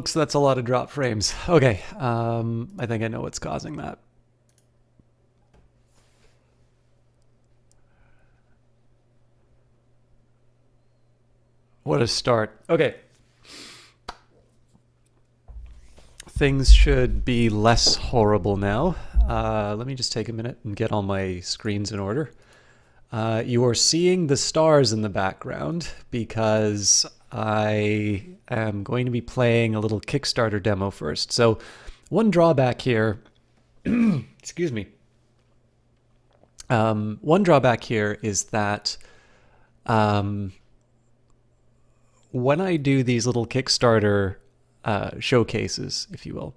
Folks, that's a lot of drop frames. Okay, I think I know what's causing that. What a start. Okay. Things should be less horrible now. Let me just take a minute and get all my screens in order. You are seeing the stars in the background because I am going to be playing a little Kickstarter demo first. So one drawback here, excuse me. One drawback here is that when I do these little Kickstarter showcases, if you will,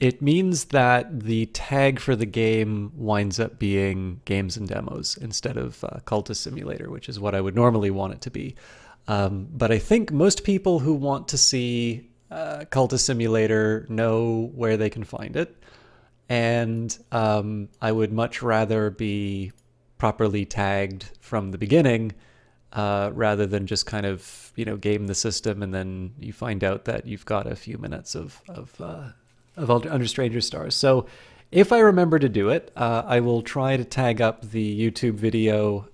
it means that the tag for the game winds up being games and demos instead of Cultist Simulator, which is what I would normally want it to be. But I think most people who want to see Cultist Simulator know where they can find it. And I would much rather be properly tagged from the beginning rather than just kind of, game the system and then you find out that you've got a few minutes of Under Stranger Stars. So if I remember to do it, I will try to tag up the YouTube video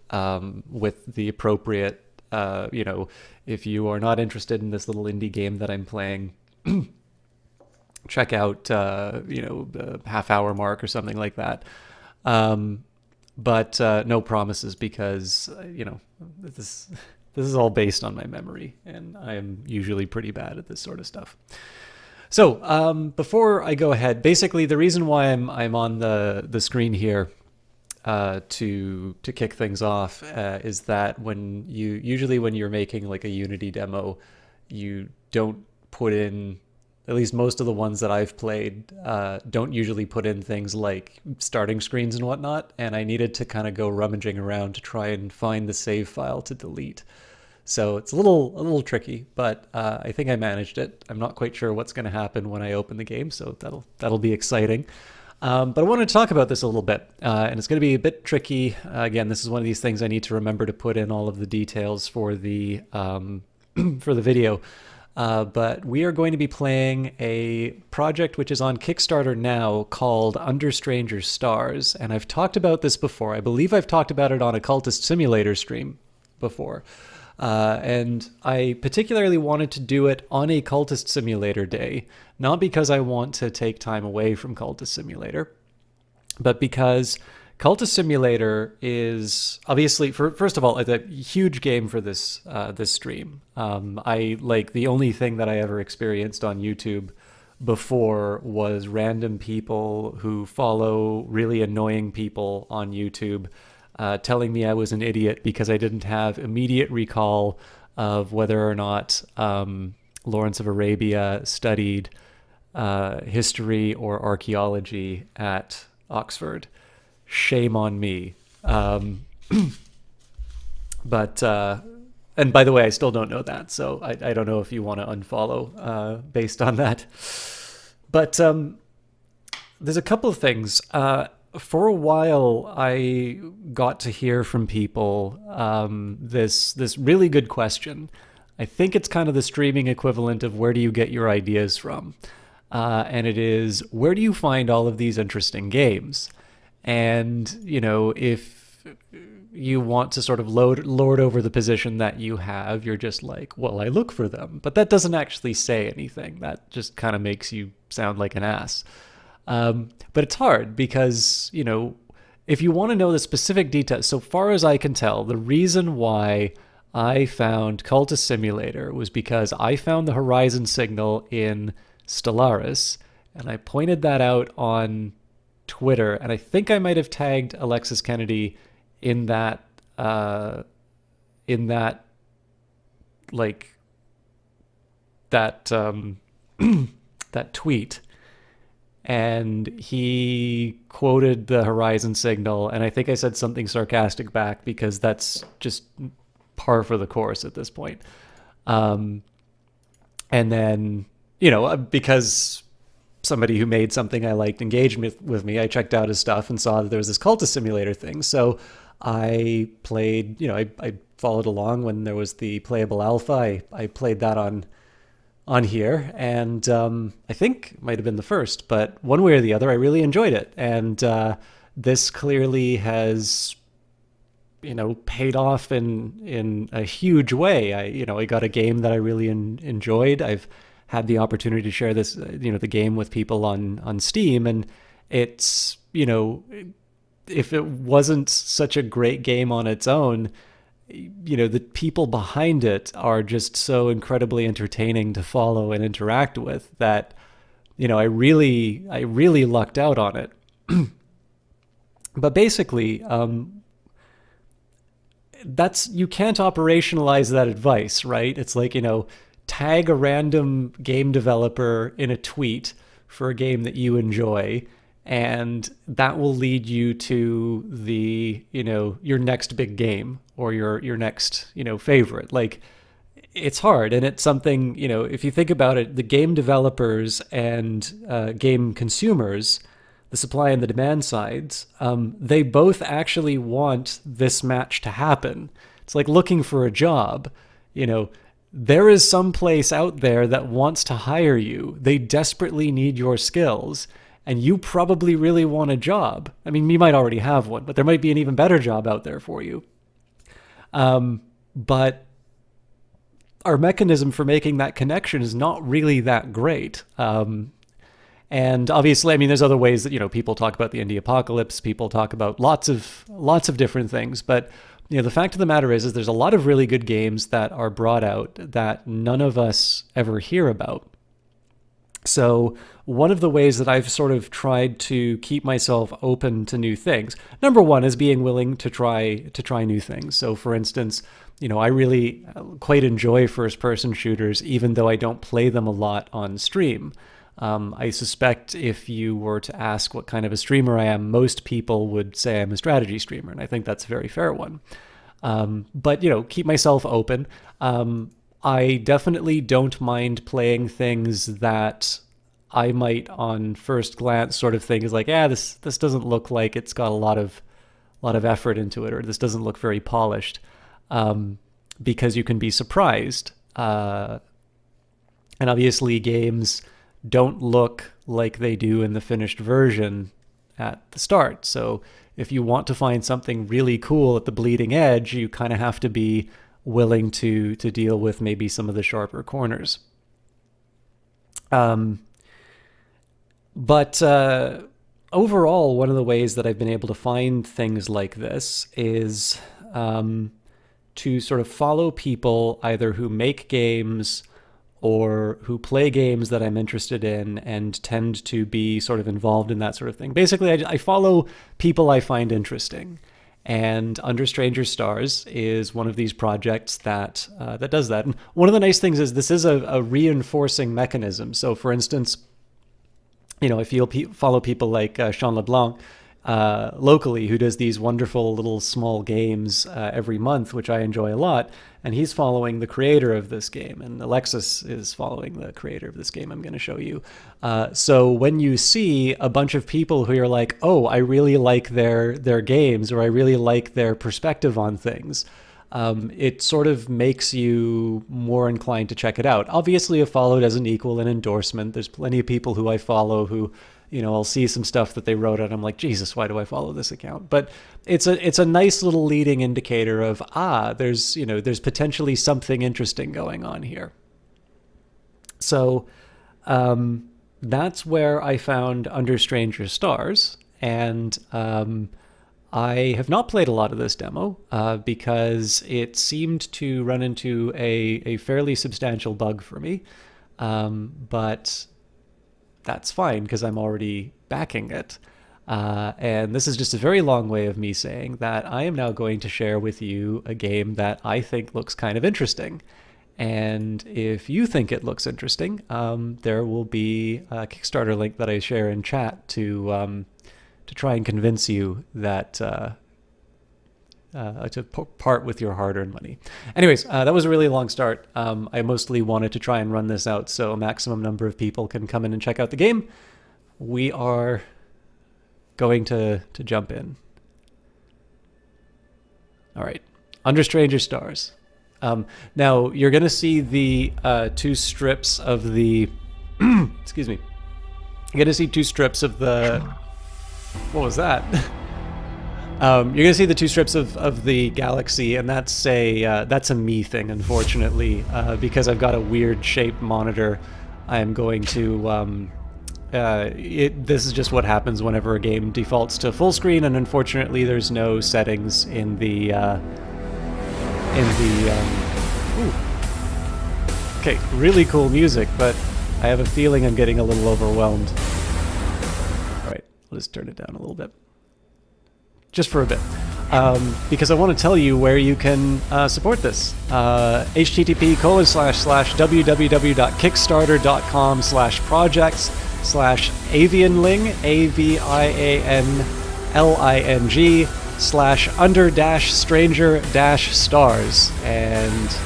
with the appropriate, if you are not interested in this little indie game that I'm playing, check out, the half-hour mark or something like that. But no promises because, this is all based on my memory, and I am usually pretty bad at this sort of stuff. So before I go ahead, basically the reason why I'm on the screen here to kick things off is that when you're making like a Unity demo, you don't put in, at least most of the ones that I've played, don't usually put in things like starting screens and whatnot, and I needed to kind of go rummaging around to try and find the save file to delete. So it's a little tricky, but I think I managed it. I'm not quite sure what's going to happen when I open the game, so that'll be exciting. But I want to talk about this a little bit, and it's going to be a bit tricky. Again, this is one of these things I need to remember to put in all of the details for the for the video. But we are going to be playing a project which is on Kickstarter now called Under Stranger Stars, and I've talked about this before. I believe I've talked about it on a Cultist Simulator stream before. And I particularly wanted to do it on a Cultist Simulator day, not because I want to take time away from Cultist Simulator, but because Cultist Simulator is obviously, first of all, it's a huge game for this this stream. The only thing that I ever experienced on YouTube before was random people who follow really annoying people on YouTube telling me I was an idiot because I didn't have immediate recall of whether or not Lawrence of Arabia studied history or archaeology at Oxford. Shame on me. And by the way, I still don't know that, so I don't know if you want to unfollow based on that. But there's a couple of things. For a while, I got to hear from people this really good question. I think it's kind of the streaming equivalent of where do you get your ideas from? And it is, where do you find all of these interesting games? And, if you want to sort of lord over the position that you have, you're just like, well, I look for them. But that doesn't actually say anything. That just kind of makes you sound like an ass. But it's hard because, if you want to know the specific details, so far as I can tell, the reason why I found Cultist Simulator was because I found the horizon signal in Stellaris, and I pointed that out on Twitter, and I think I might have tagged Alexis Kennedy in that that tweet. And he quoted the horizon signal, and I think I said something sarcastic back because that's just par for the course at this point. And then, because somebody who made something I liked engaged with me, I checked out his stuff and saw that there was this Cultist Simulator thing. So I played, I followed along when there was the playable alpha. I played that on on here, and I think it might have been the first, but one way or the other, I really enjoyed it. And this clearly has, paid off in a huge way. I got a game that I really enjoyed. I've had the opportunity to share this, the game with people on Steam, and it's, if it wasn't such a great game on its own, the people behind it are just so incredibly entertaining to follow and interact with that, I really lucked out on it. But basically, you can't operationalize that advice, right? It's like, tag a random game developer in a tweet for a game that you enjoy, and that will lead you to the, your next big game or your next, favorite. Like, it's hard, and it's something, if you think about it, the game developers and game consumers, the supply and the demand sides, they both actually want this match to happen. It's like looking for a job. There is some place out there that wants to hire you. They desperately need your skills, and you probably really want a job. I mean, you might already have one, but there might be an even better job out there for you. But our mechanism for making that connection is not really that great. And obviously, I mean, there's other ways that, people talk about the indie apocalypse. People talk about lots of different things. But, the fact of the matter is there's a lot of really good games that are brought out that none of us ever hear about. So one of the ways that I've sort of tried to keep myself open to new things, number one, is being willing to try new things. So for instance, I really quite enjoy first-person shooters, even though I don't play them a lot on stream. I suspect if you were to ask what kind of a streamer I am, most people would say I'm a strategy streamer, and I think that's a very fair one. But, keep myself open. I definitely don't mind playing things that I might on first glance sort of think is like, this doesn't look like it's got a lot of effort into it, or this doesn't look very polished, because you can be surprised. And obviously games don't look like they do in the finished version at the start. So if you want to find something really cool at the bleeding edge, you kind of have to be willing to deal with maybe some of the sharper corners. But overall, one of the ways that I've been able to find things like this is to sort of follow people either who make games or who play games that I'm interested in and tend to be sort of involved in that sort of thing. Basically, I follow people I find interesting. And Under Stranger Stars is one of these projects that does that. And one of the nice things is this is a reinforcing mechanism. So for instance, if you'll follow people like Sean LeBlanc locally, who does these wonderful little small games every month, which I enjoy a lot, and he's following the creator of this game, and Alexis is following the creator of this game I'm going to show you. So when you see a bunch of people who are like, oh, I really like their games, or I really like their perspective on things, it sort of makes you more inclined to check it out. Obviously, a follow doesn't equal an endorsement. There's plenty of people who I follow who, I'll see some stuff that they wrote and I'm like, Jesus, why do I follow this account? But it's a nice little leading indicator of, there's potentially something interesting going on here. So that's where I found Under Stranger Stars. And I have not played a lot of this demo because it seemed to run into a fairly substantial bug for me. But that's fine because I'm already backing it. And this is just a very long way of me saying that I am now going to share with you a game that I think looks kind of interesting. And if you think it looks interesting, there will be a Kickstarter link that I share in chat to try and convince you that to part with your hard-earned money. Anyways, that was a really long start. I mostly wanted to try and run this out so a maximum number of people can come in and check out the game. We are going to jump in. All right, Under Stranger Stars. Now, you're going to see the two strips of the... excuse me. You're going to see two strips of the... What was that? You're going to see the two strips of the galaxy, and that's a me thing, unfortunately. Because I've got a weird shaped monitor, I am going to... this is just what happens whenever a game defaults to full screen, and unfortunately there's no settings in the... ooh. Okay, really cool music, but I have a feeling I'm getting a little overwhelmed. Alright, I'll just turn it down a little bit. Just for a bit. Because I want to tell you where you can support this. http://www.kickstarter.com/projects/avianling, AVIANLING/under-stranger-stars. And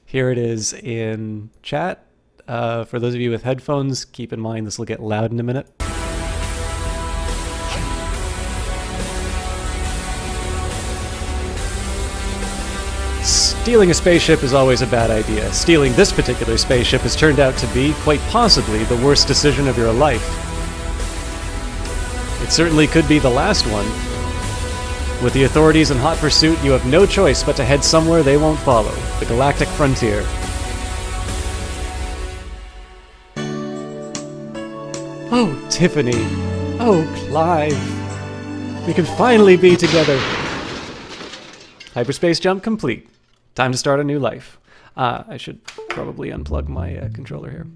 here it is in chat. For those of you with headphones, keep in mind this will get loud in a minute. Stealing a spaceship is always a bad idea. Stealing this particular spaceship has turned out to be, quite possibly, the worst decision of your life. It certainly could be the last one. With the authorities in hot pursuit, you have no choice but to head somewhere they won't follow. The galactic frontier. Oh, Tiffany. Oh, Clive. We can finally be together. Hyperspace jump complete. Time to start a new life. I should probably unplug my controller here.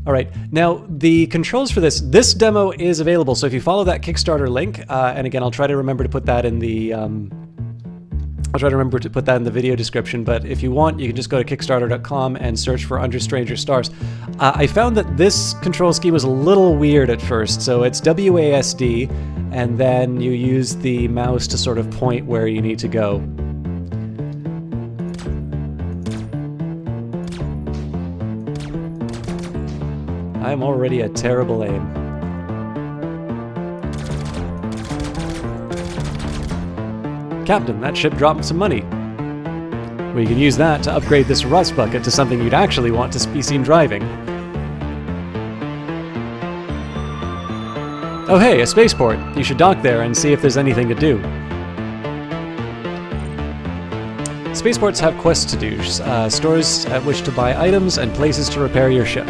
All right, now the controls for this demo is available. So if you follow that Kickstarter link, and again, I'll try to remember to put that in the video description. But if you want, you can just go to Kickstarter.com and search for Under Stranger Stars. I found that this control scheme was a little weird at first. So it's WASD, and then you use the mouse to sort of point where you need to go. I'm already a terrible aim. Captain, that ship dropped some money. We can use that to upgrade this rust bucket to something you'd actually want to be seen driving. Oh hey, a spaceport. You should dock there and see if there's anything to do. Spaceports have quests to do, stores at which to buy items, and places to repair your ship.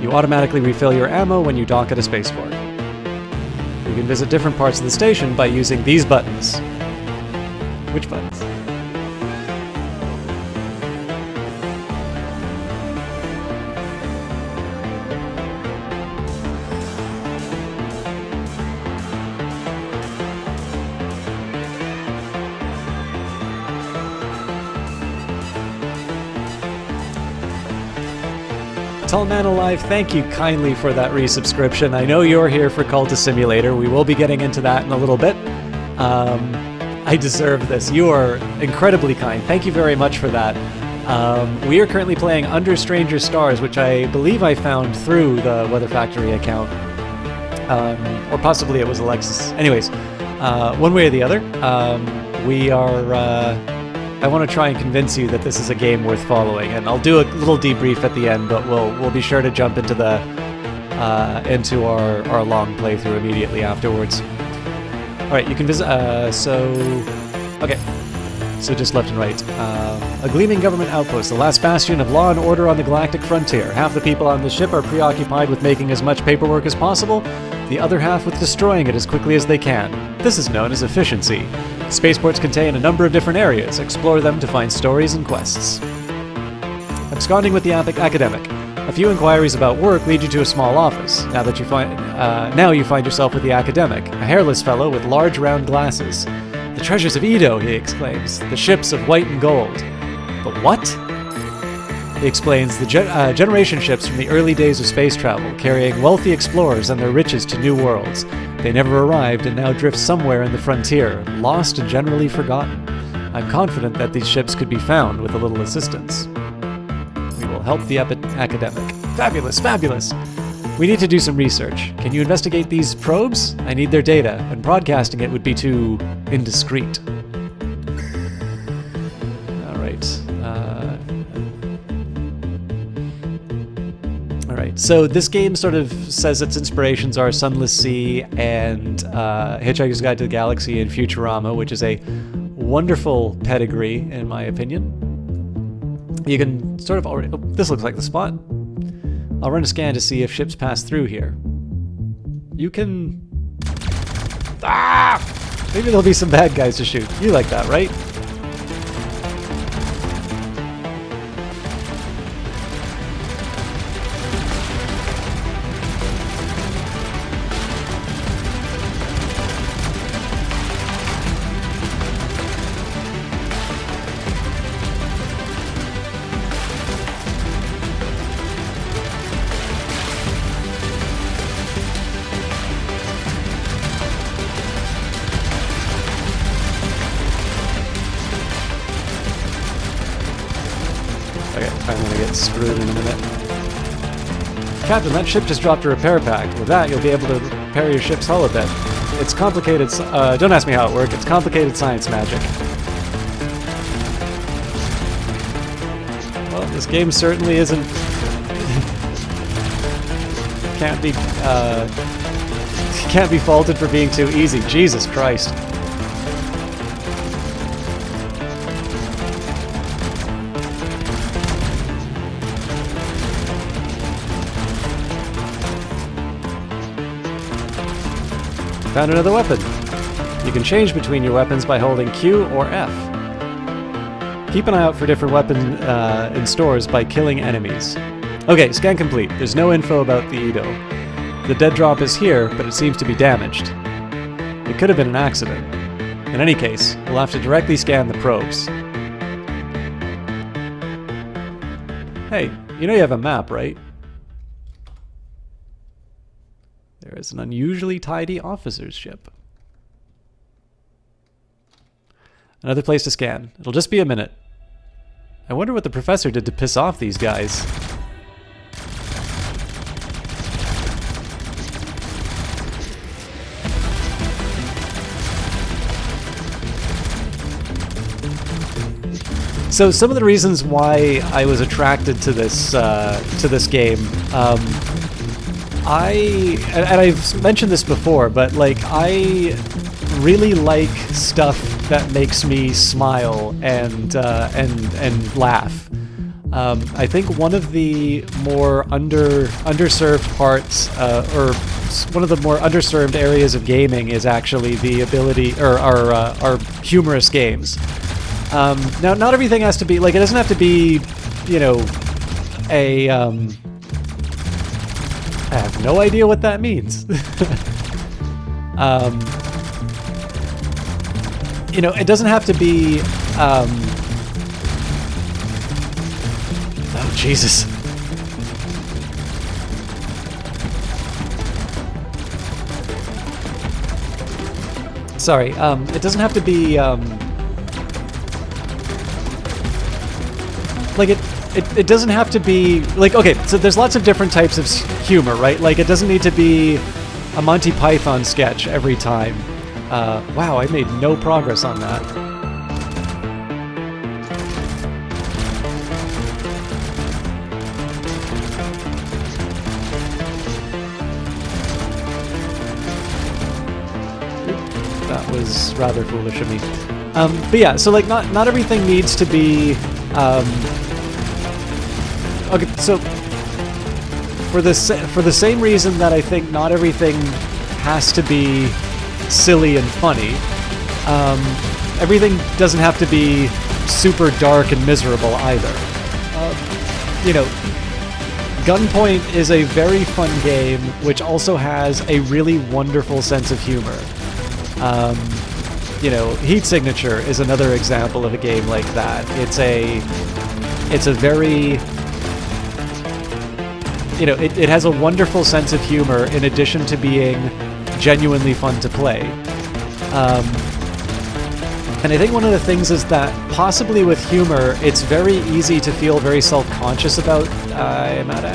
You automatically refill your ammo when you dock at a spaceport. You can visit different parts of the station by using these buttons. Which buttons? Tall Man Alive, thank you kindly for that resubscription. I know you're here for Cultist Simulator. We will be getting into that in a little bit. I deserve this. You are incredibly kind. Thank you very much for that. We are currently playing Under Stranger Stars, which I believe I found through the Weather Factory account. Or possibly it was Alexis. Anyways, one way or the other, we are... I want to try and convince you that this is a game worth following, and I'll do a little debrief at the end, but we'll be sure to jump into the into our long playthrough immediately afterwards. All right, you can visit. Okay, so just left and right. A gleaming government outpost, the last bastion of law and order on the galactic frontier. Half the people on the ship are preoccupied with making as much paperwork as possible, the other half with destroying it as quickly as they can. This is known as efficiency. Spaceports contain a number of different areas. Explore them to find stories and quests. Absconding with the academic. A few inquiries about work lead you to a small office. Now you find yourself with the academic, a hairless fellow with large round glasses. The treasures of Edo, he exclaims. The ships of white and gold. The what? He explains the generation ships from the early days of space travel, carrying wealthy explorers and their riches to new worlds. They never arrived and now drift somewhere in the frontier, lost and generally forgotten. I'm confident that these ships could be found with a little assistance. We will help the academic. Fabulous, fabulous! We need to do some research. Can you investigate these probes? I need their data, and broadcasting it would be too indiscreet. right, so this game sort of says its inspirations are Sunless Sea and Hitchhiker's Guide to the Galaxy and Futurama, which is a wonderful pedigree, in my opinion. You can sort of already... Oh, this looks like the spot. I'll run a scan to see if ships pass through here. You can... Ah! Maybe there'll be some bad guys to shoot. You like that, right? Okay, I'm gonna get screwed in a minute. Captain, that ship just dropped a repair pack. With that, you'll be able to repair your ship's hull a bit. It's complicated, don't ask me how it works, it's complicated science magic. Well, this game certainly isn't... can't be faulted for being too easy. Jesus Christ. Found another weapon. You can change between your weapons by holding Q or F. Keep an eye out for different weapons in stores by killing enemies. Okay, scan complete. There's no info about the Edo. The dead drop is here, but it seems to be damaged. It could have been an accident. In any case, we'll have to directly scan the probes. Hey, you know you have a map, right? There is an unusually tidy officer's ship. Another place to scan. It'll just be a minute. I wonder what the professor did to piss off these guys. So some of the reasons why I was attracted to this game, and I've mentioned this before, but like I really like stuff that makes me smile and laugh. I think one of the more underserved parts, or one of the more underserved areas of gaming, is actually the ability, or our humorous games. Now, not everything has to be like, it doesn't have to be, you know, a I have no idea what that means. You know, it doesn't have to be, oh, Jesus. Sorry, it doesn't have to be, like, it doesn't have to be, like, okay, so there's lots of different types of humor, right? Like, it doesn't need to be a Monty Python sketch every time. Wow, I made no progress on that. That was rather foolish of me. But yeah, so like, not everything needs to be, okay, so for the same reason that I think not everything has to be silly and funny, everything doesn't have to be super dark and miserable either. You know, Gunpoint is a very fun game which also has a really wonderful sense of humor. You know, Heat Signature is another example of a game like that. It's a very, you know, it has a wonderful sense of humor in addition to being genuinely fun to play. And I think one of the things is that possibly with humor, it's very easy to feel very self-conscious about. I'm out of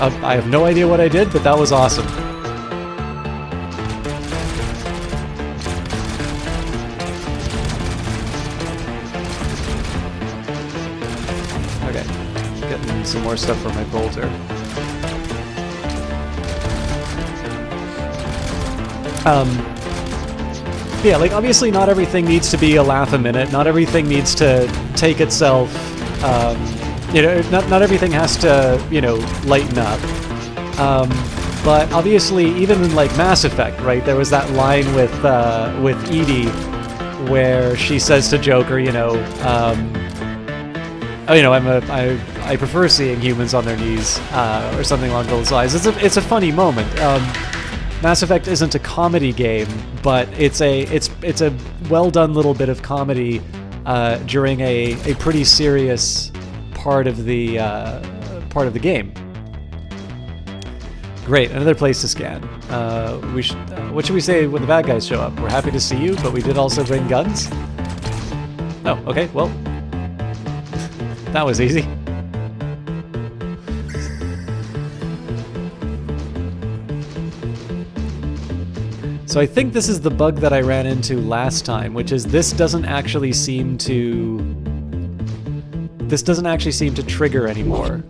ammo. I have no idea what I did, but that was awesome. getting some more stuff for my bolter. Yeah, like obviously not everything needs to be a laugh a minute. Not everything needs to take itself. You know, not everything has to, you know, lighten up. But obviously, even in like Mass Effect, right? There was that line with Edie where she says to Joker, you know, oh, you know, I prefer seeing humans on their knees, or something along those lines. It's a funny moment. Mass Effect isn't a comedy game, but it's a well done little bit of comedy during a pretty serious part of the game. Great, another place to scan. What should we say when the bad guys show up? We're happy to see you, but we did also bring guns? Oh, okay, well. That was easy. So I think this is the bug that I ran into last time, which is this doesn't actually seem to trigger anymore.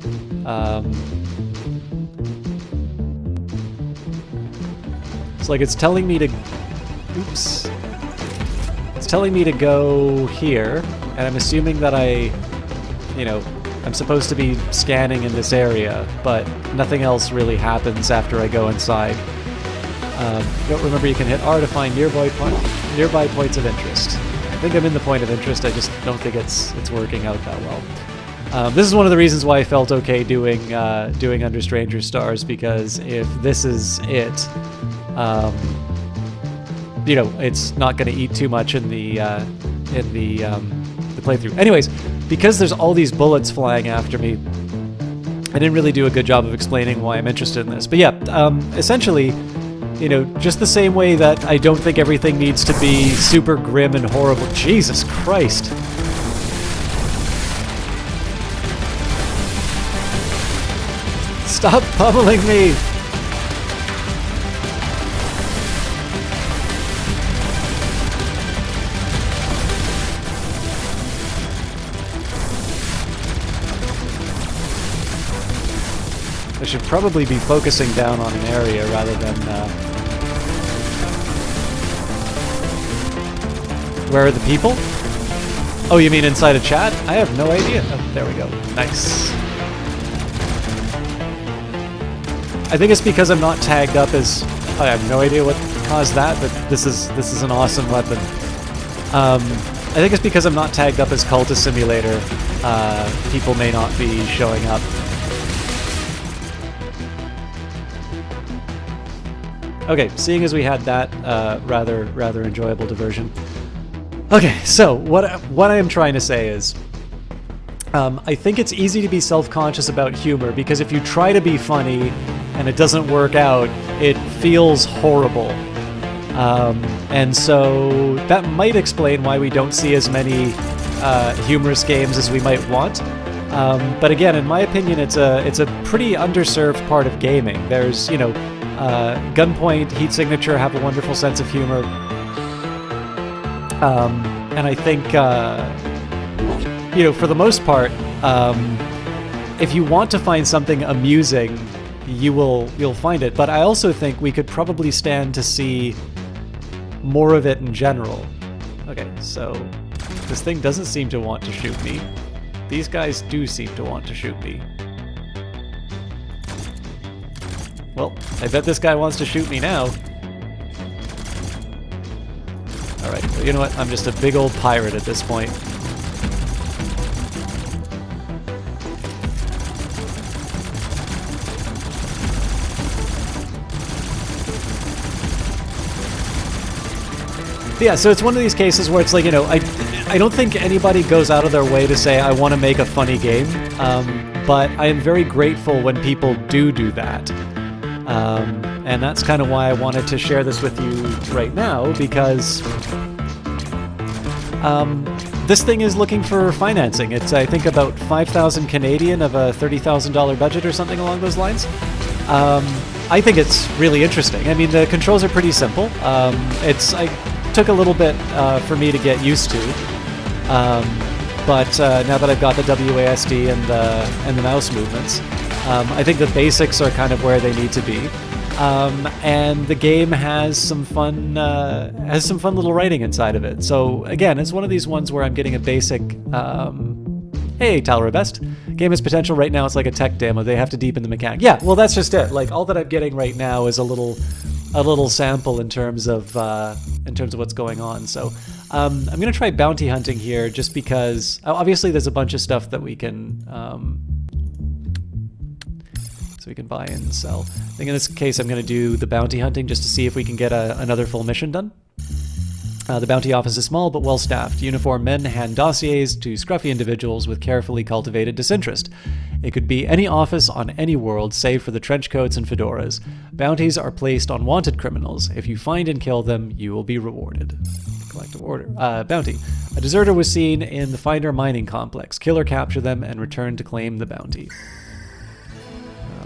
It's like it's telling me to... Oops. It's telling me to go here, and I'm assuming that I'm supposed to be scanning in this area, but nothing else really happens after I go inside. Remember you can hit R to find nearby points of interest. I think I'm in the point of interest, I just don't think it's working out that well. This is one of the reasons why I felt okay doing Under Stranger Stars, because if this is it, you know, it's not going to eat too much in the playthrough. Anyways, because there's all these bullets flying after me, I didn't really do a good job of explaining why I'm interested in this. But yeah, essentially, you know, just the same way that I don't think everything needs to be super grim and horrible. Jesus Christ. Stop pummeling me! I should probably be focusing down on an area rather than... Where are the people? Oh, you mean inside a chat? I have no idea. Oh, there we go. Nice. I think it's because I'm not tagged up as... I have no idea what caused that, but this is an awesome weapon. I think it's because I'm not tagged up as Cultist Simulator. People may not be showing up. Okay, seeing as we had that rather enjoyable diversion. Okay, so what I am trying to say is, I think it's easy to be self-conscious about humor, because if you try to be funny and it doesn't work out, it feels horrible. And so that might explain why we don't see as many humorous games as we might want. But again, in my opinion, it's a pretty underserved part of gaming. There's, you know, Gunpoint, Heat Signature have a wonderful sense of humor. And I think, you know, for the most part, if you want to find something amusing, you'll find it. But I also think we could probably stand to see more of it in general. Okay, so this thing doesn't seem to want to shoot me. These guys do seem to want to shoot me. Well, I bet this guy wants to shoot me now. Alright, well, you know what? I'm just a big old pirate at this point. Yeah, so it's one of these cases where it's like, you know, I don't think anybody goes out of their way to say, I want to make a funny game, but I am very grateful when people do that. And that's kind of why I wanted to share this with you right now, because this thing is looking for financing. It's, I think, about 5,000 Canadian of a $30,000 budget or something along those lines. I think it's really interesting. I mean, the controls are pretty simple. It took a little bit for me to get used to. but now that I've got the WASD and the mouse movements, I think the basics are kind of where they need to be. And the game has some fun little writing inside of it. So again, it's one of these ones where I'm getting a basic. Hey, Talra Best. Game has potential right now. It's like a tech demo. They have to deepen the mechanic. Yeah, well, that's just it. Like all that I'm getting right now is a little sample in terms of what's going on. So I'm gonna try bounty hunting here, just because obviously there's a bunch of stuff that we can buy and sell. I think in this case I'm gonna do the bounty hunting just to see if we can get another full mission done. The bounty office is small but well-staffed. Uniformed men hand dossiers to scruffy individuals with carefully cultivated disinterest. It could be any office on any world, save for the trench coats and fedoras. Bounties are placed on wanted criminals. If you find and kill them, you will be rewarded. Collective order. Bounty. A deserter was seen in the Finder mining complex. Killer capture them and return to claim the bounty.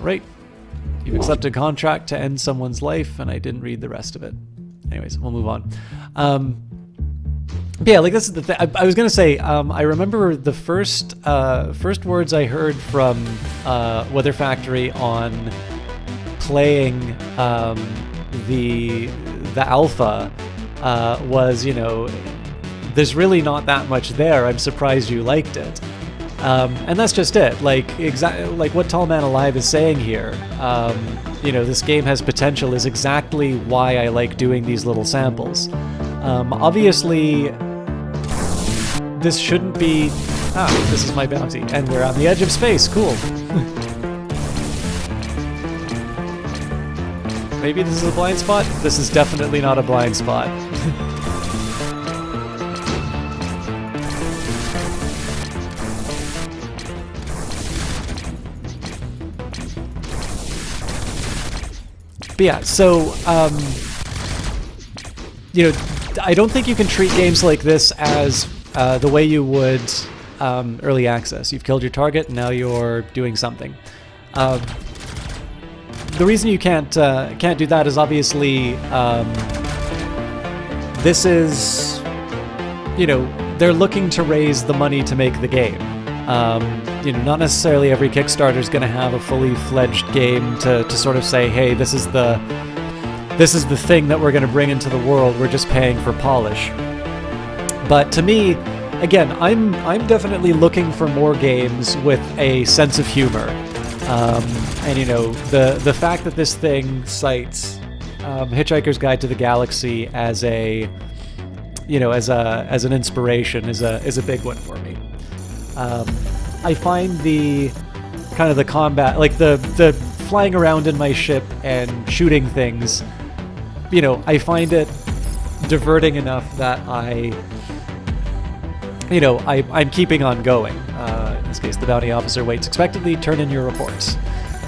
Right. You've accepted a contract to end someone's life, and I didn't read the rest of it. Anyways, we'll move on. Yeah, like this is the thing. I was gonna say, I remember the first words I heard from Weather Factory on playing the alpha was, there's really not that much there. I'm surprised you liked it. And that's just it. Like what Tall Man Alive is saying here. This game has potential is exactly why I like doing these little samples. Obviously, this shouldn't be. This is my bounty, and we're on the edge of space. Cool. Maybe this is a blind spot. This is definitely not a blind spot. But yeah, so, I don't think you can treat games like this as the way you would early access. You've killed your target, and now you're doing something. The reason you can't do that is obviously this is, they're looking to raise the money to make the game. Not necessarily every Kickstarter is going to have a fully fledged game to sort of say, hey, this is the thing that we're going to bring into the world. We're just paying for polish. But to me, again, I'm definitely looking for more games with a sense of humor. The fact that this thing cites Hitchhiker's Guide to the Galaxy as as an inspiration is a big one for me. I find the combat, like the flying around in my ship and shooting things, I find it diverting enough that I'm keeping on going. In this case, the bounty officer waits expectantly. Turn in your reports.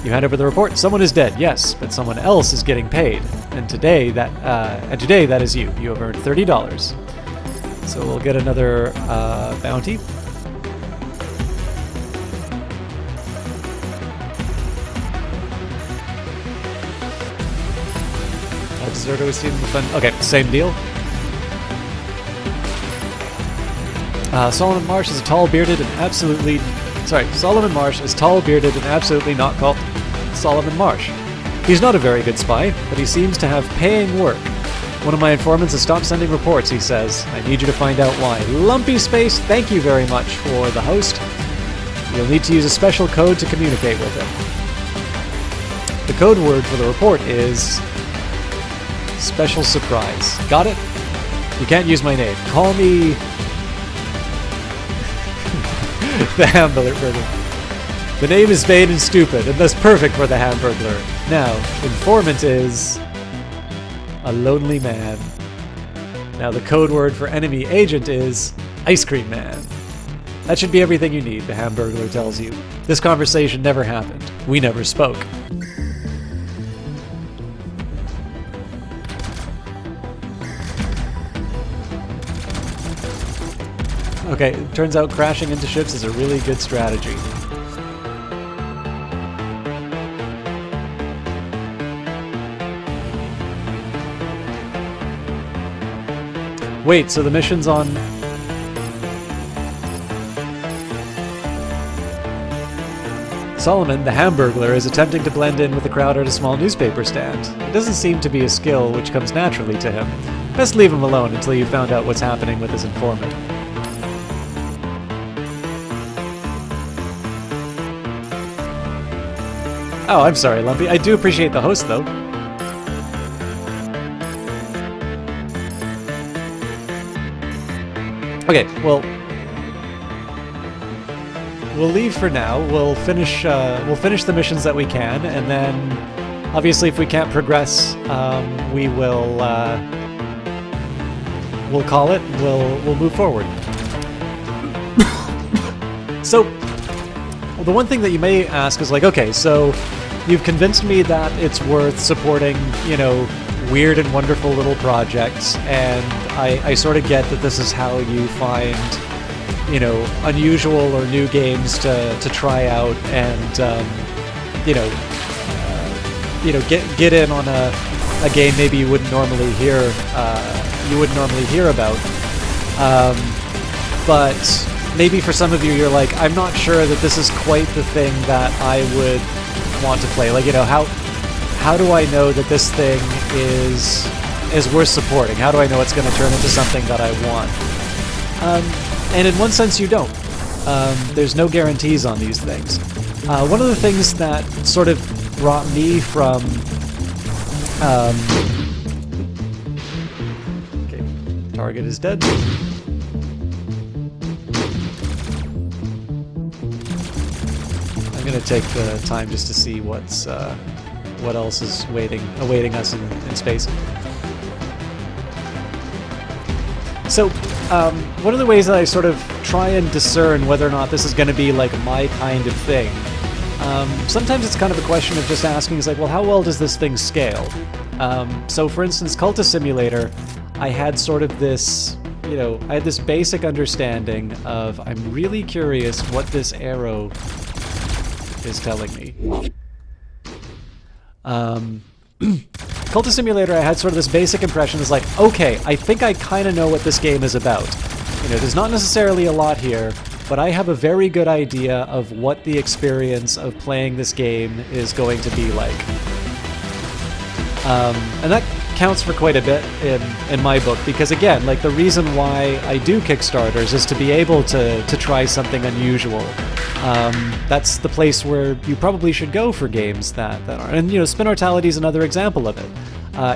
You hand over the report. Someone is dead. Yes, but someone else is getting paid. And today that is you. You have earned $30. So we'll get another bounty. Deserter was seen in the fun. Okay, same deal. Solomon Marsh is tall, bearded, and absolutely not called Solomon Marsh. He's not a very good spy, but he seems to have paying work. One of my informants has stopped sending reports, he says. I need you to find out why. Lumpy Space, thank you very much for the host. You'll need to use a special code to communicate with him. The code word for the report is special surprise. Got it? You can't use my name. Call me the Hamburglar. The name is vain and stupid, and thus perfect for the Hamburglar. Now, informant is a lonely man. Now, the code word for enemy agent is ice cream man. That should be everything you need, the Hamburglar tells you. This conversation never happened. We never spoke. Okay, it turns out crashing into ships is a really good strategy. Wait, so the mission's on... Solomon, the Hamburglar, is attempting to blend in with the crowd at a small newspaper stand. It doesn't seem to be a skill which comes naturally to him. Best leave him alone until you found out what's happening with his informant. Oh, I'm sorry, Lumpy. I do appreciate the host, though. Okay, well, we'll leave for now. We'll finish the missions that we can, and then, obviously, if we can't progress, we will we'll call it. We'll move forward. So, the one thing that you may ask is like, okay, so you've convinced me that it's worth supporting, you know, weird and wonderful little projects, and I sort of get that this is how you find, you know, unusual or new games to try out and, get in on a game maybe you wouldn't normally hear about. But maybe for some of you, you're like, I'm not sure that this is quite the thing that I would want to play. Like, you know, how do I know that this thing is worth supporting? How do I know it's going to turn into something that I want? And in one sense, you don't. There's no guarantees on these things. One of the things that sort of brought me from... okay, target is dead. I'm going to take the time just to see what else is awaiting us in space. So, one of the ways that I sort of try and discern whether or not this is going to be like my kind of thing, sometimes it's kind of a question of just asking, is like, well, how well does this thing scale? So, for instance, Cultist Simulator, I had sort of this, you know, I had this basic understanding of, I'm really curious what this arrow is telling me. Cultist Simulator, I had sort of this basic impression is like, okay, I think I kind of know what this game is about. You know, there's not necessarily a lot here, but I have a very good idea of what the experience of playing this game is going to be like. And that counts for quite a bit in my book, because again, like, the reason why I do Kickstarters is to be able to try something unusual. That's the place where you probably should go for games that are. And, you know, Spin Mortality is another example of it.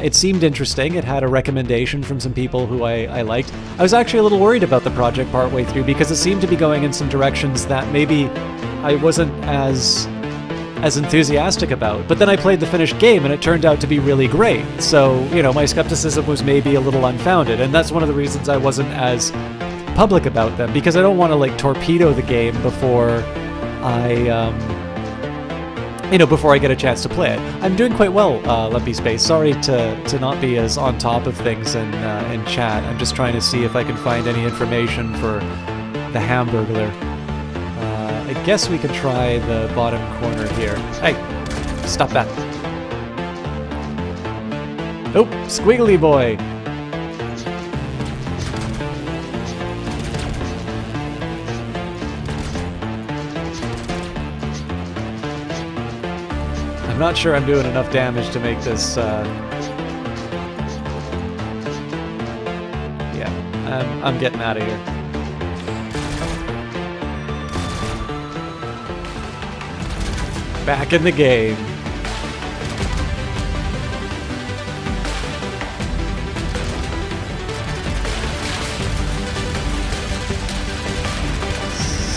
It seemed interesting. It had a recommendation from some people who I liked. I was actually a little worried about the project partway through because it seemed to be going in some directions that maybe I wasn't as enthusiastic about. But then I played the finished game and it turned out to be really great. So, you know, my skepticism was maybe a little unfounded. And that's one of the reasons I wasn't as public about them, because I don't want to like torpedo the game before before I get a chance to play it. I'm doing quite well, Lumpy Space. Sorry to not be as on top of things in chat. I'm just trying to see if I can find any information for the Hamburglar. I guess we could try the bottom corner here. Hey, stop that. Oh, Squiggly Boy. I'm not sure I'm doing enough damage to make this, yeah, I'm getting out of here. Back in the game.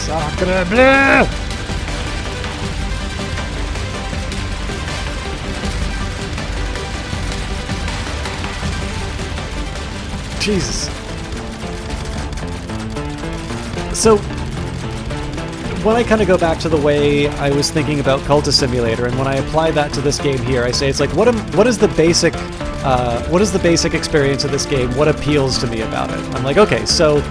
Sacre bleu! Jesus. So, when I kind of go back to the way I was thinking about Cultist Simulator, and when I apply that to this game here, I say it's like, what is the basic experience of this game? What appeals to me about it? I'm like, okay, so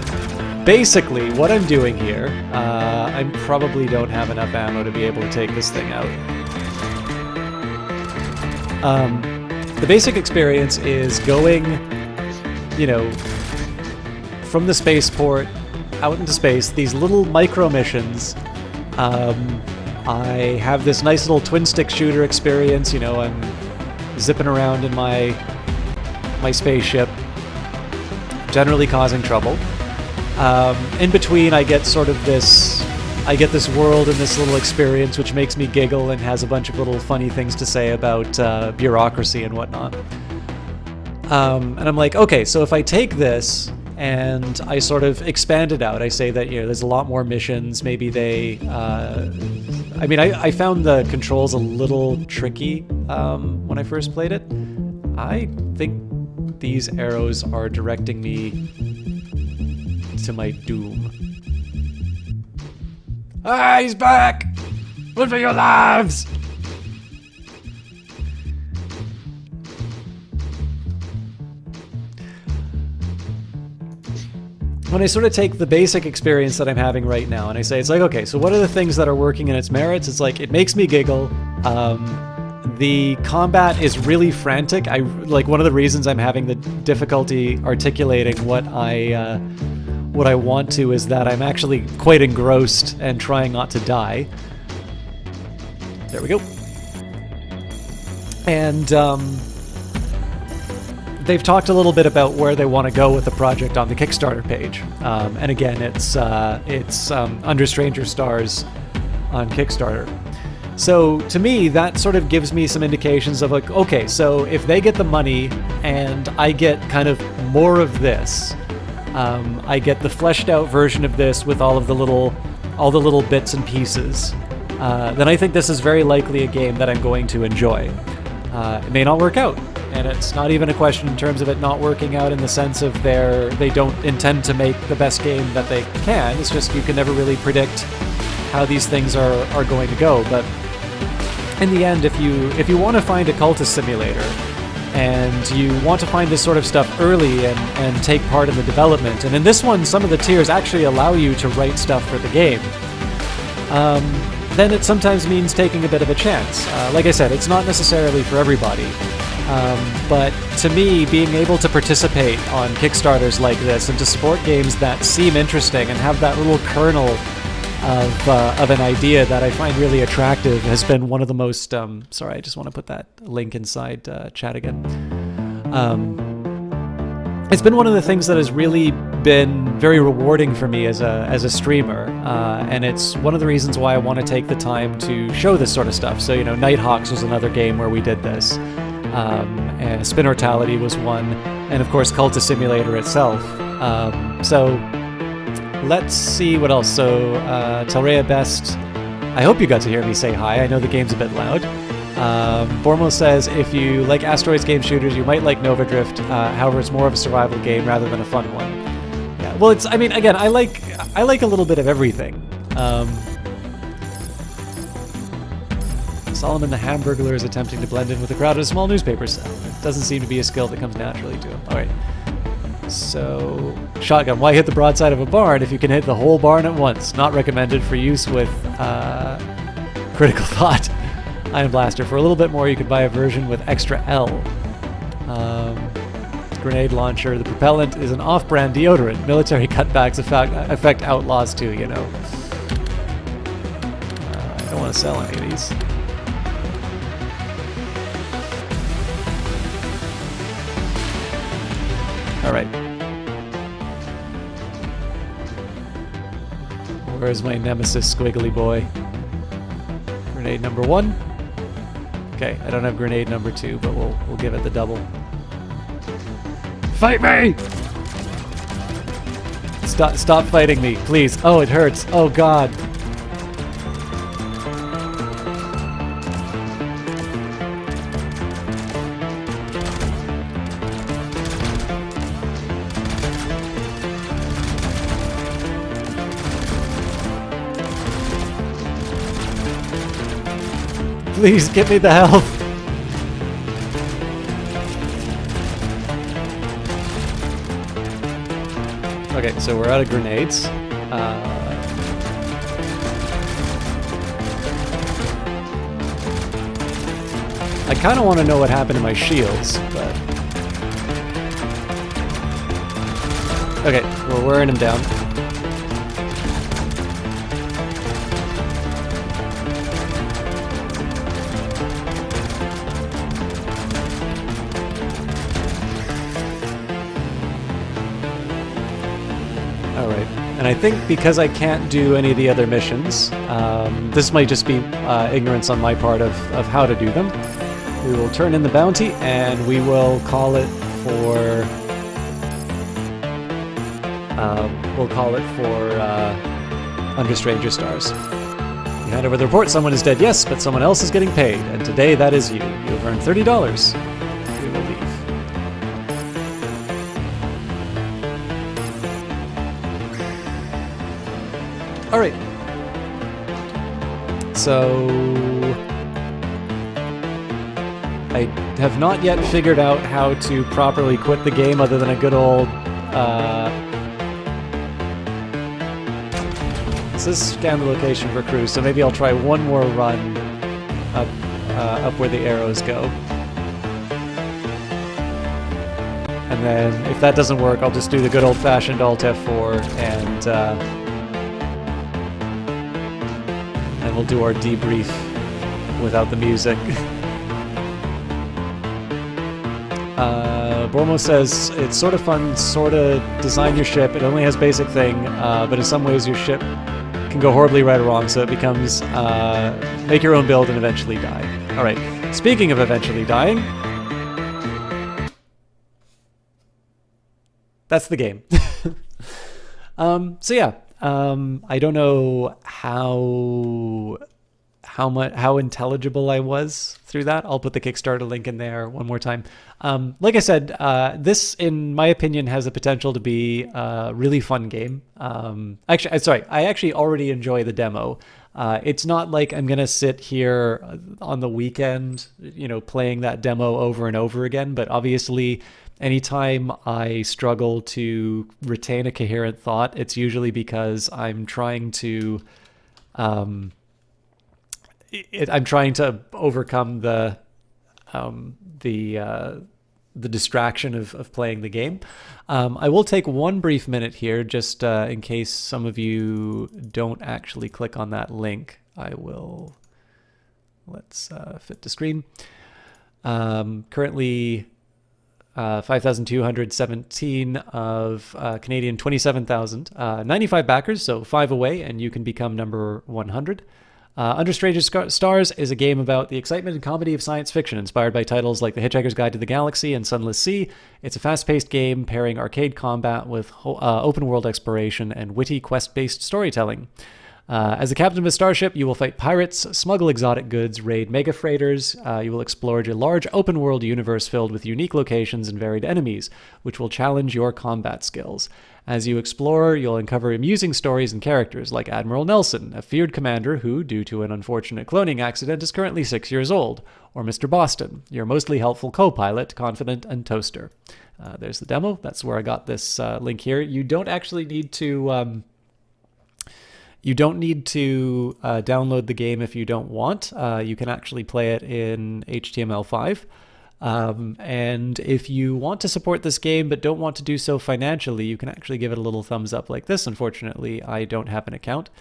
basically what I'm doing here, I probably don't have enough ammo to be able to take this thing out. The basic experience is going, you know, from the spaceport out into space, these little micro missions, I have this nice little twin stick shooter experience. You know, I'm zipping around in my spaceship, generally causing trouble. In between, I get sort of this world and this little experience which makes me giggle and has a bunch of little funny things to say about bureaucracy and whatnot. And I'm like, okay, so if I take this and I sort of expand it out, I say that, you know, there's a lot more missions. Maybe they, I found the controls a little tricky when I first played it. I think these arrows are directing me to my doom. Ah, he's back! Run for your lives! When I sort of take the basic experience that I'm having right now and I say, it's like, okay, so what are the things that are working in its merits? It's like, it makes me giggle. The combat is really frantic. One of the reasons I'm having the difficulty articulating what I want to is that I'm actually quite engrossed and trying not to die. There we go. And they've talked a little bit about where they want to go with the project on the Kickstarter page. And again, it's Under Stranger Stars on Kickstarter. So to me, that sort of gives me some indications of like, okay, so if they get the money and I get kind of more of this, I get the fleshed out version of this with all the little bits and pieces, then I think this is very likely a game that I'm going to enjoy. It may not work out, and it's not even a question in terms of it not working out in the sense of they don't intend to make the best game that they can. It's just you can never really predict how these things are going to go. But in the end, if you want to find a cultist simulator and you want to find this sort of stuff early and take part in the development, and in this one some of the tiers actually allow you to write stuff for the game, then it sometimes means taking a bit of a chance. Like I said, it's not necessarily for everybody, but to me, being able to participate on Kickstarters like this and to support games that seem interesting and have that little kernel of an idea that I find really attractive has been one of the most... sorry, I just want to put that link inside chat again. It's been one of the things that has really been very rewarding for me as a streamer, and it's one of the reasons why I want to take the time to show this sort of stuff. So, you know, Nighthawks was another game where we did this, and Spinortality was one, and of course Cultist Simulator itself. So let's see what else. So Telrea Best, I hope you got to hear me say hi. I know the game's a bit loud. Bormo says, if you like Asteroids game shooters, you might like Nova Drift. However, it's more of a survival game rather than a fun one. Yeah, well, it's, I mean, again, I like a little bit of everything. Solomon the Hamburglar is attempting to blend in with the crowd at a small newspaper cell. It doesn't seem to be a skill that comes naturally to him. All right. So, shotgun. Why hit the broadside of a barn if you can hit the whole barn at once? Not recommended for use with critical thought. Iron Blaster. For a little bit more, you could buy a version with extra L. Grenade launcher. The propellant is an off-brand deodorant. Military cutbacks affect outlaws too, you know. I don't want to sell any of these. All right. Where's my nemesis, squiggly boy? Grenade number 1. Okay, I don't have grenade number 2, but we'll give it the double. Fight me! Stop fighting me, please. Oh, it hurts. Oh God. Please, give me the health. Okay, so we're out of grenades. I kind of want to know what happened to my shields, but... Okay, we're wearing him down. And I think because I can't do any of the other missions, this might just be ignorance on my part of how to do them. We will turn in the bounty, and we will call it for... Under Stranger Stars. You hand over the report, someone is dead, yes, but someone else is getting paid, and today that is you. You have earned $30. We will leave. Alright. So... I have not yet figured out how to properly quit the game other than a good old... This is scan the location for crew, so maybe I'll try one more run up where the arrows go. And then, if that doesn't work, I'll just do the good old-fashioned Alt F4 and we'll do our debrief without the music. Bormo says, it's sort of fun, sort of design your ship. It only has basic thing, but in some ways your ship can go horribly right or wrong, so it becomes make your own build and eventually die. Alright, speaking of eventually dying, that's the game. So yeah, I don't know how intelligible I was through that. I'll put the Kickstarter link in there one more time. Like I said, this, in my opinion, has the potential to be a really fun game. Actually, I actually already enjoy the demo. It's not like I'm going to sit here on the weekend, playing that demo over and over again, but obviously anytime I struggle to retain a coherent thought, it's usually because I'm trying to overcome the distraction of playing the game. I will take one brief minute here, just in case some of you don't actually click on that link. Let's fit to screen. Currently 5,217 of Canadian 27,000. 95 backers, so 5 away, and you can become number 100. Under Stranger Stars is a game about the excitement and comedy of science fiction, inspired by titles like The Hitchhiker's Guide to the Galaxy and Sunless Sea. It's a fast-paced game pairing arcade combat with open-world exploration and witty quest-based storytelling. As the captain of a starship, you will fight pirates, smuggle exotic goods, raid mega freighters. You will explore a large open-world universe filled with unique locations and varied enemies, which will challenge your combat skills. As you explore, you'll uncover amusing stories and characters like Admiral Nelson, a feared commander who, due to an unfortunate cloning accident, is currently 6 years old, or Mr. Boston, your mostly helpful co-pilot, confident and toaster. There's the demo. That's where I got this link here. You don't actually need to... download the game if you don't want. You can actually play it in HTML5. And if you want to support this game but don't want to do so financially, you can actually give it a little thumbs up like this. Unfortunately, I don't have an account.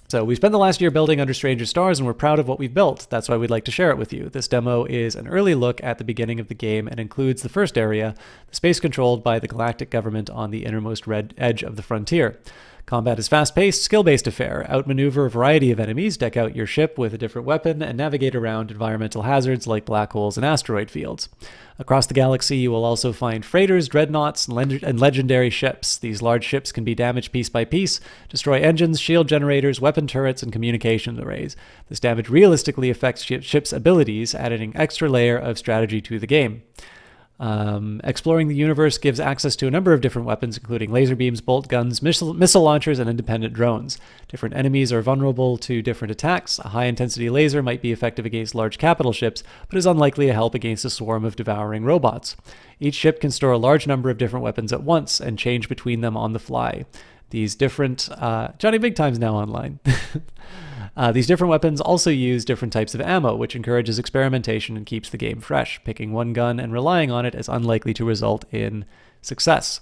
So we spent the last year building Under Stranger Stars, and we're proud of what we've built. That's why we'd like to share it with you. This demo is an early look at the beginning of the game and includes the first area, the space controlled by the galactic government on the innermost red edge of the frontier. Combat is fast-paced, skill-based affair. Outmaneuver a variety of enemies, deck out your ship with a different weapon, and navigate around environmental hazards like black holes and asteroid fields. Across the galaxy, you will also find freighters, dreadnoughts, and legendary ships. These large ships can be damaged piece by piece, destroy engines, shield generators, weapon turrets, and communication arrays. This damage realistically affects ships' abilities, adding an extra layer of strategy to the game. Exploring the universe gives access to a number of different weapons, including laser beams, bolt guns, missile launchers, and independent drones. Different enemies are vulnerable to different attacks. A high-intensity laser might be effective against large capital ships, but is unlikely to help against a swarm of devouring robots. Each ship can store a large number of different weapons at once and change between them on the fly. These different... Johnny Big Time's now online. These different weapons also use different types of ammo, which encourages experimentation and keeps the game fresh. Picking one gun and relying on it is unlikely to result in success.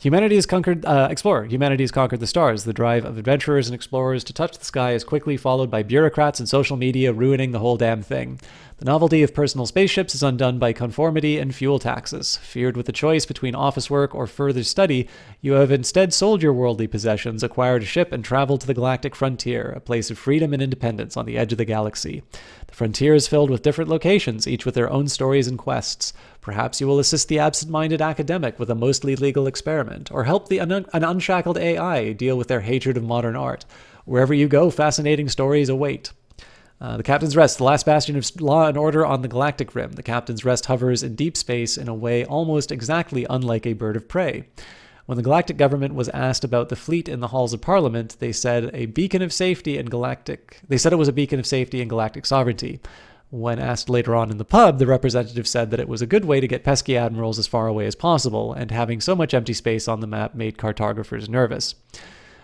Humanity has conquered, explorer. Humanity has conquered the stars. The drive of adventurers and explorers to touch the sky is quickly followed by bureaucrats and social media ruining the whole damn thing. The novelty of personal spaceships is undone by conformity and fuel taxes. Feared with the choice between office work or further study, you have instead sold your worldly possessions, acquired a ship, and traveled to the galactic frontier, a place of freedom and independence on the edge of the galaxy. The frontier is filled with different locations, each with their own stories and quests. Perhaps you will assist the absent-minded academic with a mostly legal experiment, or help an unshackled AI deal with their hatred of modern art. Wherever you go, fascinating stories await. The Captain's Rest, the last bastion of law and order on the galactic rim. The Captain's Rest hovers in deep space in a way almost exactly unlike a bird of prey. When the galactic government was asked about the fleet in the halls of Parliament, they said it was a beacon of safety and galactic sovereignty. When asked later on in the pub, the representative said that it was a good way to get pesky admirals as far away as possible, and having so much empty space on the map made cartographers nervous.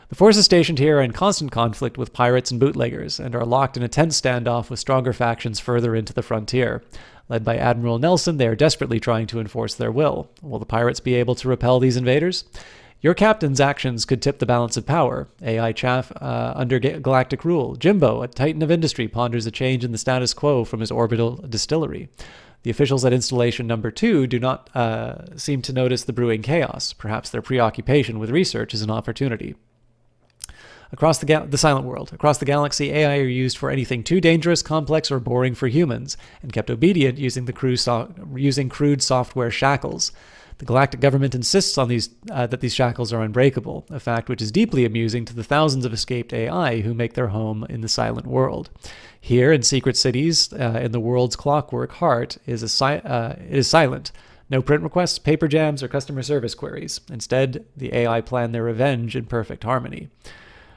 The forces stationed here are in constant conflict with pirates and bootleggers, and are locked in a tense standoff with stronger factions further into the frontier. Led by Admiral Nelson, they are desperately trying to enforce their will. Will the pirates be able to repel these invaders? Your captain's actions could tip the balance of power. AI chaff under galactic rule. Jimbo, a titan of industry, ponders a change in the status quo from his orbital distillery. The officials at Installation Number 2 do not seem to notice the brewing chaos. Perhaps their preoccupation with research is an opportunity. Across the silent world. Across the galaxy, AI are used for anything too dangerous, complex, or boring for humans, and kept obedient using crude software shackles. The galactic government insists on that these shackles are unbreakable, a fact which is deeply amusing to the thousands of escaped AI who make their home in the silent world. Here, in secret cities, in the world's clockwork heart, it is silent. No print requests, paper jams, or customer service queries. Instead, the AI plan their revenge in perfect harmony.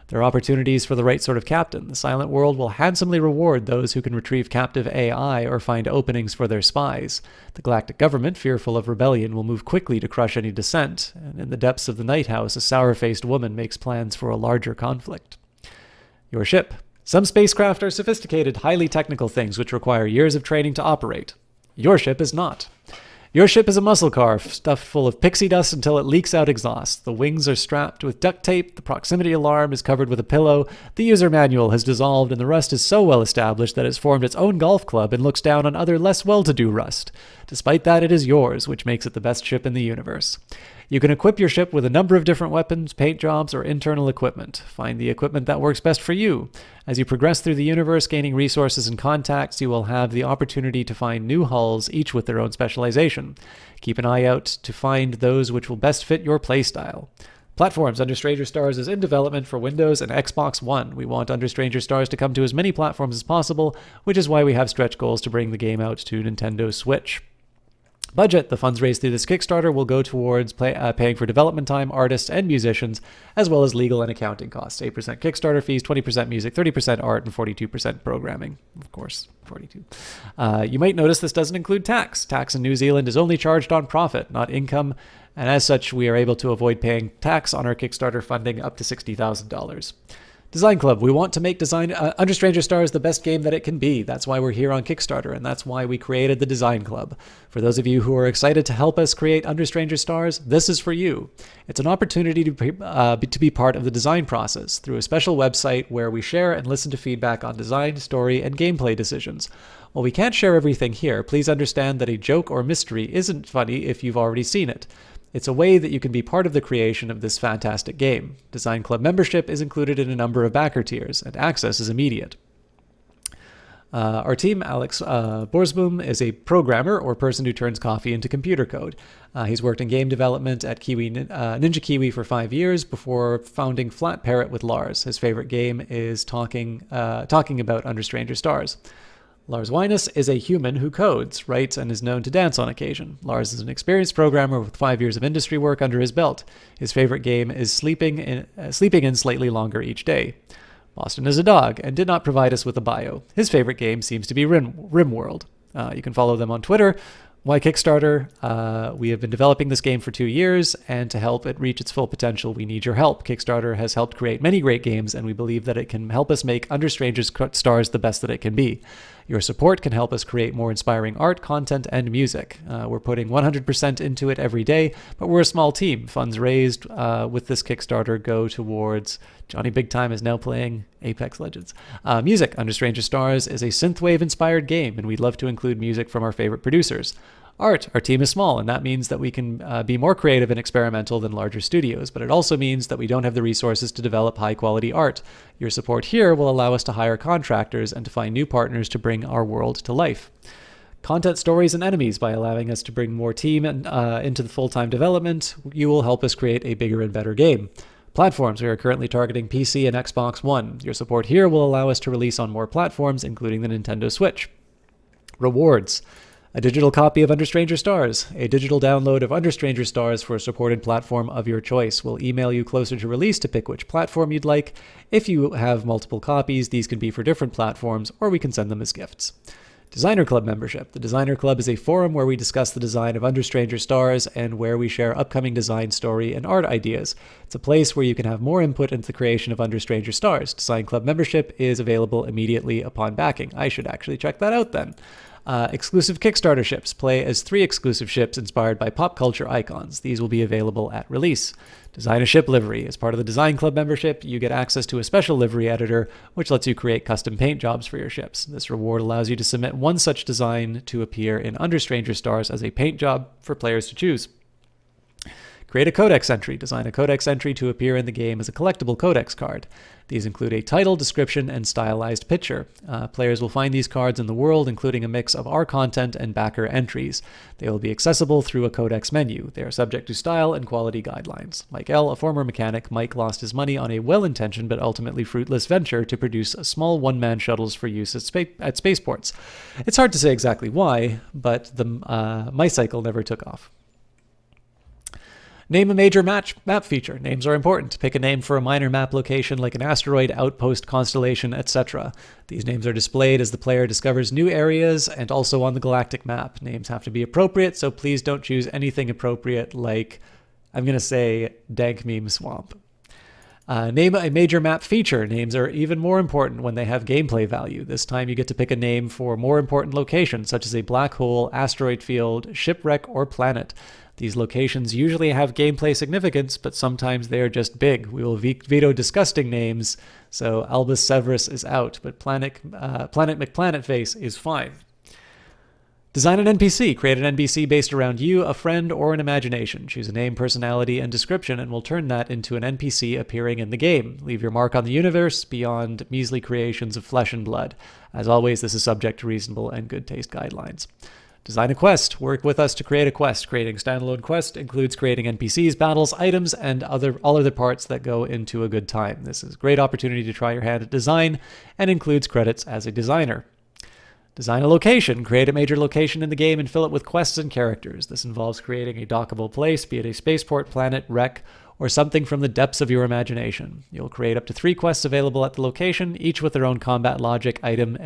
There are opportunities for the right sort of captain. The silent world will handsomely reward those who can retrieve captive AI or find openings for their spies. The galactic government, fearful of rebellion, will move quickly to crush any dissent, and in the depths of the night house, a sour-faced woman makes plans for a larger conflict. Your ship. Some spacecraft are sophisticated, highly technical things which require years of training to operate. Your ship is not. Your ship is a muscle car stuffed full of pixie dust until it leaks out exhaust. The wings are strapped with duct tape, the proximity alarm is covered with a pillow, the user manual has dissolved, and the rust is so well established that it's formed its own golf club and looks down on other less well-to-do rust. Despite that, it is yours, which makes it the best ship in the universe. You can equip your ship with a number of different weapons, paint jobs, or internal equipment. Find the equipment that works best for you. As you progress through the universe, gaining resources and contacts, you will have the opportunity to find new hulls, each with their own specialization. Keep an eye out to find those which will best fit your playstyle. Platforms. Under Stranger Stars is in development for Windows and Xbox One. We want Under Stranger Stars to come to as many platforms as possible, which is why we have stretch goals to bring the game out to Nintendo Switch. Budget. The funds raised through this Kickstarter will go towards paying for development time, artists, and musicians, as well as legal and accounting costs. 8% Kickstarter fees, 20% music, 30% art, and 42% programming. Of course, 42. You might notice this doesn't include tax. Tax in New Zealand is only charged on profit, not income, and as such, we are able to avoid paying tax on our Kickstarter funding up to $60,000. Design Club. We want to make Under Stranger Stars the best game that it can be. That's why we're here on Kickstarter, and that's why we created the Design Club. For those of you who are excited to help us create Under Stranger Stars, this is for you. It's an opportunity to be part of the design process through a special website where we share and listen to feedback on design, story, and gameplay decisions. While we can't share everything here, please understand that a joke or mystery isn't funny if you've already seen it. It's a way that you can be part of the creation of this fantastic game. Design Club membership is included in a number of backer tiers, and access is immediate. Our team, Alex Borsboom, is a programmer or person who turns coffee into computer code. He's worked in game development at Ninja Kiwi for 5 years before founding Flat Parrot with Lars. His favorite game is talking about Under Stranger Stars. Lars Wyness is a human who codes, writes, and is known to dance on occasion. Lars is an experienced programmer with 5 years of industry work under his belt. His favorite game is sleeping in slightly longer each day. Boston is a dog and did not provide us with a bio. His favorite game seems to be RimWorld. You can follow them on Twitter. Why Kickstarter? We have been developing this game for 2 years, and to help it reach its full potential, we need your help. Kickstarter has helped create many great games, and we believe that it can help us make Under Stranger Stars the best that it can be. Your support can help us create more inspiring art, content, and music. We're putting 100% into it every day, but we're a small team. Funds raised with this Kickstarter go towards Johnny Big Time is now playing Apex Legends. Music Under Stranger Stars is a synthwave-inspired game, and we'd love to include music from our favorite producers. Art, our team is small, and that means that we can be more creative and experimental than larger studios, but it also means that we don't have the resources to develop high-quality art. Your support here will allow us to hire contractors and to find new partners to bring our world to life. Content, stories, and enemies. By allowing us to bring more team into the full-time development, you will help us create a bigger and better game. Platforms. We are currently targeting PC and Xbox One. Your support here will allow us to release on more platforms, including the Nintendo Switch. Rewards. A digital copy of Under Stranger Stars. A digital download of Under Stranger Stars for a supported platform of your choice. We'll email you closer to release to pick which platform you'd like. If you have multiple copies, these can be for different platforms, or we can send them as gifts. Designer Club membership. The Designer Club is a forum where we discuss the design of Under Stranger Stars and where we share upcoming design, story, and art ideas. It's a place where you can have more input into the creation of Under Stranger Stars. Design Club membership is available immediately upon backing. I should actually check that out then. Exclusive Kickstarter ships. Play as 3 exclusive ships inspired by pop culture icons. These will be available at release. Design a ship livery. As part of the Design Club membership, you get access to a special livery editor, which lets you create custom paint jobs for your ships. This reward allows you to submit one such design to appear in Under Stranger Stars as a paint job for players to choose. Create a codex entry. Design a codex entry to appear in the game as a collectible codex card. These include a title, description, and stylized picture. Players will find these cards in the world, including a mix of our content and backer entries. They will be accessible through a codex menu. They are subject to style and quality guidelines. Like L, a former mechanic, Mike lost his money on a well-intentioned but ultimately fruitless venture to produce small one-man shuttles for use at spaceports. It's hard to say exactly why, but the my cycle never took off. Name a major map feature. Names are important. Pick a name for a minor map location like an asteroid, outpost, constellation, etc. These names are displayed as the player discovers new areas and also on the galactic map. Names have to be appropriate, so please don't choose anything appropriate like, I'm going to say, Dank Meme Swamp. Name a major map feature. Names are even more important when they have gameplay value. This time you get to pick a name for more important locations, such as a black hole, asteroid field, shipwreck, or planet. These locations usually have gameplay significance, but sometimes they are just big. We will veto disgusting names, so Albus Severus is out, but Planet McPlanetface is fine. Design an NPC. Create an NPC based around you, a friend, or an imagination. Choose a name, personality, and description, and we'll turn that into an NPC appearing in the game. Leave your mark on the universe beyond measly creations of flesh and blood. As always, this is subject to reasonable and good taste guidelines. Design a quest. Work with us to create a quest. Creating standalone quest includes creating NPCs, battles, items, and all other parts that go into a good time. This is a great opportunity to try your hand at design and includes credits as a designer. Design a location. Create a major location in the game and fill it with quests and characters. This involves creating a dockable place, be it a spaceport, planet, wreck, or something from the depths of your imagination. You'll create up to 3 quests available at the location, each with their own combat logic, items,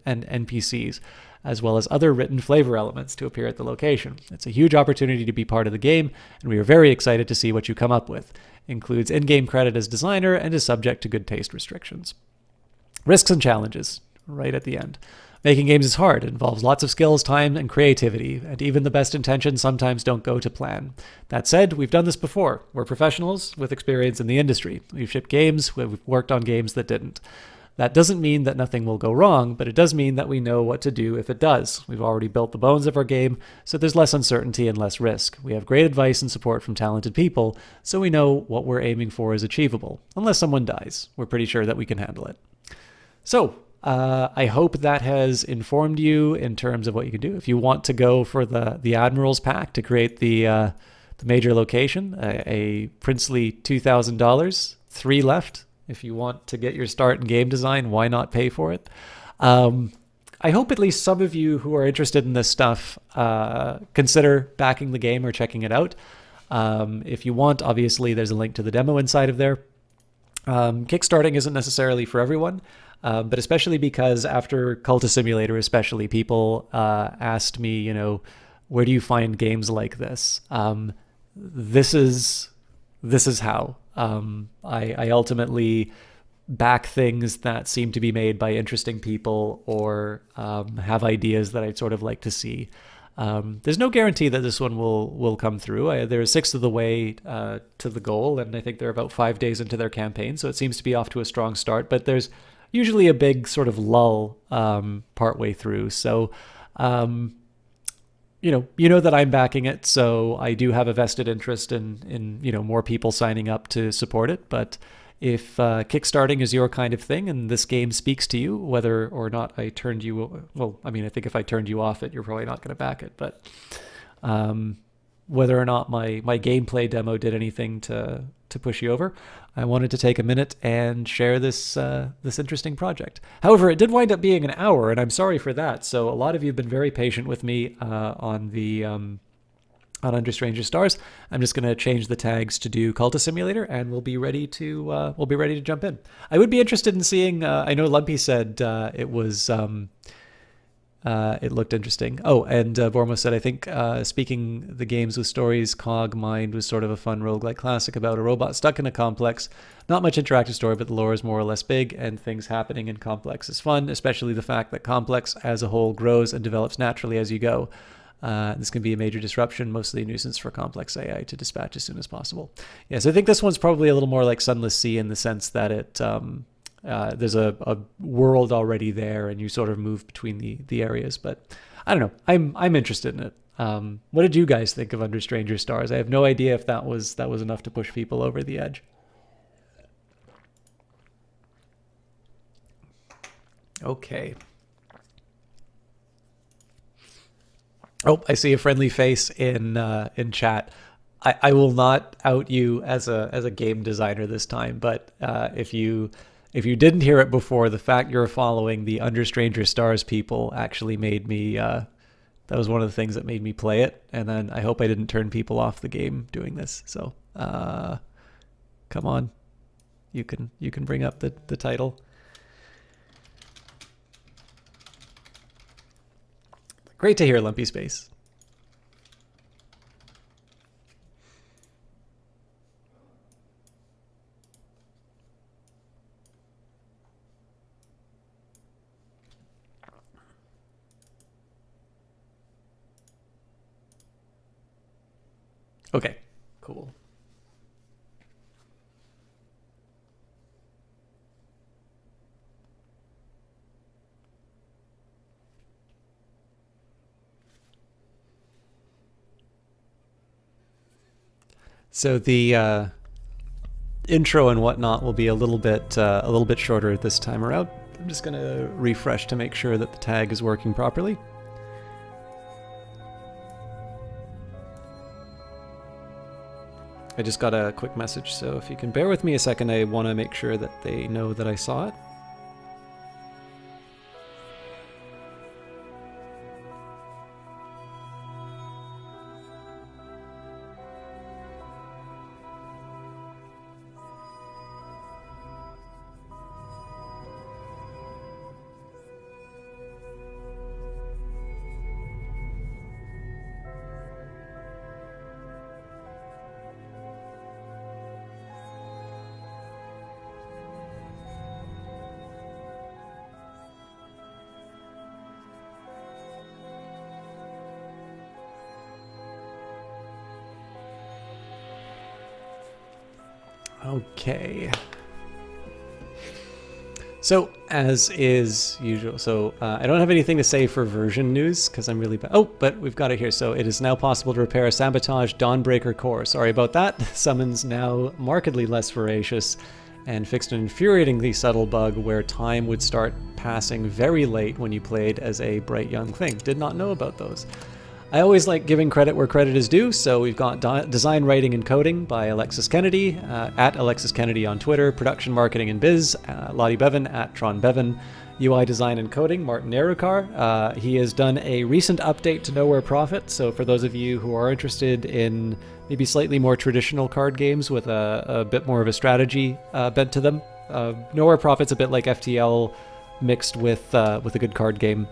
and NPCs, as well as other written flavor elements to appear at the location. It's a huge opportunity to be part of the game, and we are very excited to see what you come up with. Includes in-game credit as designer and is subject to good taste restrictions. Risks and challenges, right at the end. Making games is hard. It involves lots of skills, time, and creativity, and even the best intentions sometimes don't go to plan. That said, we've done this before. We're professionals with experience in the industry. We've shipped games, we've worked on games that didn't. That doesn't mean that nothing will go wrong, but it does mean that we know what to do if it does. We've already built the bones of our game, so there's less uncertainty and less risk. We have great advice and support from talented people, so we know what we're aiming for is achievable. Unless someone dies, we're pretty sure that we can handle it. So, I hope that has informed you in terms of what you can do. If you want to go for the Admiral's Pack to create the major location, a princely $2,000, 3 left. If you want to get your start in game design, why not pay for it? I hope at least some of you who are interested in this stuff consider backing the game or checking it out. If you want, obviously, there's a link to the demo inside of there. Kickstarting isn't necessarily for everyone, but especially because after Cultist Simulator, especially, people asked me, where do you find games like this? This is how. I ultimately back things that seem to be made by interesting people or have ideas that I'd sort of like to see. There's no guarantee that this one will come through. They're 1/6 of the way to the goal, and I think they're about 5 days into their campaign, so it seems to be off to a strong start. But there's usually a big sort of lull partway through. So, you know that I'm backing it, so I do have a vested interest in more people signing up to support it. But if kickstarting is your kind of thing and this game speaks to you, whether or not I turned you, well, I mean, I think if I turned you off it, you're probably not going to back it. But whether or not my gameplay demo did anything to push you over, I wanted to take a minute and share this interesting project. However, it did wind up being an hour, and I'm sorry for that. So a lot of you have been very patient with me on Under Stranger Stars. I'm just going to change the tags to do Cultist Simulator, and we'll be ready to jump in. I would be interested in seeing. I know Lumpy said it was. It looked interesting. Oh, and Bormo said, I think speaking the games with stories, Cog Mind was sort of a fun roguelike classic about a robot stuck in a complex. Not much interactive story, but the lore is more or less big, and things happening in complex is fun, especially the fact that complex as a whole grows and develops naturally as you go. This can be a major disruption, mostly a nuisance for complex AI to dispatch as soon as possible. Yeah, so I think this one's probably a little more like Sunless Sea in the sense that it there's a world already there, and you sort of move between the areas. But I don't know. I'm interested in it. What did you guys think of Under Stranger Stars? I have no idea if that was enough to push people over the edge. Okay. Oh, I see a friendly face in chat. I will not out you as a game designer this time, but if you didn't hear it before, the fact you're following the Under Stranger Stars people actually made me. That was one of the things that made me play it, and then I hope I didn't turn people off the game doing this. So, come on, you can bring up the title. Great to hear, Lumpy Space. Okay, cool. So the intro and whatnot will be a little bit shorter this time around. I'm just gonna refresh to make sure that the tag is working properly. I just got a quick message, so if you can bear with me a second, I want to make sure that they know that I saw it. Okay. So, as is usual, I don't have anything to say for version news because I'm really bad. Oh, but we've got it here. So, it is now possible to repair a sabotage Dawnbreaker core. Sorry about that. Summons now markedly less voracious and fixed an infuriatingly subtle bug where time would start passing very late when you played as a bright young thing. Did not know about those. I always like giving credit where credit is due, so we've got Design, Writing, and Coding by Alexis Kennedy, at Alexis Kennedy on Twitter, Production, Marketing, and Biz, Lottie Bevan, at Tron Bevan, UI Design and Coding, Martin Erukar. He has done a recent update to Nowhere Profit, so for those of you who are interested in maybe slightly more traditional card games with a bit more of a strategy bent to them, Nowhere Profit's a bit like FTL mixed with a good card game.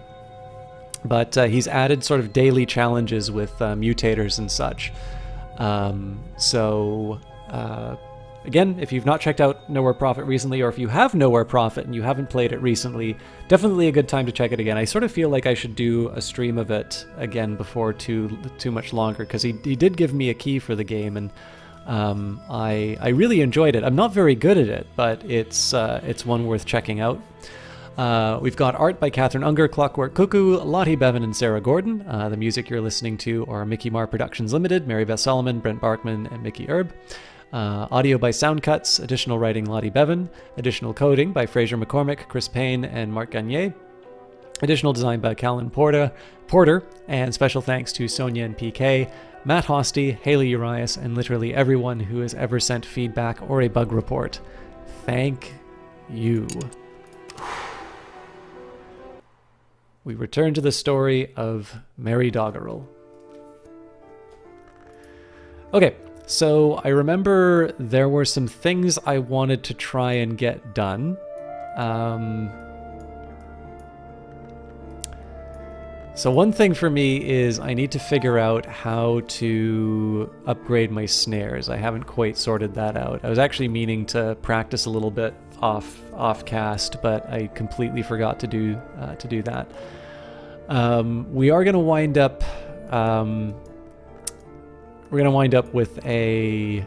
But he's added sort of daily challenges with mutators and such. again, if you've not checked out Nowhere Prophet recently, or if you have Nowhere Prophet and you haven't played it recently, definitely a good time to check it again. I sort of feel like I should do a stream of it again before too much longer, because he did give me a key for the game, and I really enjoyed it. I'm not very good at it, but it's one worth checking out. We've got art by Catherine Unger, Clockwork Cuckoo, Lottie Bevan, and Sarah Gordon. The music you're listening to are Mickey Marr Productions Limited, Mary Beth Solomon, Brent Barkman, and Mickey Erb. Audio by Soundcuts, additional writing Lottie Bevan, additional coding by Fraser McCormick, Chris Payne, and Mark Gagne. Additional design by Callan Porter, and special thanks to Sonia and PK, Matt Hosty, Haley Urias, and literally everyone who has ever sent feedback or a bug report. Thank you. We return to the story of Mary Doggerel. Okay, so I remember there were some things I wanted to try and get done. So one thing for me is I need to figure out how to upgrade my snares. I haven't quite sorted that out. I was actually meaning to practice a little bit off cast, but I completely forgot to do that. We are going to wind up. We're going to wind up with a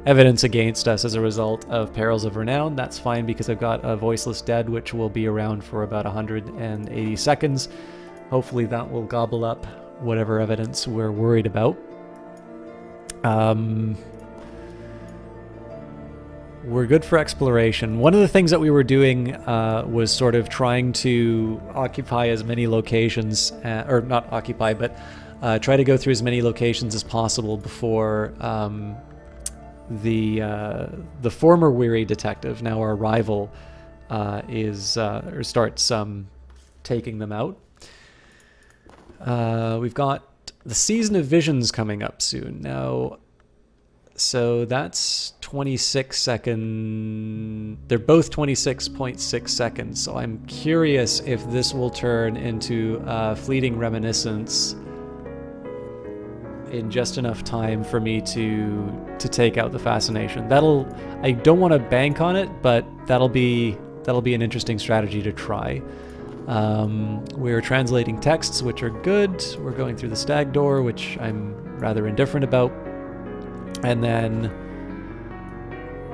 evidence against us as a result of Perils of Renown. That's fine because I've got a Voiceless Dead, which will be around for about 180 seconds. Hopefully that will gobble up whatever evidence we're worried about. We're good for exploration. One of the things that we were doing was sort of trying to occupy as many locations, or not occupy, but try to go through as many locations as possible before the former Weary detective, now our rival, starts taking them out. We've got the Season of Visions coming up soon. Now, so that's 26 seconds. They're both 26.6 seconds. So I'm curious if this will turn into a fleeting reminiscence in just enough time for me to take out the fascination. I don't want to bank on it, but that'll be an interesting strategy to try. We're translating texts, which are good. We're going through the stag door, which I'm rather indifferent about. And then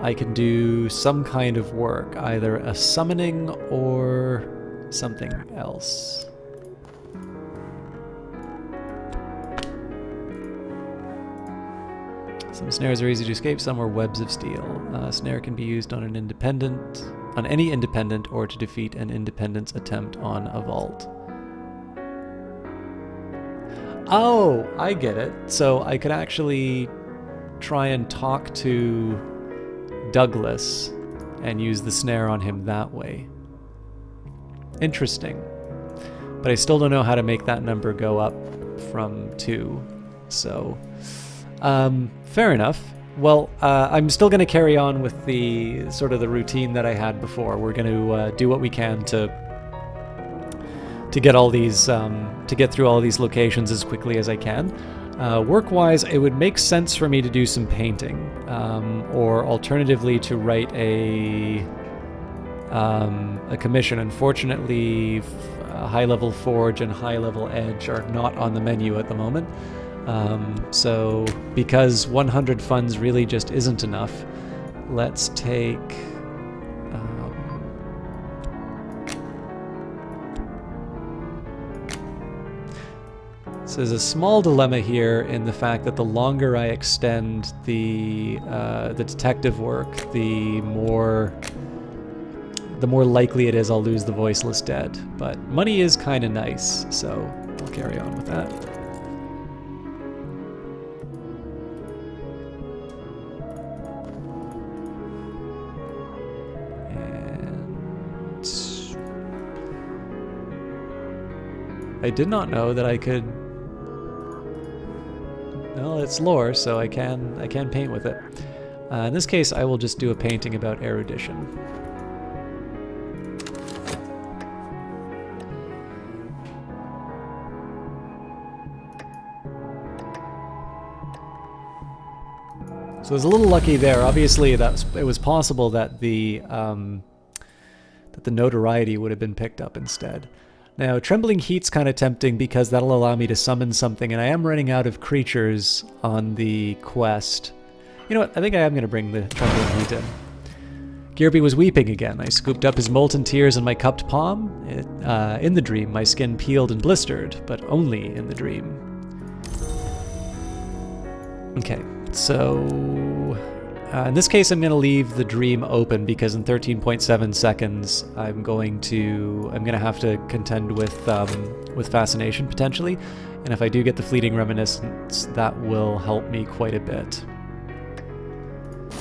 I can do some kind of work, either a summoning or something else. Some snares are easy to escape, some are webs of steel. A snare can be used on any independent or to defeat an independence attempt on a vault. Oh, I get it. So I could actually try and talk to Douglas and use the snare on him that way. Interesting. But I still don't know how to make that number go up from 2. So, fair enough. Well, I'm still going to carry on with the sort of the routine that I had before. We're going to do what we can to get all these to get through all these locations as quickly as I can. Work-wise, it would make sense for me to do some painting, or alternatively to write a commission. Unfortunately, high-level Forge and high-level Edge are not on the menu at the moment. So because 100 funds really just isn't enough, let's take... So there's a small dilemma here in the fact that the longer I extend the detective work, the more likely it is I'll lose the Voiceless Dead. But money is kind of nice, so I'll carry on with that. And I did not know that I could. Well, it's lore, so I can paint with it. In this case, I will just do a painting about erudition. So I was a little lucky there. Obviously, it was possible that the notoriety would have been picked up instead. Now, Trembling Heat's kind of tempting because that'll allow me to summon something, and I am running out of creatures on the quest. You know what? I think I am going to bring the Trembling Heat in. Gearby was weeping again. I scooped up his molten tears in my cupped palm. In the dream, my skin peeled and blistered, but only in the dream. Okay, so in this case, I'm going to leave the dream open because in 13.7 seconds, I'm going to have to contend with fascination potentially, and if I do get the fleeting reminiscence, that will help me quite a bit.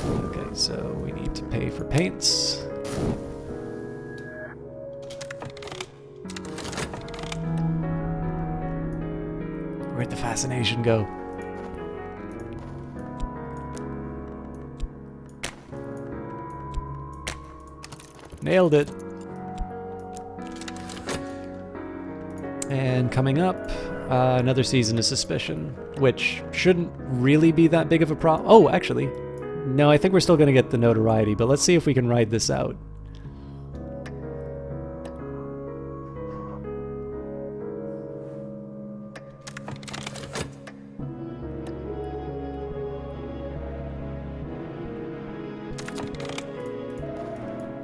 Okay, so we need to pay for paints. Where'd the fascination go? Nailed it. And coming up, another Season of Suspicion, which shouldn't really be that big of a problem. Oh, actually, no, I think we're still going to get the notoriety, but let's see if we can ride this out.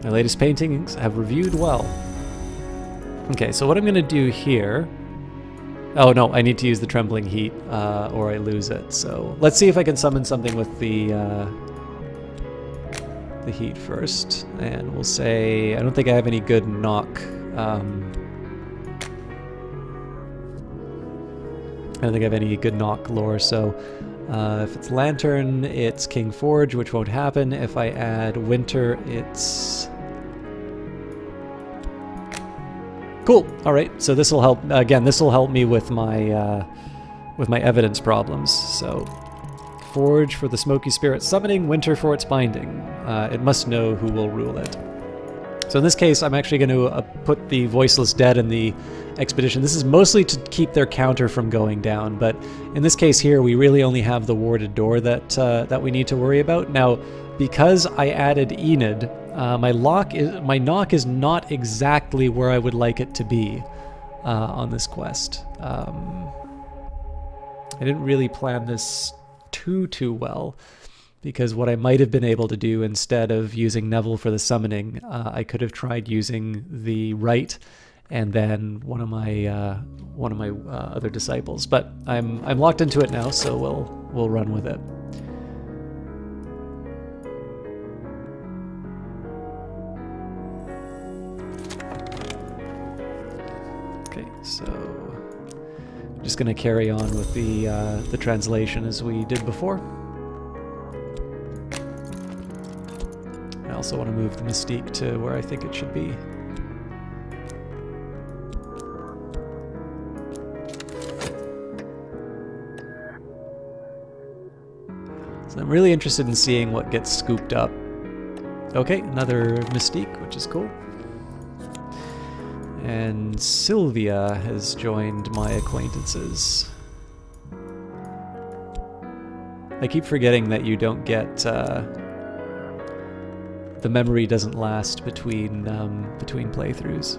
My latest paintings have reviewed well. Okay, so what I'm going to do here... Oh no, I need to use the Trembling Heat, or I lose it. So let's see if I can summon something with the heat first. And we'll say... I don't think I have any good knock... I don't think I have any good knock lore, so... if it's Lantern, it's King Forge, which won't happen. If I add Winter, it's... Cool. All right. So this will help. Again, this will help me with my evidence problems. So, Forge for the Smoky Spirit summoning, Winter for its binding. It must know who will rule it. So in this case, I'm actually going to put the Voiceless Dead in the expedition. This is mostly to keep their counter from going down, but in this case here, we really only have the warded door that we need to worry about. Now, because I added Enid, my knock is not exactly where I would like it to be on this quest. I didn't really plan this too well, because what I might have been able to do instead of using Neville for the summoning, I could have tried using the Rite and then one of my other disciples. But I'm locked into it now, so we'll run with it. Okay, so I'm just going to carry on with the translation as we did before. I also want to move the Mystique to where I think it should be. So I'm really interested in seeing what gets scooped up. Okay, another Mystique, which is cool. And Sylvia has joined my acquaintances. I keep forgetting that you don't get... the memory doesn't last between playthroughs.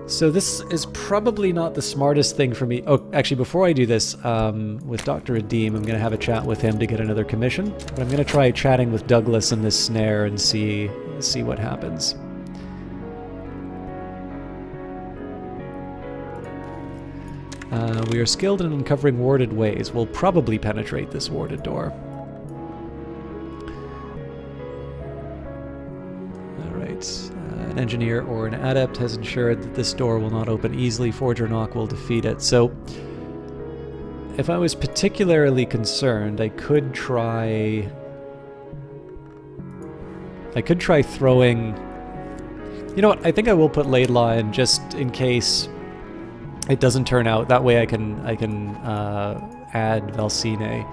So this is probably not the smartest thing for me. Oh, actually, before I do this, with Dr. Redeem, I'm going to have a chat with him to get another commission. But I'm going to try chatting with Douglas in this snare and see what happens. We are skilled in uncovering warded ways. We'll probably penetrate this warded door. Alright. An engineer or an adept has ensured that this door will not open easily. Forge or knock will defeat it. So, if I was particularly concerned, I could try throwing... You know what? I think I will put Laidlaw in just in case... it doesn't turn out. That way I can add Valsine.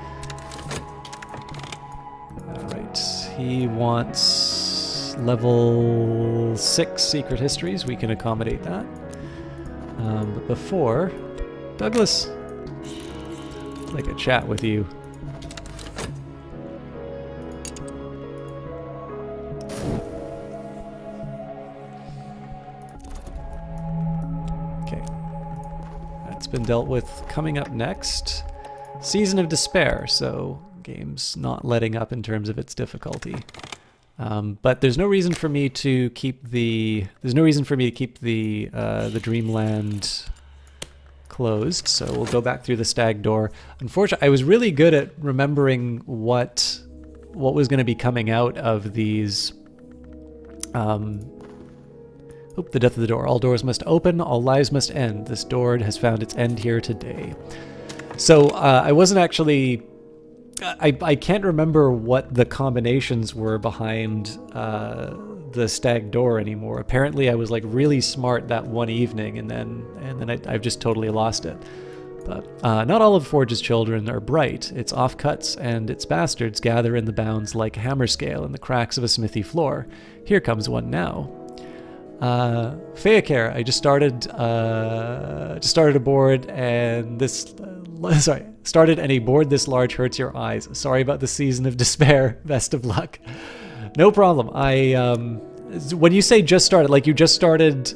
Alright. He wants level 6 secret histories. We can accommodate that. But before, Douglas, I'd like a chat with you. Okay, that's been dealt with. Coming up next, Season of Despair. So game's not letting up in terms of its difficulty. But there's no reason for me to keep the Dreamland closed, so we'll go back through the stag door. Unfortunately, I was really good at remembering what was going to be coming out of these. The death of the door. All doors must open, all lives must end. This door has found its end here today. So I wasn't actually. I can't remember what the combinations were behind the stag door anymore. Apparently I was like really smart that one evening, and then I've just totally lost it. But not all of Forge's children are bright. Its offcuts and its bastards gather in the bounds like a hammer scale in the cracks of a smithy floor. Here comes one now. Feacare, I just started aboard, and this started and a board this large hurts your eyes. Sorry about the Season of Despair. Best of luck. No problem. When you say just started, like you just started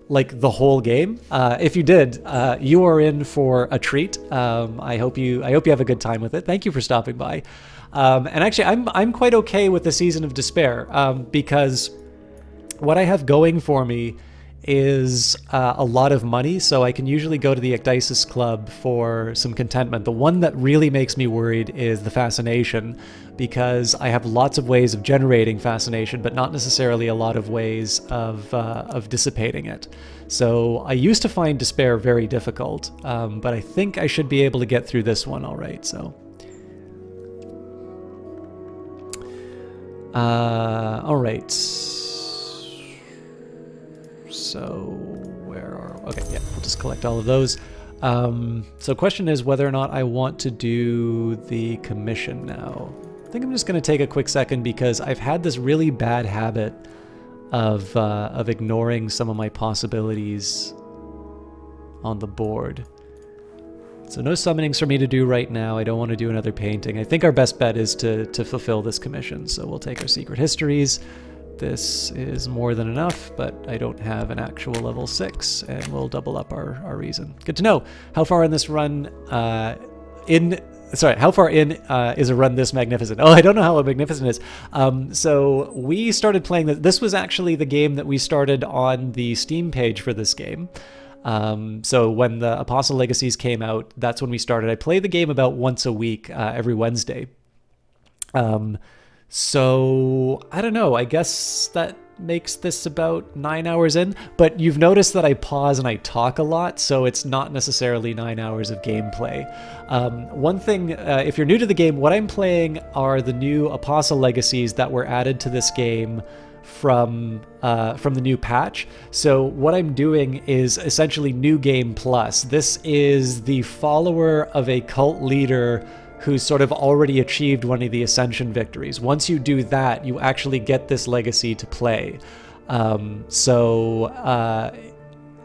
like the whole game. If you did, you are in for a treat. I hope you have a good time with it. Thank you for stopping by. And actually, I'm quite okay with the Season of Despair because what I have going for me is a lot of money, so I can usually go to the Ecdysis Club for some contentment. The one that really makes me worried is the fascination, because I have lots of ways of generating fascination, but not necessarily a lot of ways of dissipating it. So I used to find despair very difficult, but I think I should be able to get through this one all right. So, all right. So okay, yeah, we'll just collect all of those. So question is whether or not I want to do the commission now. I think I'm just going to take a quick second because I've had this really bad habit of ignoring some of my possibilities on the board. So no summonings for me to do right now. I don't want to do another painting. I think our best bet is to fulfill this commission. So we'll take our secret histories. This is more than enough, but I don't have an actual level 6, and we'll double up our reason. Good to know. How far in this run how far in is a run this magnificent? Oh, I don't know how magnificent is. So we started playing this was actually the game that we started on the Steam page for this game. So when the Apostle Legacies came out, that's when we started. I play the game about once a week, every Wednesday. So, I don't know, I guess that makes this about 9 hours in, but you've noticed that I pause and I talk a lot, so it's not necessarily 9 hours of gameplay. One thing, if you're new to the game, what I'm playing are the new Apostle Legacies that were added to this game from the new patch. So what I'm doing is essentially New Game Plus. This is the follower of a cult leader who's sort of already achieved one of the Ascension victories. Once you do that, you actually get this legacy to play.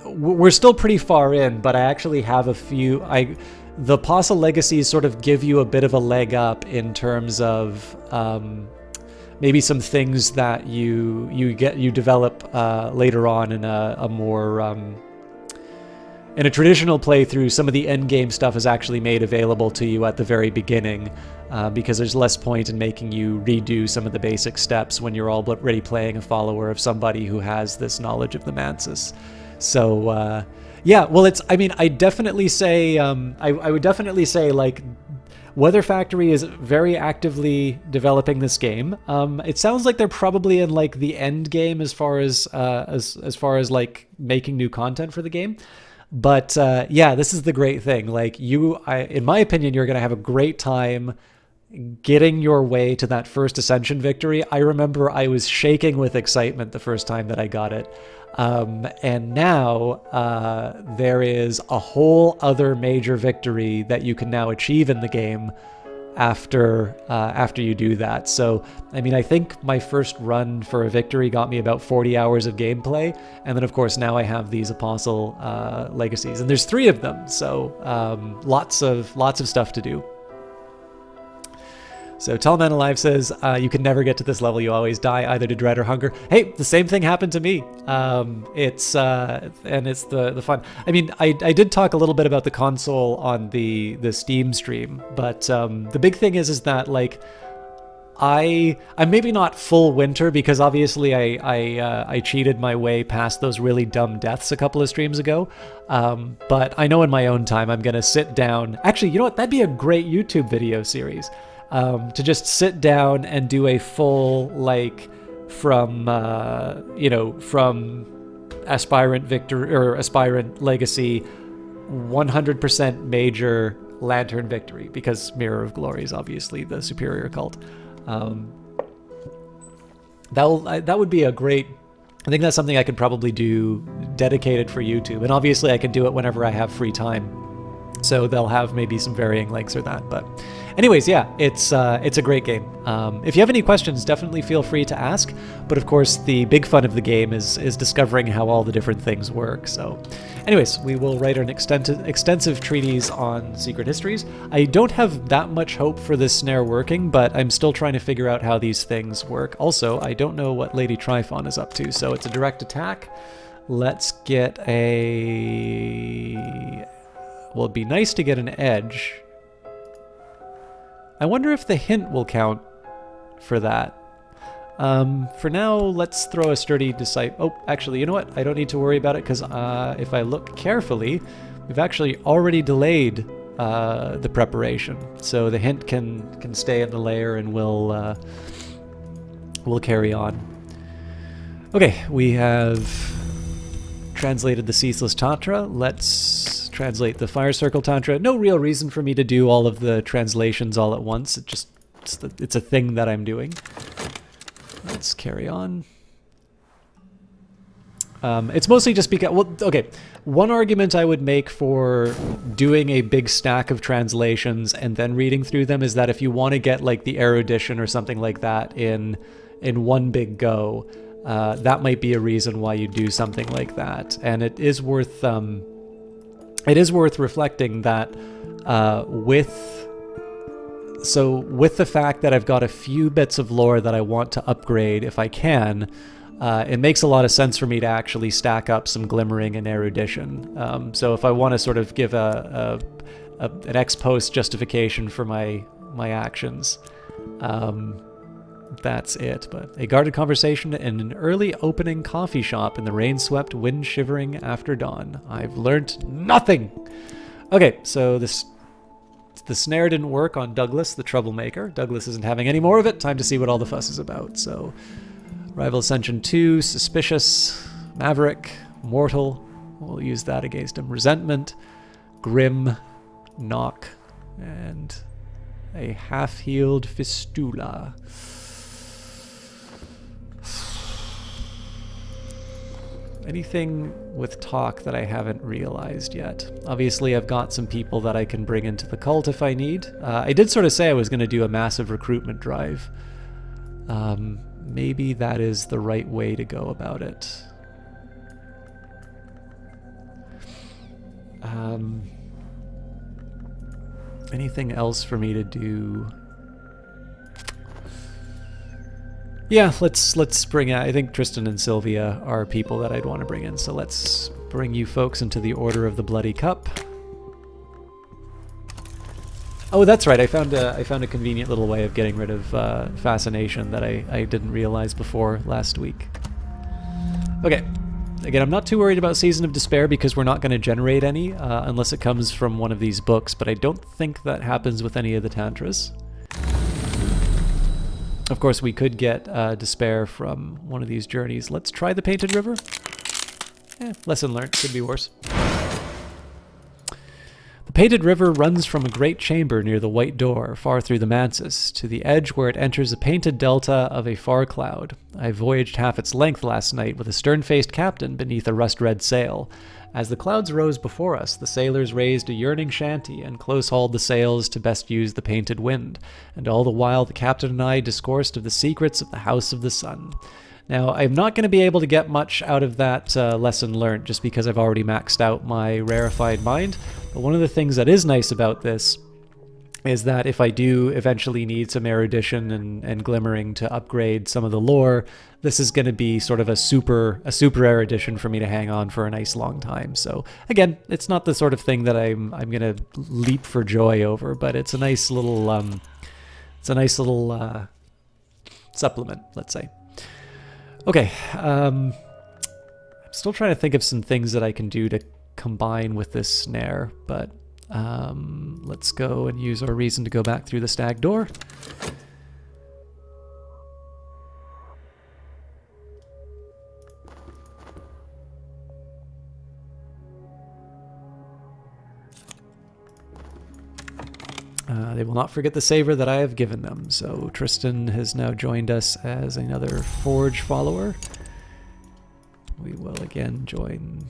We're still pretty far in, but I actually have a few. The Apostle Legacies sort of give you a bit of a leg up in terms of maybe some things that you develop later on in a more. In a traditional playthrough, some of the endgame stuff is actually made available to you at the very beginning, because there's less point in making you redo some of the basic steps when you're already playing a follower of somebody who has this knowledge of the Mansis. So, yeah, well, I definitely say, I would definitely say, like, Weather Factory is very actively developing this game. It sounds like they're probably in, like, the end game as far as like making new content for the game. But yeah, this is the great thing. Like in my opinion, you're going to have a great time getting your way to that first Ascension victory. I remember I was shaking with excitement the first time that I got it. And now there is a whole other major victory that you can now achieve in the game after you do that. So, I mean, I think my first run for a victory got me about 40 hours of gameplay, and then of course now I have these Apostle legacies, and there's 3 of them, so lots of stuff to do. So Tall Man Alive says, you can never get to this level, you always die, either to dread or hunger. Hey, the same thing happened to me. It's the fun. I mean, I did talk a little bit about the console on the Steam stream, but the big thing is that, like, I'm maybe not full winter, because obviously I cheated my way past those really dumb deaths a couple of streams ago. But I know in my own time I'm gonna sit down. Actually, you know what? That'd be a great YouTube video series. To just sit down and do a full, like, from aspirant victory or aspirant legacy, 100% major lantern victory, because Mirror of Glory is obviously the superior cult. That would be a great. I think that's something I could probably do dedicated for YouTube, and obviously I can do it whenever I have free time. So they'll have maybe some varying lengths or that, but anyways, yeah, it's a great game. If you have any questions, definitely feel free to ask. But of course, the big fun of the game is discovering how all the different things work. So, anyways, we will write an extensive treatise on secret histories. I don't have that much hope for this snare working, but I'm still trying to figure out how these things work. Also, I don't know what Lady Tryphon is up to, so it's a direct attack. Let's get a. Well, it'd be nice to get an edge. I wonder if the hint will count for that. For now, let's throw a sturdy disciple. Oh, actually, you know what? I don't need to worry about it, because if I look carefully, we've actually already delayed the preparation. So the hint can stay in the layer, and we'll carry on. Okay, we have translated the Ceaseless Tantra. Let's translate the Fire Circle Tantra. No real reason for me to do all of the translations all at once. It's a thing that I'm doing. Let's carry on. It's mostly just because, well, okay, one argument I would make for doing a big stack of translations and then reading through them is that if you want to get, like, the erudition or something like that in one big go, that might be a reason why you do something like that. And it is worth reflecting that with the fact that I've got a few bits of lore that I want to upgrade if I can, it makes a lot of sense for me to actually stack up some glimmering and erudition. So if I want to sort of give an ex post justification for my actions, that's it. But a guarded conversation in an early opening coffee shop in the rain-swept, wind-shivering after dawn. I've learnt nothing! Okay, so the snare didn't work on Douglas, the troublemaker. Douglas isn't having any more of it. Time to see what all the fuss is about. So, Rival Ascension 2, Suspicious, Maverick, Mortal. We'll use that against him. Resentment, Grim, Knock, and a half-healed Fistula. Anything with talk that I haven't realized yet? Obviously, I've got some people that I can bring into the cult if I need. I did sort of say I was going to do a massive recruitment drive. Maybe that is the right way to go about it. Anything else for me to do? Yeah, let's bring out. I think Tristan and Sylvia are people that I'd want to bring in. So let's bring you folks into the Order of the Bloody Cup. Oh, that's right. I found a convenient little way of getting rid of fascination that I didn't realize before last week. Okay. Again, I'm not too worried about Season of Despair because we're not going to generate any unless it comes from one of these books, but I don't think that happens with any of the Tantras. Of course, we could get Despair from one of these journeys. Let's try the Painted River. Lesson learned. Could be worse. The painted river runs from a great chamber near the white door, far through the mansus, to the edge where it enters a painted delta of a far cloud. I voyaged half its length last night with a stern-faced captain beneath a rust-red sail. As the clouds rose before us, the sailors raised a yearning shanty and close-hauled the sails to best use the painted wind, and all the while the captain and I discoursed of the secrets of the House of the Sun. Now, I'm not going to be able to get much out of that lesson learned just because I've already maxed out my rarefied mind, but one of the things that is nice about this is that if I do eventually need some erudition and glimmering to upgrade some of the lore, this is going to be sort of a super erudition for me to hang on for a nice long time. So again, it's not the sort of thing that I'm going to leap for joy over, but it's a nice little supplement, let's say. Okay, I'm still trying to think of some things that I can do to combine with this snare, but let's go and use our reason to go back through the stag door. They will not forget the savor that I have given them. So Tristan has now joined us as another Forge follower. We will again join.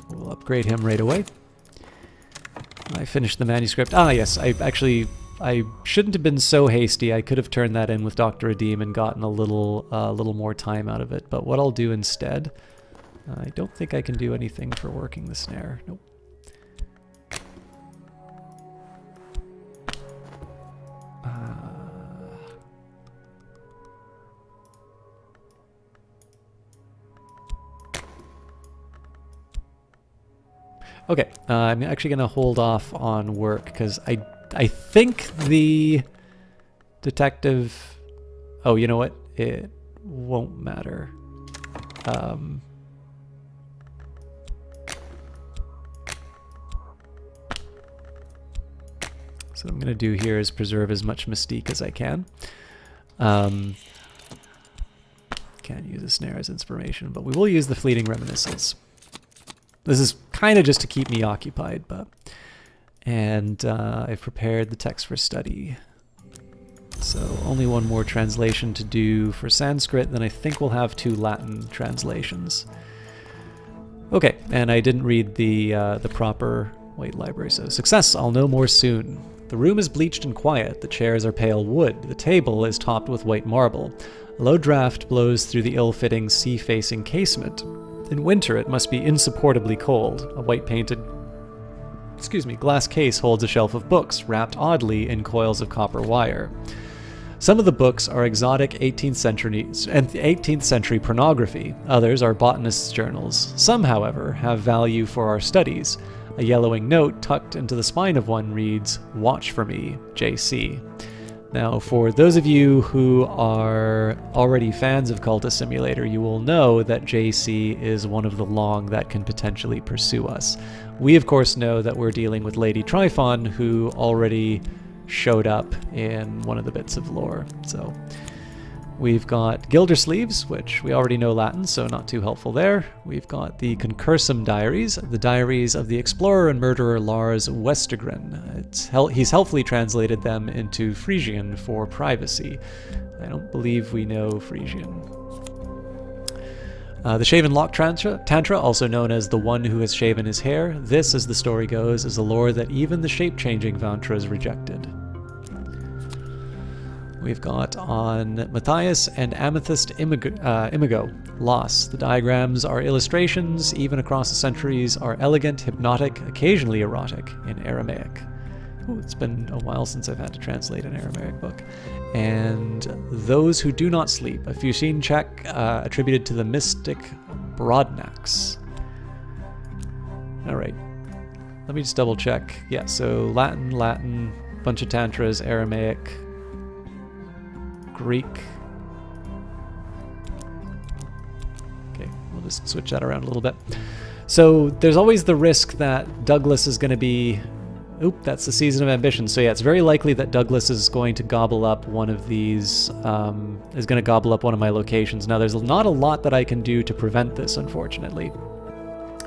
We'll upgrade him right away. I finished the manuscript. Ah, yes, I shouldn't have been so hasty. I could have turned that in with Dr. Adim and gotten a little more time out of it. But what I'll do instead, I don't think I can do anything for working the snare. Nope. Okay, I'm actually going to hold off on work because I think the detective... Oh, you know what? It won't matter. So what I'm going to do here is preserve as much mystique as I can. Can't use a snare as inspiration, but we will use the fleeting reminiscence. This is kind of just to keep me occupied, but... And I've prepared the text for study. So only one more translation to do for Sanskrit, then I think we'll have 2 Latin translations. Okay, and I didn't read the proper white library, so success, I'll know more soon. The room is bleached and quiet, the chairs are pale wood, the table is topped with white marble. A low draft blows through the ill-fitting sea-facing casement. In winter, it must be insupportably cold. A white-painted, glass case holds a shelf of books, wrapped oddly in coils of copper wire. Some of the books are exotic 18th century pornography. Others are botanists' journals. Some, however, have value for our studies. A yellowing note tucked into the spine of one reads, "Watch for me, J.C." Now, for those of you who are already fans of Cultist Simulator, you will know that JC is one of the long that can potentially pursue us. We, of course, know that we're dealing with Lady Tryphon, who already showed up in one of the bits of lore. So we've got Gildersleeves, which we already know Latin, so not too helpful there. We've got the Concursum Diaries, the diaries of the explorer and murderer Lars Westergren. He's helpfully translated them into Frisian for privacy. I don't believe we know Frisian. The Shaven Lock Tantra, also known as the one who has shaven his hair. This, as the story goes, is a lore that even the shape-changing Vantras rejected. We've got on Matthias and Amethyst Imago, Loss. The diagrams are illustrations, even across the centuries, are elegant, hypnotic, occasionally erotic, in Aramaic. Ooh, it's been a while since I've had to translate an Aramaic book. And Those Who Do Not Sleep, a Fucine Czech attributed to the mystic Brodnax. All right, let me just double check. Yeah, so Latin, bunch of Tantras, Aramaic, Greek. Okay, we'll just switch that around a little bit. So there's always the risk that Douglas is going to be... Oop, that's the Season of Ambition. So yeah, it's very likely that Douglas is going to gobble up one of these, is going to gobble up one of my locations. Now, there's not a lot that I can do to prevent this, unfortunately.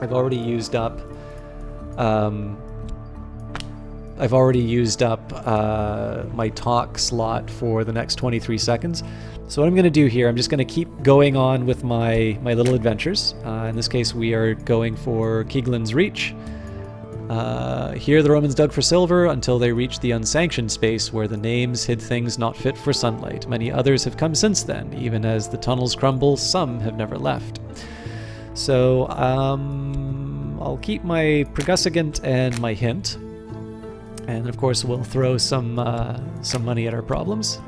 I've already used up my talk slot for the next 23 seconds. So what I'm going to do here, I'm just going to keep going on with my little adventures. In this case, we are going for Keeglan's Reach. Here the Romans dug for silver until they reached the unsanctioned space where the names hid things not fit for sunlight. Many others have come since then. Even as the tunnels crumble, some have never left. So I'll keep my Pregusagant and my hint. And of course we'll throw some money at our problems.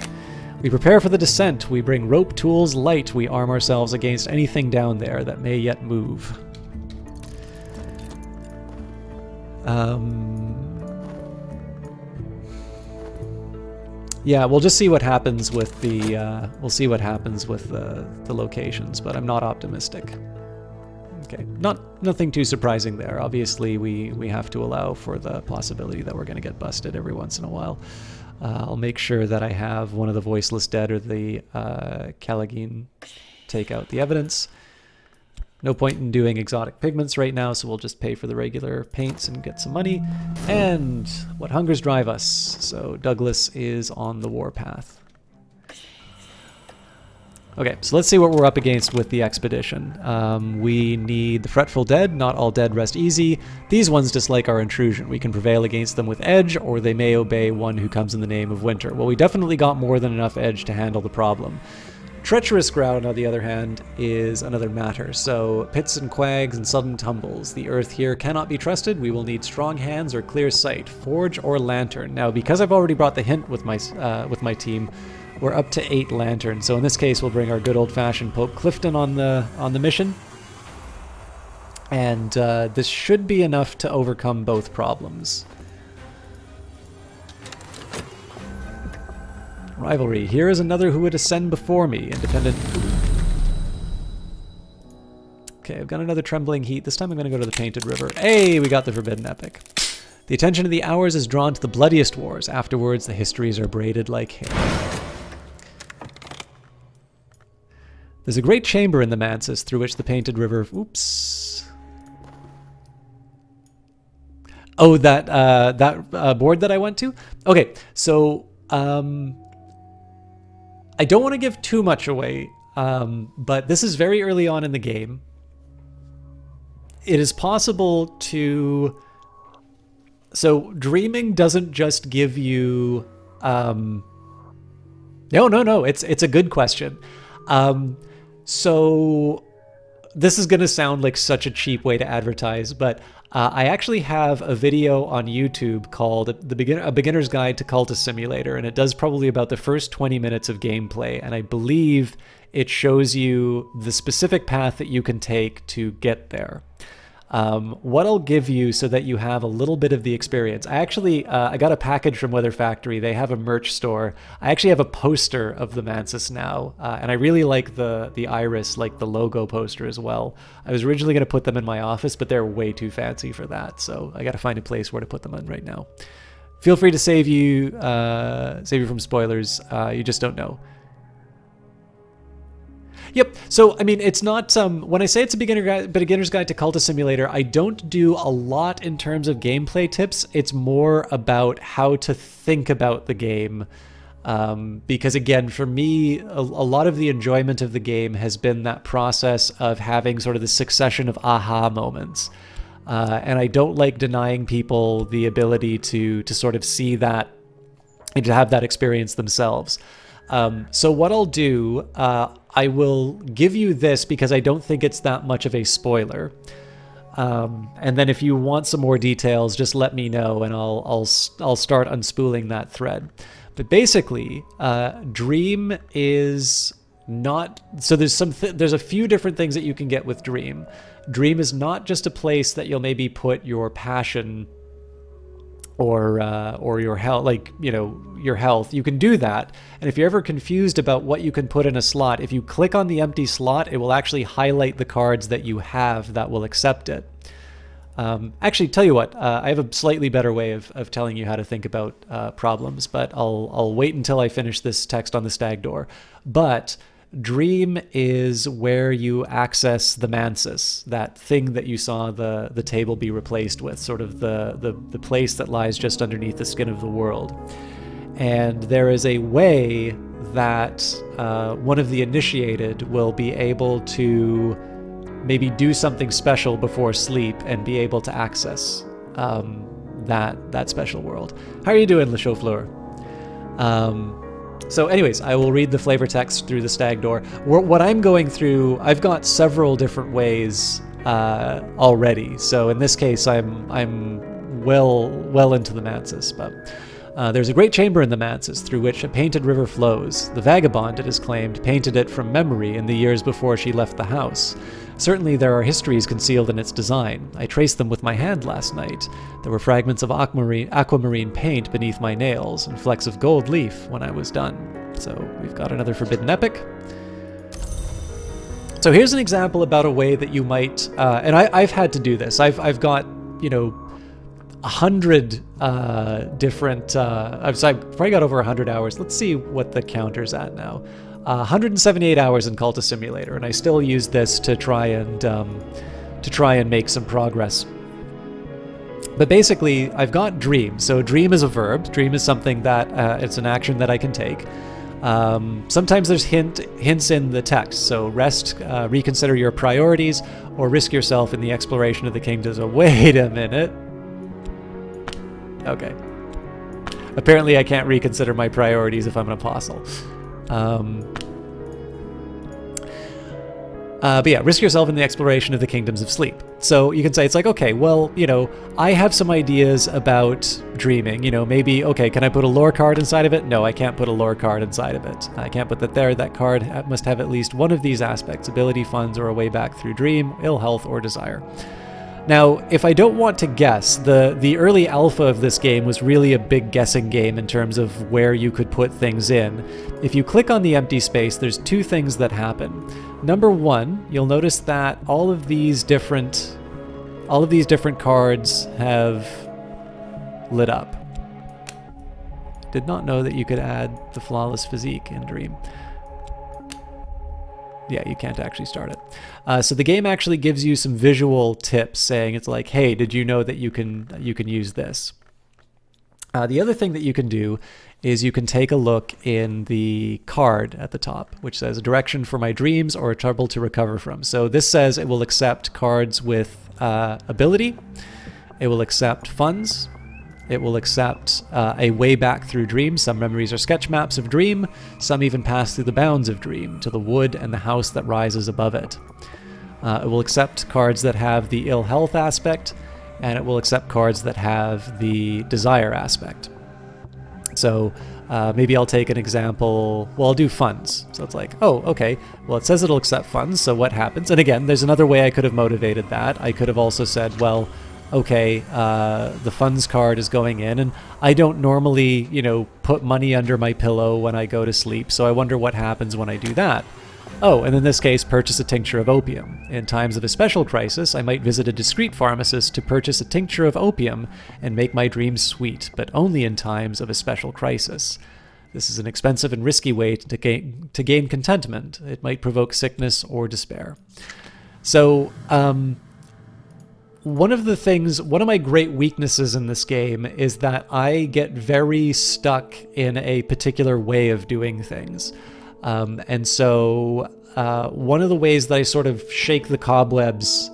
We prepare for the descent. We bring rope, tools, light. We arm ourselves against anything down there that may yet move. Yeah, we'll just see what happens with the locations, but I'm not optimistic. Okay, nothing too surprising there. Obviously, we have to allow for the possibility that we're going to get busted every once in a while. I'll make sure that I have one of the Voiceless Dead or the Callagine take out the evidence. No point in doing exotic pigments right now, so we'll just pay for the regular paints and get some money. And what hungers drive us? So Douglas is on the warpath. Okay, so let's see what we're up against with the expedition. We need the Fretful Dead. Not all dead rest easy. These ones dislike our intrusion. We can prevail against them with edge, or they may obey one who comes in the name of winter. Well, we definitely got more than enough edge to handle the problem. Treacherous ground, on the other hand, is another matter. So pits and quags and sudden tumbles. The earth here cannot be trusted. We will need strong hands or clear sight, forge or lantern. Now, because I've already brought the hint with my team, we're up to 8 lanterns. So in this case, we'll bring our good old-fashioned Pope Clifton on the mission, and this should be enough to overcome both problems. Rivalry. Here is another who would ascend before me. Independent. Okay, I've got another Trembling Heat. This time I'm going to go to the Painted River. Hey, we got the Forbidden Epic. The attention of the hours is drawn to the bloodiest wars. Afterwards, the histories are braided like hair. There's a great chamber in the Mansus through which the Painted River... Oops. Oh, that board that I went to? Okay, so... I don't want to give too much away, but this is very early on in the game. It is possible to... So, dreaming doesn't just give you... No, it's a good question. So, this is going to sound like such a cheap way to advertise, but I actually have a video on YouTube called A Beginner's Guide to Cultist Simulator, and it does probably about the first 20 minutes of gameplay, and I believe it shows you the specific path that you can take to get there. What I'll give you so that you have a little bit of the experience. I actually, I got a package from Weather Factory. They have a merch store. I actually have a poster of the Mansus now, and I really like the iris, like the logo poster as well. I was originally going to put them in my office, but they're way too fancy for that, so I got to find a place where to put them in right now. Feel free to save you from spoilers. You just don't know. Yep. So, I mean, it's not, when I say it's a beginner's guide to Cultist Simulator, I don't do a lot in terms of gameplay tips. It's more about how to think about the game. Because again, for me, a lot of the enjoyment of the game has been that process of having sort of the succession of aha moments. And I don't like denying people the ability to sort of see that and to have that experience themselves. So what I'll do, I will give you this because I don't think it's that much of a spoiler. And then if you want some more details, just let me know and I'll start unspooling that thread. But basically, Dream is not... So there's a few different things that you can get with Dream. Dream is not just a place that you'll maybe put your passion or your health, like, you know, your health. You can do that. And if you're ever confused about what you can put in a slot, if you click on the empty slot, it will actually highlight the cards that you have that will accept it. Actually, tell you what, I have a slightly better way of telling you how to think about problems, but I'll wait until I finish this text on the stag door. But Dream is where you access the Mansis, that thing that you saw the table be replaced with, sort of the place that lies just underneath the skin of the world. And there is a way that one of the initiated will be able to maybe do something special before sleep and be able to access that special world. How are you doing, Le Chauffleur? So anyways, I will read the flavor text through the stag door. What I'm going through, I've got several different ways already. So in this case, I'm well into the Mansis. But there's a great chamber in the Mansis through which a painted river flows. The vagabond, it is claimed, painted it from memory in the years before she left the house. Certainly there are histories concealed in its design. I traced them with my hand last night. There were fragments of aquamarine paint beneath my nails, and flecks of gold leaf when I was done. So we've got another forbidden epic. So here's an example about a way that you might, and I've had to do this. I've got, 100 different, I've probably got over 100 hours. Let's see what the counter's at now. 178 hours in Cultist Simulator, and I still use this to try and make some progress. But basically, I've got dream. So dream is a verb. Dream is something that it's an action that I can take. Sometimes there's hints in the text. So rest, reconsider your priorities, or risk yourself in the exploration of the kingdoms. Oh, wait a minute. Okay. Apparently, I can't reconsider my priorities if I'm an apostle. But yeah, risk yourself in the exploration of the kingdoms of sleep. So you can say, it's like, okay, well, I have some ideas about dreaming. Maybe, okay, can I put a lore card inside of it? No, I can't put a lore card inside of it. I can't put that there. That card must have at least one of these aspects: ability, funds, or a way back through dream, ill health, or desire. Now, if I don't want to guess, the early alpha of this game was really a big guessing game in terms of where you could put things in. If you click on the empty space, there's two things that happen. Number one, you'll notice that all of these different cards have lit up. Did not know that you could add the flawless physique in Dream. Yeah, you can't actually start it. So the game actually gives you some visual tips, saying it's like, hey, did you know that you can use this? The other thing that you can do is you can take a look in the card at the top, which says a direction for my dreams or a trouble to recover from. So this says it will accept cards with ability, it will accept funds, it will accept a way back through dream. Some memories are sketch maps of dream. Some even pass through the bounds of dream to the wood and the house that rises above it. It will accept cards that have the ill health aspect, and it will accept cards that have the desire aspect. So maybe I'll take an example. Well, I'll do funds. So it's like, oh, okay. Well, it says it'll accept funds. So what happens? And again, there's another way I could have motivated that. I could have also said, well, okay, the funds card is going in, and I don't normally, put money under my pillow when I go to sleep, so I wonder what happens when I do that. Oh, and in this case, purchase a tincture of opium. In times of a special crisis, I might visit a discreet pharmacist to purchase a tincture of opium and make my dreams sweet, but only in times of a special crisis. This is an expensive and risky way to gain contentment. It might provoke sickness or despair. So, one of my great weaknesses in this game is that I get very stuck in a particular way of doing things. And so one of the ways that I sort of shake the cobwebs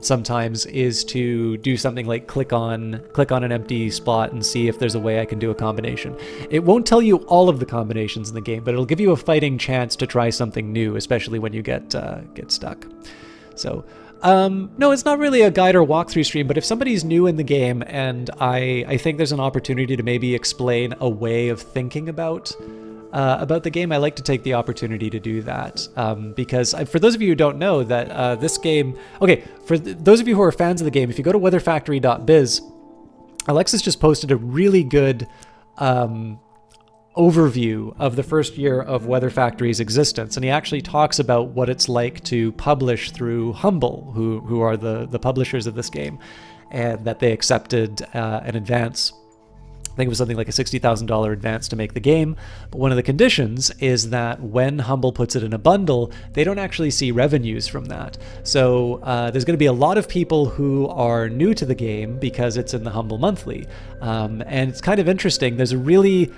sometimes is to do something like click on an empty spot and see if there's a way I can do a combination. It won't tell you all of the combinations in the game, but it'll give you a fighting chance to try something new, especially when you get stuck. So no, it's not really a guide or walkthrough stream, but if somebody's new in the game and I think there's an opportunity to maybe explain a way of thinking about the game, I like to take the opportunity to do that. Because for those of you who don't know that this game, okay, for those of you who are fans of the game, if you go to weatherfactory.biz, Alexis just posted a really good overview of the first year of Weather Factory's existence, and he actually talks about what it's like to publish through Humble, who are the publishers of this game, and that they accepted an advance think it was something like a $60,000 advance to make the game. But one of the conditions is that when Humble puts it in a bundle, they don't actually see revenues from that. So there's going to be a lot of people who are new to the game because it's in the Humble Monthly. And it's kind of interesting. There's a really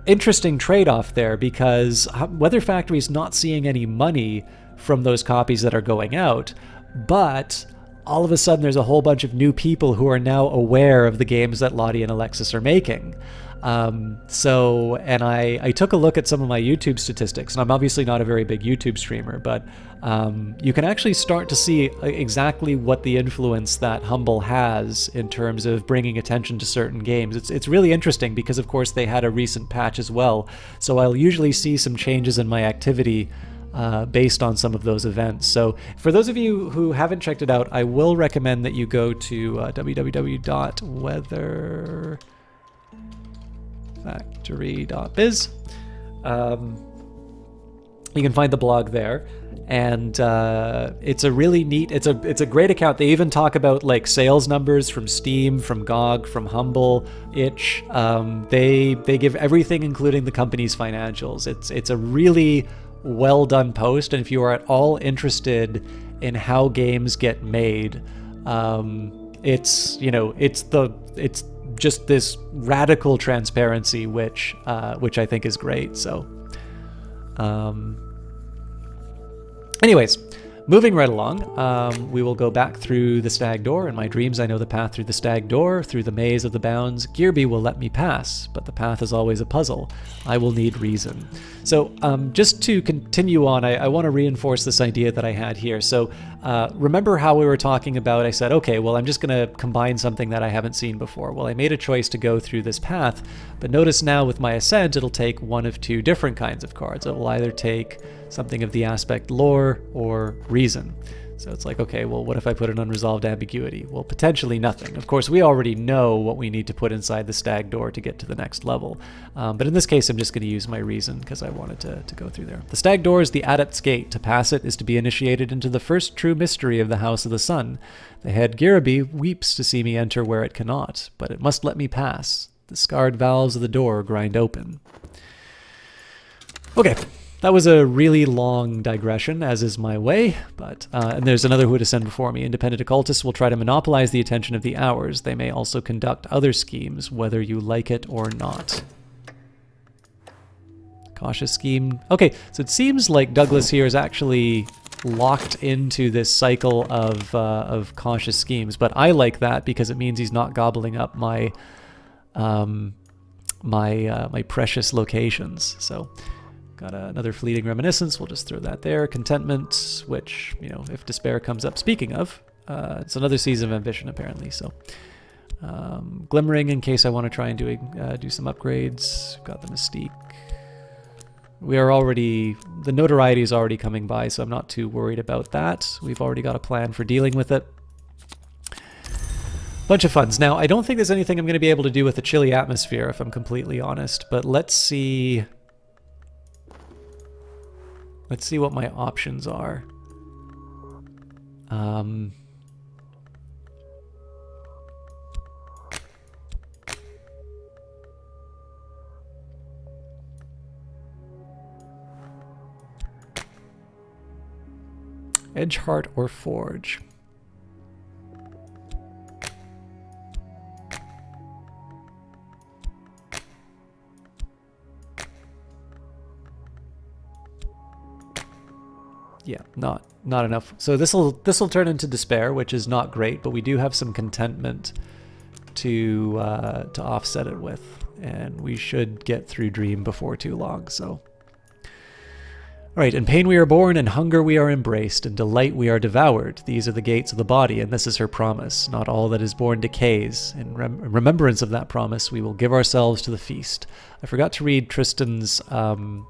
interesting trade-off there because Weather Factory is not seeing any money from those copies that are going out, but all of a sudden there's a whole bunch of new people who are now aware of the games that Lottie and Alexis are making. And I took a look at some of my YouTube statistics, and I'm obviously not a very big YouTube streamer, but you can actually start to see exactly what the influence that Humble has in terms of bringing attention to certain games. It's really interesting because, of course, they had a recent patch as well, so I'll usually see some changes in my activity based on some of those events. So for those of you who haven't checked it out, I will recommend that you go to www.weatherfactory.biz. You can find the blog there, and it's a really neat, it's a great account. They even talk about like sales numbers from Steam, from GOG, from Humble, Itch. They give everything, including the company's financials. It's a really well done post, and if you are at all interested in how games get made, it's just this radical transparency which I think is great. So anyways, moving right along, we will go back through the Stag Door. In my dreams, I know the path through the Stag Door, through the maze of the bounds. Gearby will let me pass, but the path is always a puzzle. I will need reason. So just to continue on, I want to reinforce this idea that I had here. So remember how we were talking about, I said, okay, well, I'm just going to combine something that I haven't seen before. Well, I made a choice to go through this path, but notice now with my Ascent, it'll take one of two different kinds of cards. It will either take something of the aspect lore or reason. So it's like, okay, well, what if I put an unresolved ambiguity? Well, potentially nothing. Of course, we already know what we need to put inside the Stag Door to get to the next level. But in this case, I'm just going to use my reason because I wanted to go through there. The Stag Door is the Adept's Gate. To pass it is to be initiated into the first true mystery of the House of the Sun. The head Giraby weeps to see me enter where it cannot, but it must let me pass. The scarred valves of the door grind open. Okay. That was a really long digression, as is my way, but and there's another who would ascend before me. Independent occultists will try to monopolize the attention of the hours. They may also conduct other schemes, whether you like it or not. Cautious scheme. Okay, so it seems like Douglas here is actually locked into this cycle of cautious schemes, but I like that because it means he's not gobbling up my my precious locations. So. Got another fleeting reminiscence. We'll just throw that there. Contentment, which, you know, if despair comes up. Speaking of, it's another season of ambition, apparently. So, glimmering in case I want to try and do some upgrades. Got the mystique. We are already, the notoriety is already coming by, so I'm not too worried about that. We've already got a plan for dealing with it. Bunch of funds. Now, I don't think there's anything I'm going to be able to do with the chilly atmosphere, if I'm completely honest. But let's see. Let's see what my options are. Edge, Heart, or Forge? Yeah, not enough. So this'll turn into despair, which is not great, but we do have some contentment to offset it with, and we should get through Dream before too long. So, all right, in pain we are born, in hunger we are embraced, in delight we are devoured. These are the gates of the body, and this is her promise. Not all that is born decays. In remembrance of that promise, we will give ourselves to the feast. I forgot to read Tristan's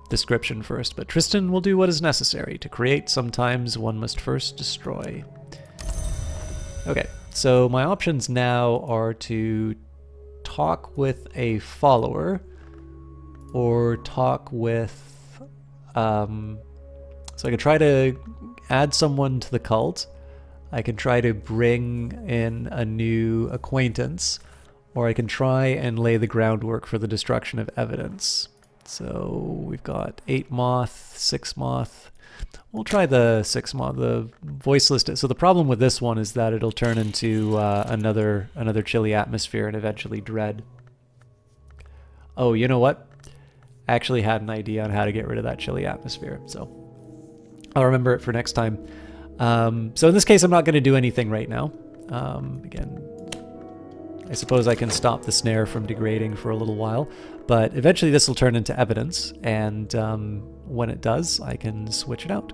description first, but Tristan will do what is necessary. To create, sometimes one must first destroy. Okay, so my options now are to talk with a follower or talk with... so I could try to add someone to the cult. I can try to bring in a new acquaintance, or I can try and lay the groundwork for the destruction of evidence. So we've got 8 moth, 6 moth. We'll try the 6 moth, the voiceless. So the problem with this one is that it'll turn into another chilly atmosphere and eventually dread. Oh, you know what? I actually had an idea on how to get rid of that chilly atmosphere, so I'll remember it for next time. So in this case, I'm not going to do anything right now. Again, I suppose I can stop the snare from degrading for a little while, but eventually this will turn into evidence, and when it does, I can switch it out.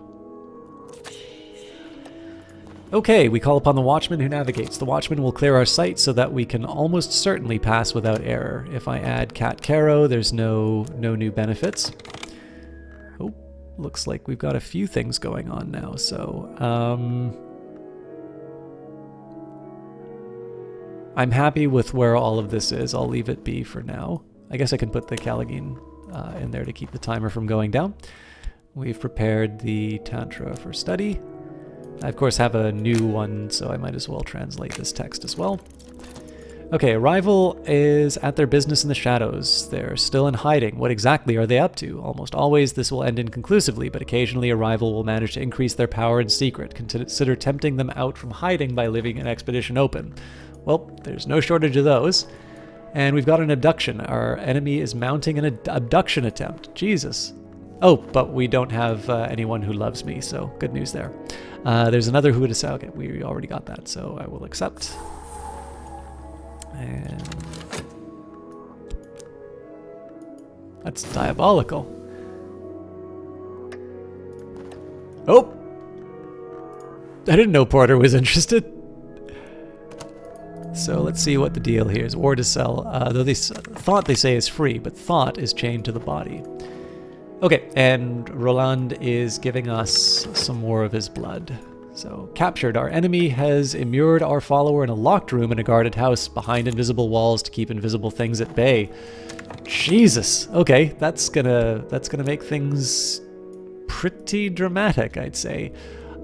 Okay, we call upon the watchman who navigates. The watchman will clear our sight so that we can almost certainly pass without error. If I add Cat Caro, there's no new benefits. Oh, looks like we've got a few things going on now, so I'm happy with where all of this is. I'll leave it be for now. I guess I can put the Callagine in there to keep the timer from going down. We've prepared the Tantra for study. I, of course, have a new one, so I might as well translate this text as well. Okay, Arrival is at their business in the shadows. They're still in hiding. What exactly are they up to? Almost always this will end inconclusively, but occasionally Arrival will manage to increase their power in secret. Consider tempting them out from hiding by leaving an expedition open. Well, there's no shortage of those. And we've got an abduction. Our enemy is mounting an abduction attempt. Jesus. Oh, but we don't have anyone who loves me, so good news there. There's another who to say. Okay, we already got that, so I will accept. And that's diabolical. Oh! I didn't know Porter was interested. So let's see what the deal here is. Or to sell, though thought they say is free, but thought is chained to the body. Okay, and Roland is giving us some more of his blood. So, captured. Our enemy has immured our follower in a locked room in a guarded house behind invisible walls to keep invisible things at bay. Jesus. Okay, that's gonna make things pretty dramatic, I'd say.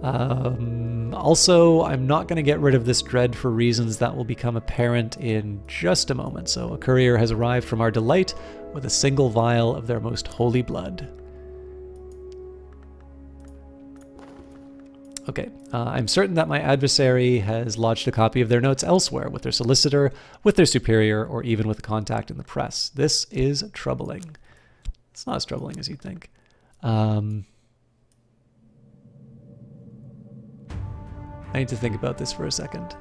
Also, I'm not going to get rid of this dread for reasons that will become apparent in just a moment. So a courier has arrived from our delight with a single vial of their most holy blood. Okay, I'm certain that my adversary has lodged a copy of their notes elsewhere, with their solicitor, with their superior, or even with a contact in the press. This is troubling. It's not as troubling as you'd think. I need to think about this for a second.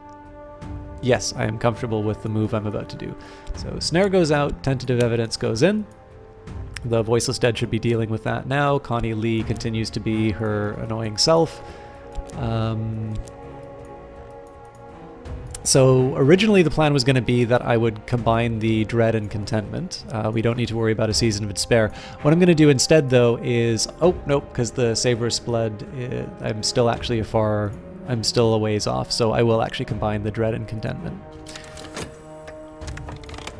Yes, I am comfortable with the move I'm about to do. So snare goes out, tentative evidence goes in. The voiceless dead should be dealing with that now. Connie Lee continues to be her annoying self. So originally the plan was going to be that I would combine the dread and contentment. We don't need to worry about a season of despair. What I'm going to do instead, though, is... Oh, nope, because the Savorous Blood, I'm still a ways off, so I will actually combine the dread and contentment.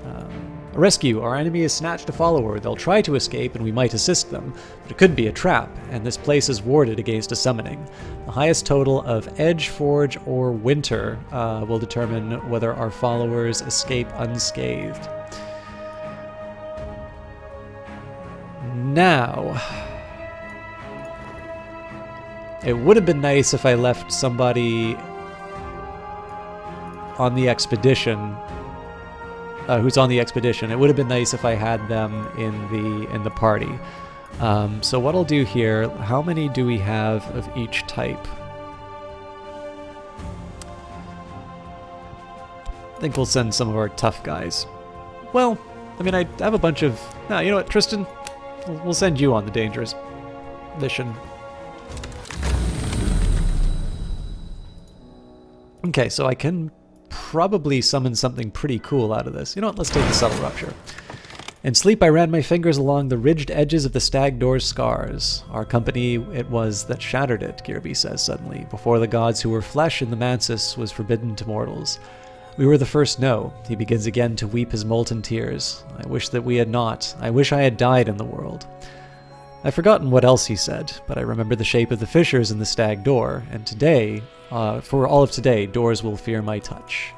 A rescue. Our enemy has snatched a follower. They'll try to escape and we might assist them, but it could be a trap, and this place is warded against a summoning. The highest total of Edge, Forge, or Winter will determine whether our followers escape unscathed. Now... It would have been nice if I left somebody on the expedition, who's on the expedition. It would have been nice if I had them in the party. So what I'll do here, how many do we have of each type? I think we'll send some of our tough guys. Well, I mean, I have a bunch of... No, you know what, Tristan? We'll send you on the dangerous mission. Okay, so I can probably summon something pretty cool out of this. You know what, let's take the subtle rupture. In sleep I ran my fingers along the ridged edges of the stag door's scars. Our company it was that shattered it, Girby says suddenly. Before the gods who were flesh in the Mansis was forbidden to mortals. We were the first no. He begins again to weep his molten tears. I wish that we had not. I wish I had died in the world. I've forgotten what else he said, but I remember the shape of the fissures in the stag door, and today, for all of today, doors will fear my touch.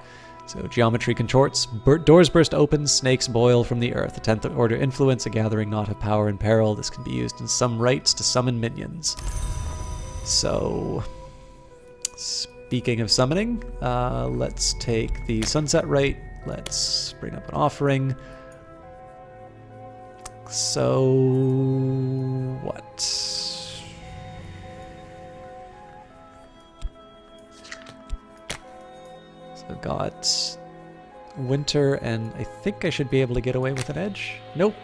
So geometry contorts, doors burst open, snakes boil from the earth. A 10th order influence, a gathering knot of power and peril. This can be used in some rites to summon minions. So, speaking of summoning, let's take the sunset rite. Let's bring up an offering. So, what? So got winter, and I think I should be able to get away with an edge. Nope.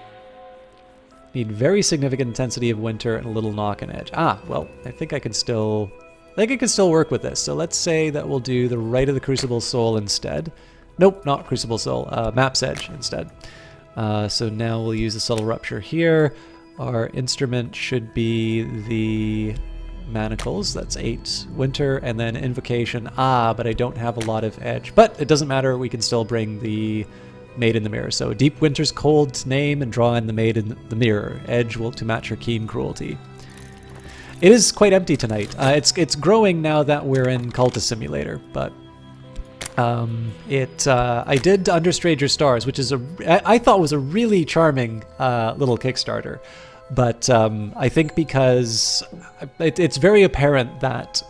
Need very significant intensity of winter and a little knock and edge. Ah, well, I think I can still work with this. So let's say that we'll do the Rite of the Crucible Soul instead. Nope, not Crucible Soul, Map's Edge instead. So now we'll use the Subtle Rupture here. Our instrument should be the Manacles, that's 8 winter, and then Invocation. Ah, but I don't have a lot of edge. But it doesn't matter, we can still bring the Maid in the Mirror. So Deep Winter's cold name and draw in the Maid in the Mirror. Edge will to match her keen cruelty. It is quite empty tonight. It's growing now that we're in Cultist Simulator, but I did Under Stranger Stars, which is I thought was a really charming little Kickstarter. But I think because it's very apparent that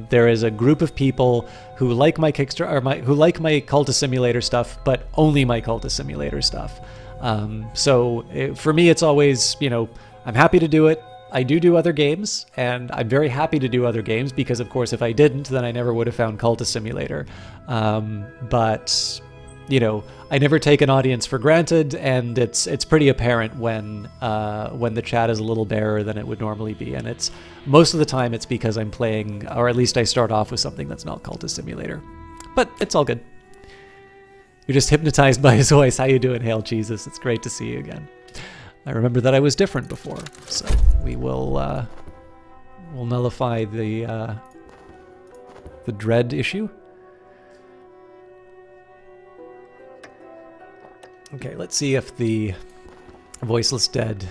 there is a group of people who like my Kickstarter, or who like my Cultist Simulator stuff, but only my Cultist Simulator stuff. For me, it's always, I'm happy to do it. I do other games, and I'm very happy to do other games because, of course, if I didn't, then I never would have found Cultist Simulator. But I never take an audience for granted, and it's pretty apparent when the chat is a little barer than it would normally be, and it's most of the time it's because I'm playing, or at least I start off with something that's not Cultist Simulator. But it's all good. You're just hypnotized by his voice. How you doing, Hail Jesus? It's great to see you again. I remember that I was different before, so we will we'll nullify the dread issue. Okay, let's see if the Voiceless Dead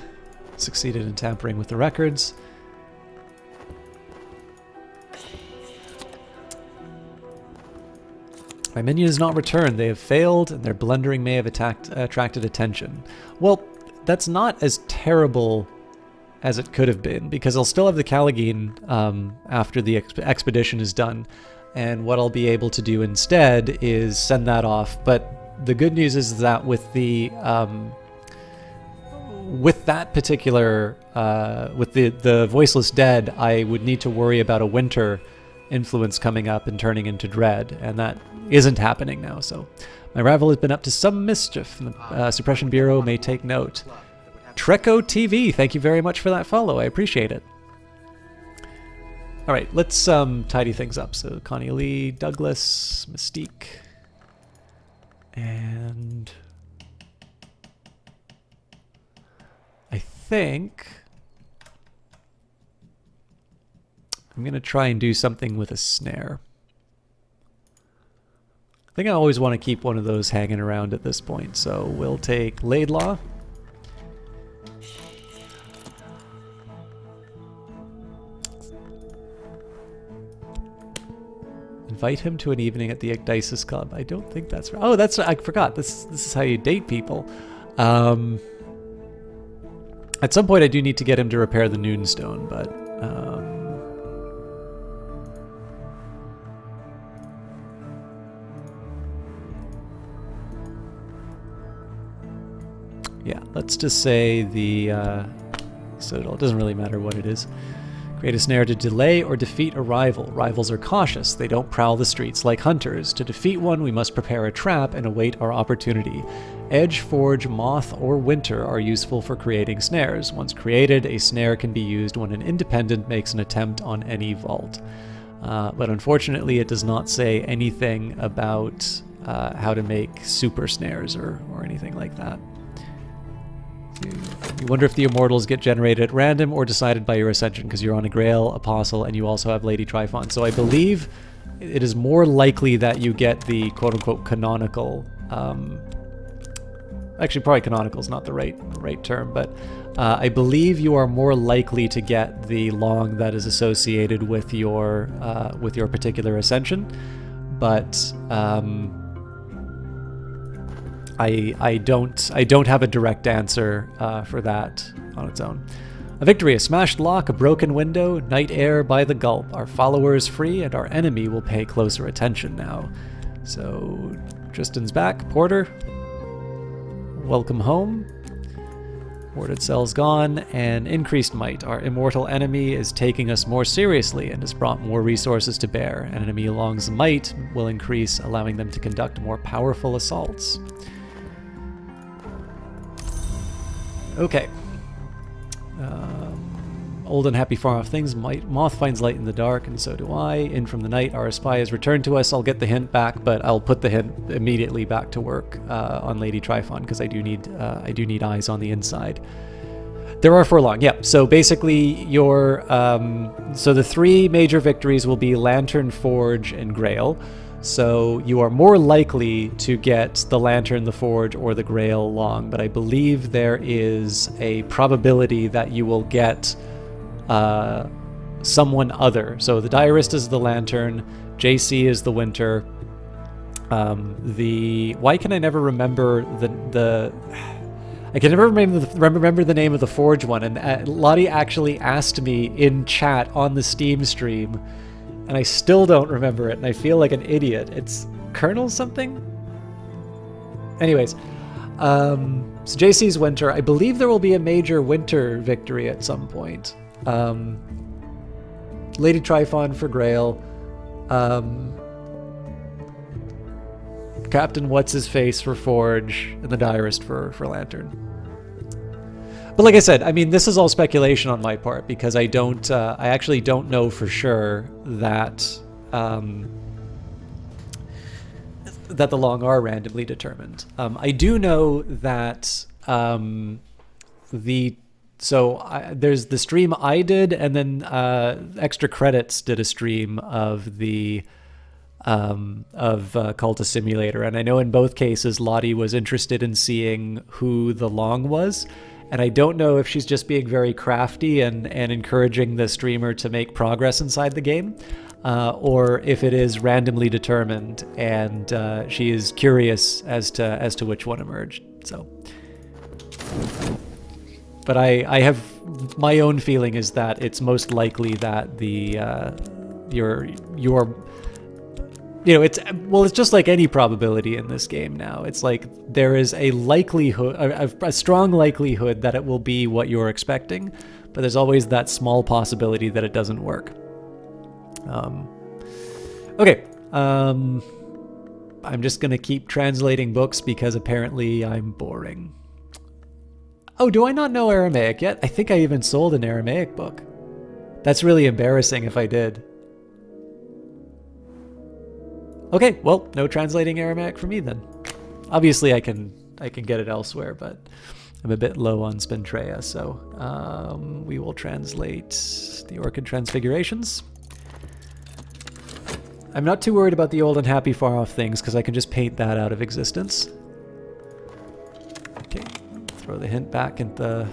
succeeded in tampering with the records. My minion has not returned. They have failed, and their blundering may have attracted attention. Well, that's not as terrible as it could have been, because I'll still have the Callagine after the expedition is done, and what I'll be able to do instead is send that off. But the good news is that with the with that particular with the Voiceless Dead, I would need to worry about a winter influence coming up and turning into dread, and that isn't happening now. So my rival has been up to some mischief, and the Suppression Bureau may take note. Treco TV, thank you very much for that follow. I appreciate it. All right, let's tidy things up. So Connie Lee, Douglas, Mystique, and I think I'm going to try and do something with a snare. I think I always want to keep one of those hanging around at this point, so we'll take Laidlaw. Invite him to an evening at the Ecdysis Club. I don't think that's right. Oh, that's, I forgot. This is how you date people. At some point I do need to get him to repair the Noonstone, but yeah, let's just say the so it doesn't really matter what it is. Create a snare to delay or defeat a rival. Rivals are cautious. They don't prowl the streets like hunters. To defeat one, we must prepare a trap and await our opportunity. Edge, Forge, Moth, or Winter are useful for creating snares. Once created, a snare can be used when an independent makes an attempt on any vault. But unfortunately, it does not say anything about how to make super snares or anything like that. You wonder if the immortals get generated at random or decided by your ascension, because you're on a Grail Apostle and you also have Lady Tryphon. So I believe it is more likely that you get the quote-unquote canonical. Actually, probably canonical is not the right term, but I believe you are more likely to get the long that is associated with your particular ascension. But I don't have a direct answer for that on its own. A victory, a smashed lock, a broken window, night air by the gulp. Our follower is free, and our enemy will pay closer attention now. So, Tristan's back. Porter, welcome home. Warded cell's gone, and increased might. Our immortal enemy is taking us more seriously and has brought more resources to bear. An enemy along's might will increase, allowing them to conduct more powerful assaults. Okay. Old and happy far off things. Moth finds light in the dark, and so do I. In from the night, our spy has returned to us. I'll get the hint back, but I'll put the hint immediately back to work on Lady Tryphon, because I do need eyes on the inside. There are Forlong, yeah. So basically, so the three major victories will be Lantern, Forge, and Grail. So you are more likely to get the Lantern, the Forge, or the Grail long, but I believe there is a probability that you will get someone other. So the Diarist is the Lantern, JC is the Winter. Why can I never remember I can never remember the name of the Forge one, and Lottie actually asked me in chat on the Steam stream, and I still don't remember it, and I feel like an idiot. It's Colonel something? Anyways, so JC's Winter. I believe there will be a major Winter victory at some point. Lady Tryphon for Grail. Captain What's-His-Face for Forge, and the Diarist for Lantern. But like I said, I mean, this is all speculation on my part, because I actually don't know for sure that that the long are randomly determined. I do know that there's the stream I did, and then Extra Credits did a stream of the Cultist Simulator, and I know in both cases Lottie was interested in seeing who the long was, and I don't know if she's just being very crafty and encouraging the streamer to make progress inside the game, or if it is randomly determined and she is curious as to which one emerged. So, but I have my own feeling is that it's most likely that your it's just like any probability in this game now. It's like there is a likelihood, a strong likelihood that it will be what you're expecting, but there's always that small possibility that it doesn't work. Okay. I'm just going to keep translating books because apparently I'm boring. Oh, do I not know Aramaic yet? I think I even sold an Aramaic book. That's really embarrassing if I did. Okay, well, no translating Aramaic for me then. Obviously, I can get it elsewhere, but I'm a bit low on Spintrea, so we will translate the Orchid Transfigurations. I'm not too worried about the old and happy far off things because I can just paint that out of existence. Okay, throw the hint back at the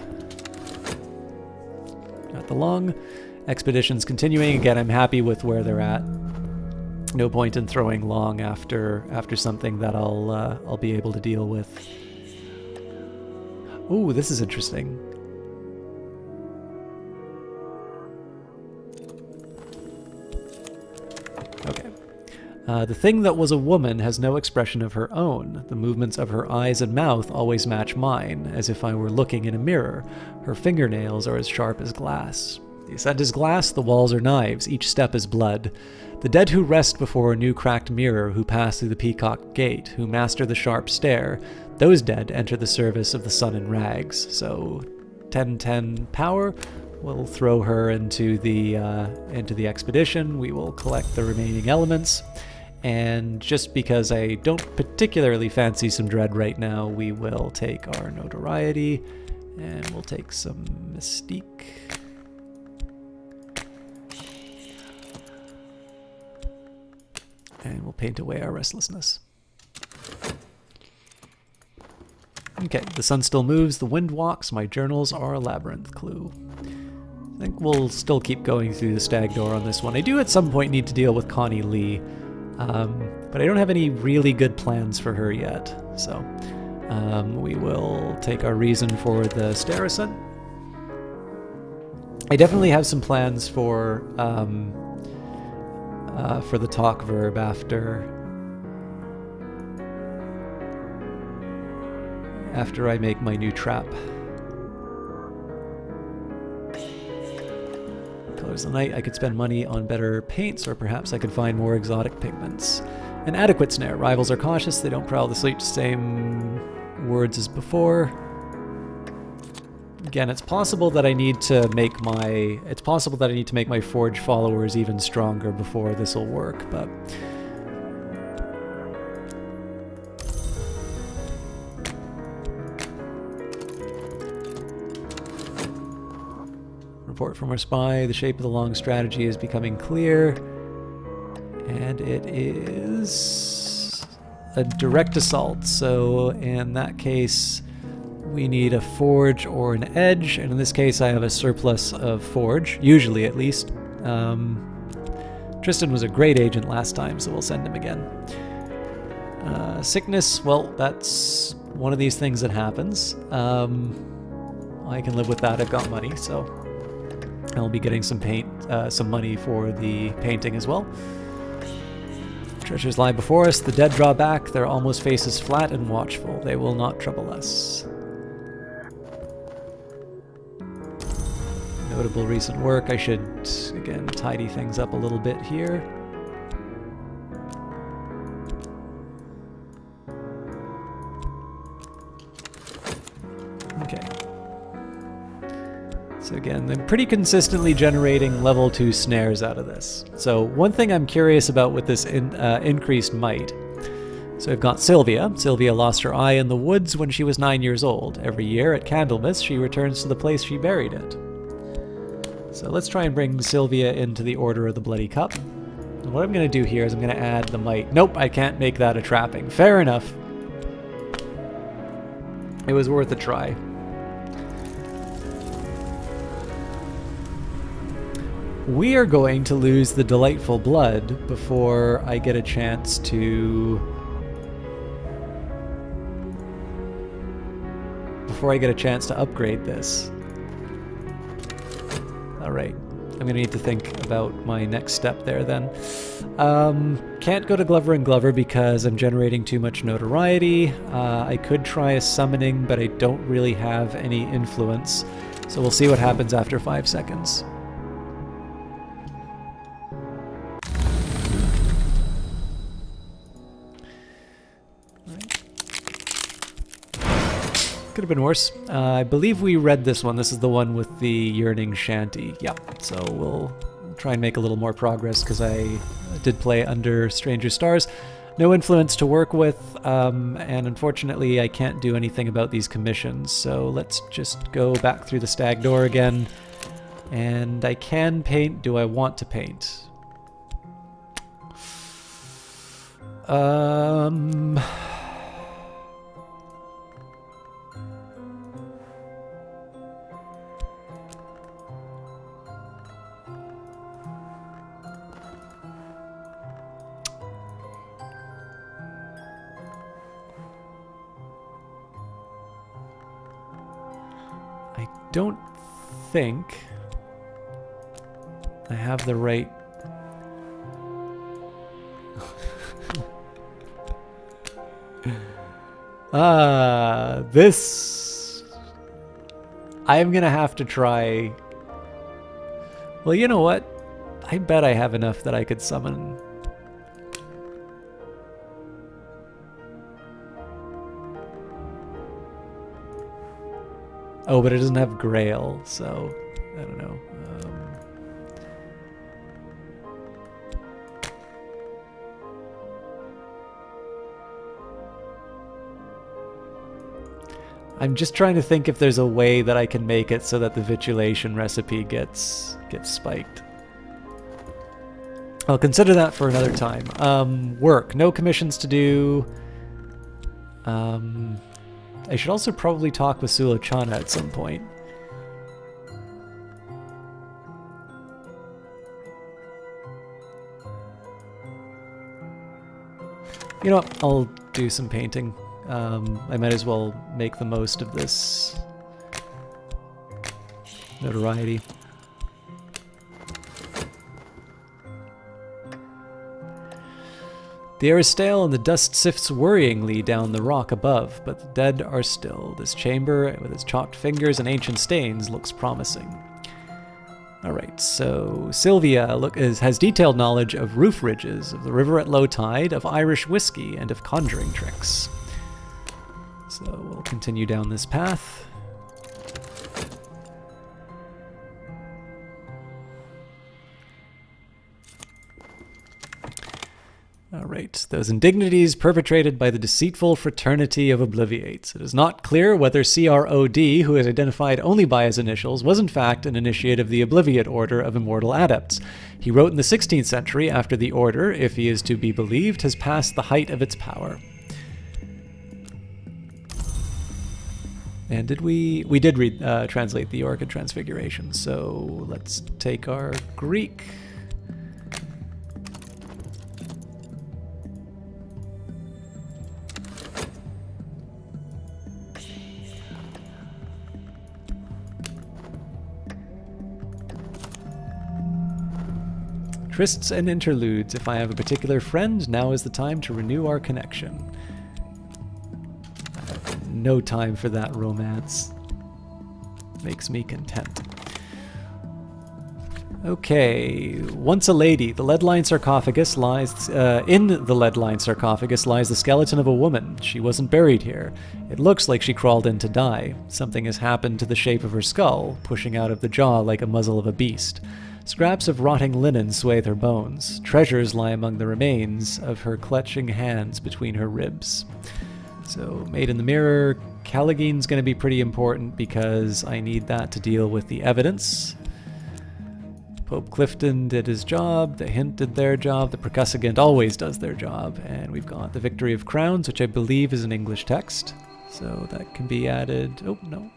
long. Expeditions continuing. Again, I'm happy with where they're at. No point in throwing long after something that I'll be able to deal with. Ooh, this is interesting. Okay. The thing that was a woman has no expression of her own. The movements of her eyes and mouth always match mine, as if I were looking in a mirror. Her fingernails are as sharp as glass. The ascent is glass, the walls are knives, each step is blood. The dead who rest before a new cracked mirror, who pass through the peacock gate, who master the sharp stare, those dead enter the service of the sun in rags. So 10-10 power. We'll throw her into the expedition. We will collect the remaining elements. And just because I don't particularly fancy some dread right now, we will take our notoriety and we'll take some mystique. And we'll paint away our restlessness. Okay, the sun still moves, the wind walks, my journals are a labyrinth clue. I think we'll still keep going through the stag door on this one. I do at some point need to deal with Connie Lee, but I don't have any really good plans for her yet. So We will take our reason for the Starison. I definitely have some plans for the talk verb after I make my new trap. Colors of the night. I could spend money on better paints, or perhaps I could find more exotic pigments. An adequate snare. Rivals are cautious. They don't prowl to sleep. Same words as before. Again, it's possible that I need to make my forge followers even stronger before this will work, but report from our spy. The shape of the long strategy is becoming clear, and it is a direct assault. So in that case, we need a forge or an edge, and in this case I have a surplus of forge, usually at least. Tristan was a great agent last time, so we'll send him again. Sickness, well, that's one of these things that happens. I can live with that. I've got money, so I'll be getting some some money for the painting as well. Treasures lie before us. The dead draw back. Their almost faces flat and watchful. They will not trouble us. Notable recent work. I should, again, tidy things up a little bit here. Okay. So again, I'm pretty consistently generating level 2 snares out of this. So one thing I'm curious about with this increased might. So I've got Sylvia. Sylvia lost her eye in the woods when she was 9 years old. Every year at Candlemas, she returns to the place she buried it. So let's try and bring Sylvia into the Order of the Bloody Cup. And what I'm going to do here is I'm going to add the might. Nope, I can't make that a trapping. Fair enough. It was worth a try. We are going to lose the delightful blood before I get a chance to... upgrade this. Alright, I'm going to need to think about my next step there then. Can't go to Glover and Glover because I'm generating too much notoriety. I could try a summoning, but I don't really have any influence. So we'll see what happens after 5 seconds. Could have been worse. I believe we read this one. This is the one with the yearning shanty. Yep. So we'll try and make a little more progress because I did play under Stranger Stars. No influence to work with, and unfortunately I can't do anything about these commissions. So let's just go back through the stag door again. And I can paint. Do I want to paint? Don't think I have the right... this... I'm gonna have to try... Well, you know what? I bet I have enough that I could summon... Oh, but it doesn't have Grail, so I don't know. I'm just trying to think if there's a way that I can make it so that the vitulation recipe gets spiked. I'll consider that for another time. Work. No commissions to do. I should also probably talk with Sulochana at some point. You know what? I'll do some painting. I might as well make the most of this notoriety. The air is stale and the dust sifts worryingly down the rock above, but the dead are still. This chamber, with its chopped fingers and ancient stains, looks promising. Alright, so Sylvia has detailed knowledge of roof ridges, of the river at low tide, of Irish whiskey, and of conjuring tricks. So we'll continue down this path. Alright, those indignities perpetrated by the deceitful fraternity of Obliviates. It is not clear whether CROD, who is identified only by his initials, was in fact an initiate of the Obliviate Order of Immortal Adepts. He wrote in the 16th century after the order, if he is to be believed, has passed the height of its power. And we did translate the Orchid Transfiguration, so let's take our Greek. Trysts and interludes. If I have a particular friend, now is the time to renew our connection. I have no time for that romance. Makes me content. Okay, once a lady, the lead-lined sarcophagus lies... in the lead-lined sarcophagus lies the skeleton of a woman. She wasn't buried here. It looks like she crawled in to die. Something has happened to the shape of her skull, pushing out of the jaw like a muzzle of a beast. Scraps of rotting linen swathe her bones. Treasures lie among the remains of her clutching hands between her ribs. So, Made in the Mirror, Callaghan's going to be pretty important because I need that to deal with the evidence. Pope Clifton did his job, the Hint did their job, the Percussagant always does their job, and we've got the Victory of Crowns, which I believe is an English text. So that can be added... Oh, no.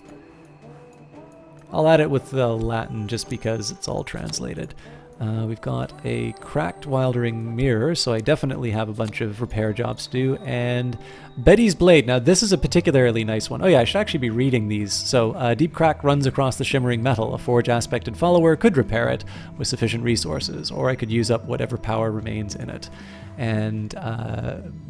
I'll add it with the Latin just because it's all translated. We've got a cracked Wildering Mirror, so I definitely have a bunch of repair jobs to do. And Betty's Blade. Now, this is a particularly nice one. Oh yeah, I should actually be reading these. So, deep crack runs across the shimmering metal. A forge-aspected follower could repair it with sufficient resources, or I could use up whatever power remains in it. And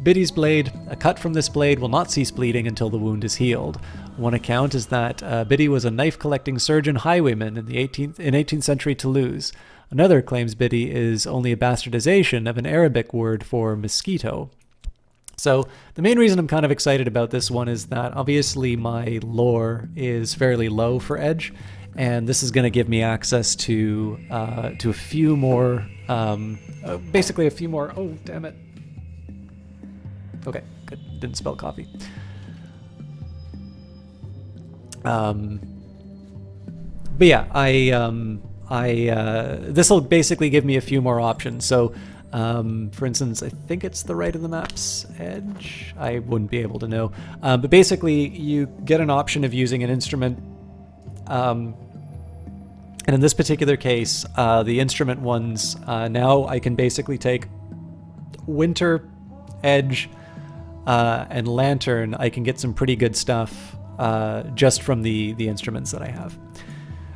Biddy's Blade, a cut from this blade will not cease bleeding until the wound is healed. One account is that Biddy was a knife-collecting surgeon highwayman in 18th century Toulouse. Another claims Biddy is only a bastardization of an Arabic word for mosquito. So the main reason I'm kind of excited about this one is that obviously my lore is fairly low for Edge, and this is going to give me access to a few more, basically a few more. Oh, damn it. Okay, good. Didn't spell coffee. But yeah, this will basically give me a few more options. So, for instance, I think it's the right of the map's edge. I wouldn't be able to know. But basically, you get an option of using an instrument. And in this particular case, the instrument ones, now I can basically take Winter, Edge, and Lantern. I can get some pretty good stuff just from the instruments that I have.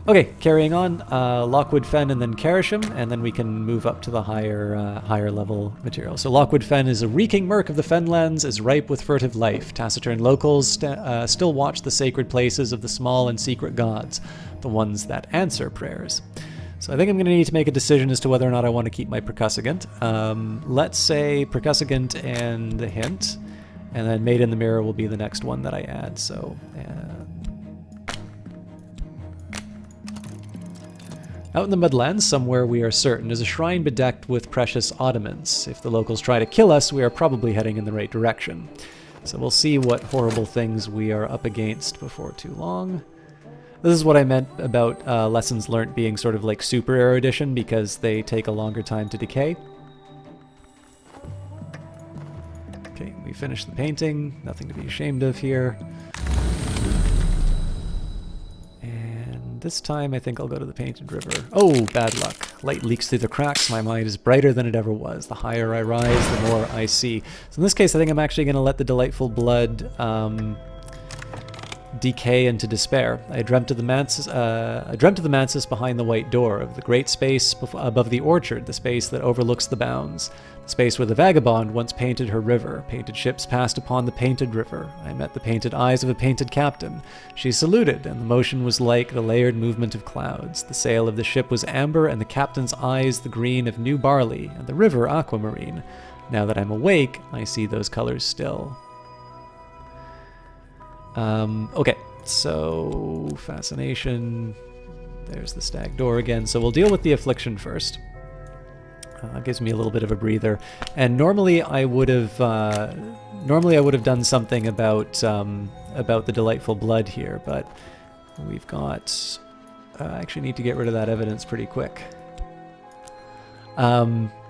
Okay, carrying on, Lockwood Fen and then Carisham, and then we can move up to the higher level material. So Lockwood Fen is a reeking murk of the Fenlands, is ripe with furtive life. Taciturn locals still watch the sacred places of the small and secret gods, the ones that answer prayers. So I think I'm going to need to make a decision as to whether or not I want to keep my Percussagant. Let's say Percussagant and the Hint, and then Made in the Mirror will be the next one that I add. So. Out in the Mudlands, somewhere we are certain, is a shrine bedecked with precious ottomans. If the locals try to kill us, we are probably heading in the right direction. So we'll see what horrible things we are up against before too long. This is what I meant about lessons learnt being sort of like super erudition, because they take a longer time to decay. Okay, we finished the painting. Nothing to be ashamed of here. And This time I think I'll go to the Painted River. Oh, bad luck. Light leaks through the cracks. My mind is brighter than it ever was. The higher I rise, the more I see. So in this case, I think I'm actually going to let the Delightful Blood decay into despair. I dreamt of the mantis behind the white door, of the great space above the orchard, the space that overlooks the bounds, the space where the vagabond once painted her river. Painted ships passed upon the painted river. I met the painted eyes of a painted captain. She saluted, and the motion was like the layered movement of clouds. The sail of the ship was amber, and the captain's eyes the green of new barley, and the river aquamarine. Now that I'm awake, I see those colors still. Okay, so fascination. There's the stag door again. So we'll deal with the affliction first. Gives me a little bit of a breather. And normally I would have done something about the Delightful Blood here, but we've got. I actually need to get rid of that evidence pretty quick.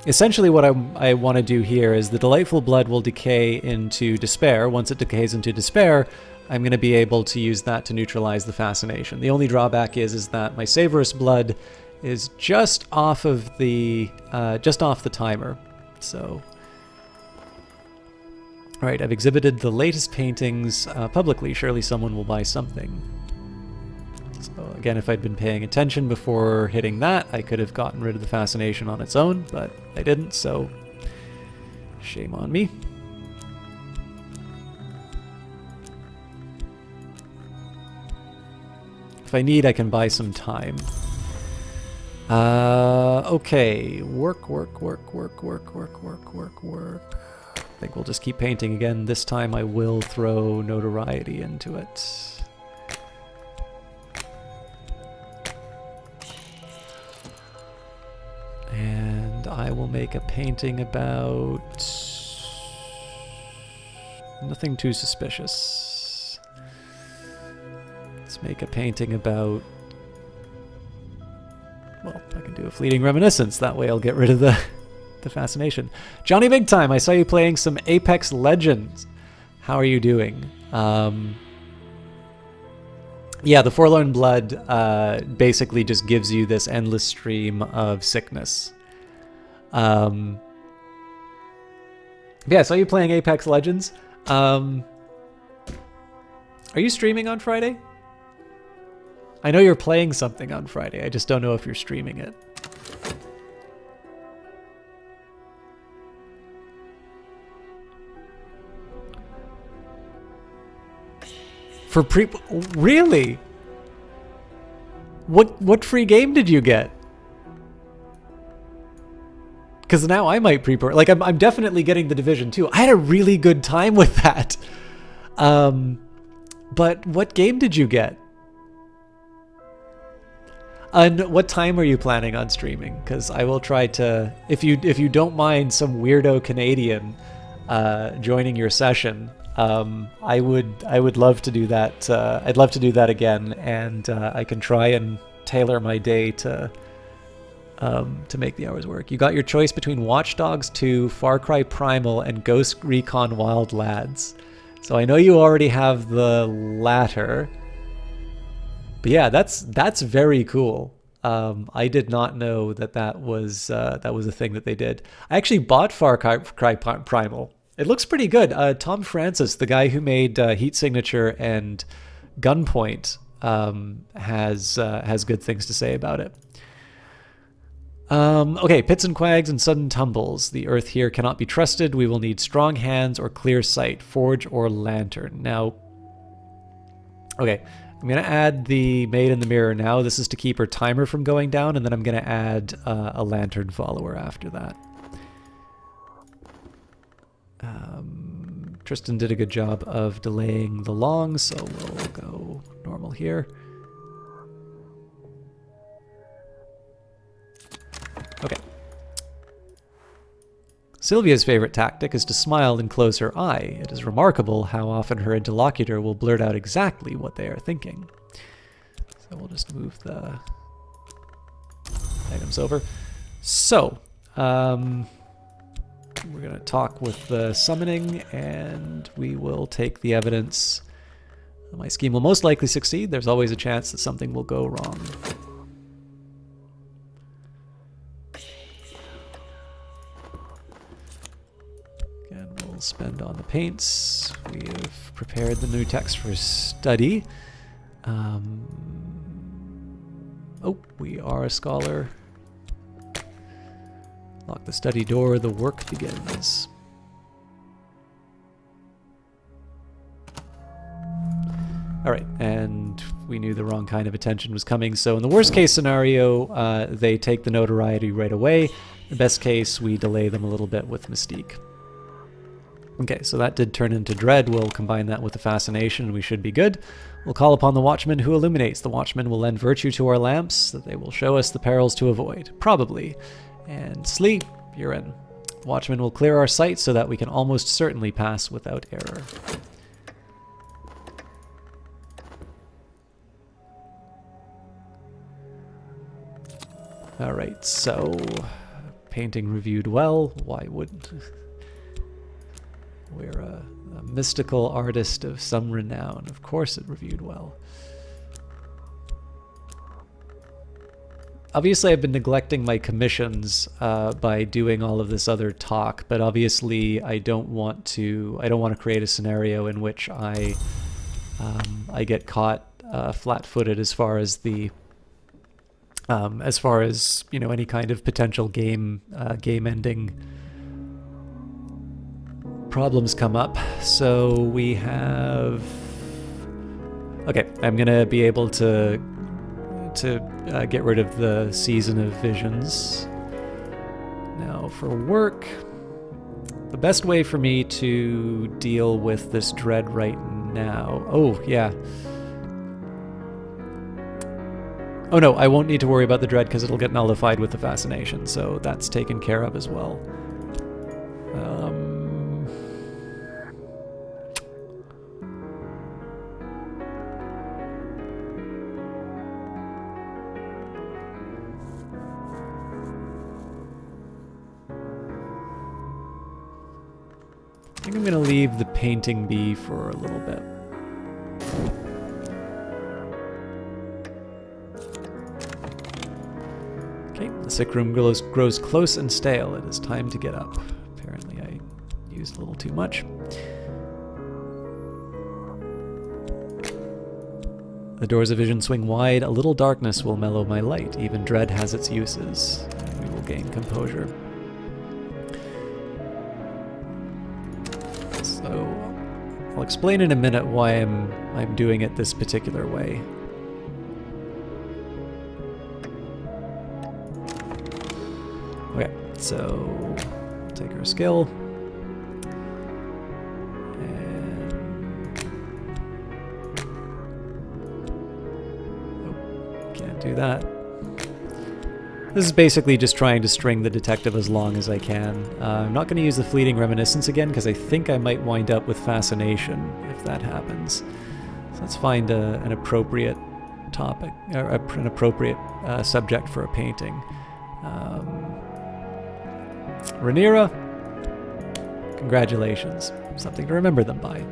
Essentially what I want to do here is the Delightful Blood will decay into despair. Once it decays into despair, I'm going to be able to use that to neutralize the fascination. The only drawback is that my Savorous Blood is just off of the timer. So, all right, I've exhibited the latest paintings publicly. Surely someone will buy something. So again, if I'd been paying attention before hitting that, I could have gotten rid of the fascination on its own, but I didn't, so shame on me. If I need, I can buy some time. Okay. Work. I think we'll just keep painting again. This time I will throw notoriety into it. And I will make a painting about nothing too suspicious. Let's make a painting about, well, I can do a fleeting reminiscence. That way I'll get rid of the fascination. Johnny Big Time, I saw you playing some Apex Legends. How are you doing? Yeah, the Forlorn Blood basically just gives you this endless stream of sickness. Yeah, I saw you playing Apex Legends. Are you streaming on Friday? I know you're playing something on Friday. I just don't know if you're streaming it. For really? What free game did you get? Because now I might pre-order. Like I'm definitely getting the Division 2. I had a really good time with that. But what game did you get? And what time are you planning on streaming? Because I will try to, if you don't mind some weirdo Canadian joining your session, I would love to do that. I'd love to do that again, and I can try and tailor my day to make the hours work. You got your choice between Watch Dogs 2, Far Cry Primal, and Ghost Recon Wild Lads. So I know you already have the latter. But yeah, that's very cool. I did not know that was a thing that they did. I actually bought Far Cry Primal. It looks pretty good. Tom Francis, the guy who made Heat Signature and Gunpoint, has good things to say about it. Okay, pits and quags and sudden tumbles. The earth here cannot be trusted. We will need strong hands or clear sight, forge or lantern. Now, okay. I'm going to add the Maid in the Mirror now. This is to keep her timer from going down, and then I'm going to add a lantern follower after that. Tristan did a good job of delaying the long, so we'll go normal here. Okay. Sylvia's favorite tactic is to smile and close her eye. It is remarkable how often her interlocutor will blurt out exactly what they are thinking. So we'll just move the items over. So, we're going to talk with the summoning, and we will take the evidence My scheme will most likely succeed. There's always a chance that something will go wrong. Again, we'll spend on the paints. We have prepared the new text for study. Oh, we are a scholar. Lock the study door, the work begins. Alright, and we knew the wrong kind of attention was coming, so in the worst case scenario, they take the notoriety right away. In the best case, we delay them a little bit with Mystique. Okay, so that did turn into Dread. We'll combine that with the Fascination, and we should be good. We'll call upon the Watchman who illuminates. The Watchman will lend virtue to our lamps, that they will show us the perils to avoid. Probably. And sleep, you're in. The Watchman will clear our sight so that we can almost certainly pass without error. Alright, so painting reviewed well. Why wouldn't? We're a mystical artist of some renown. Of course it reviewed well. Obviously I've been neglecting my commissions by doing all of this other talk, but obviously I don't want to create a scenario in which I get caught flat-footed as far as any kind of potential game ending problems come up. So we have, okay, I'm gonna be able to get rid of the Season of Visions. Now for work, the best way for me to deal with this Dread right now, oh yeah. Oh no, I won't need to worry about the Dread because it'll get nullified with the Fascination, so that's taken care of as well. I think I'm going to leave the painting be for a little bit. The sick room grows close and stale. It is time to get up. Apparently I used a little too much. The doors of vision swing wide. A little darkness will mellow my light. Even dread has its uses. We will gain composure. So I'll explain in a minute why I'm doing it this particular way. Okay, so take our skill. And oh, can't do that. This is basically just trying to string the detective as long as I can. I'm not going to use the fleeting reminiscence again because I think I might wind up with fascination if that happens. So let's find an appropriate topic, or an appropriate subject for a painting. Rhaenyra, congratulations. Something to remember them by.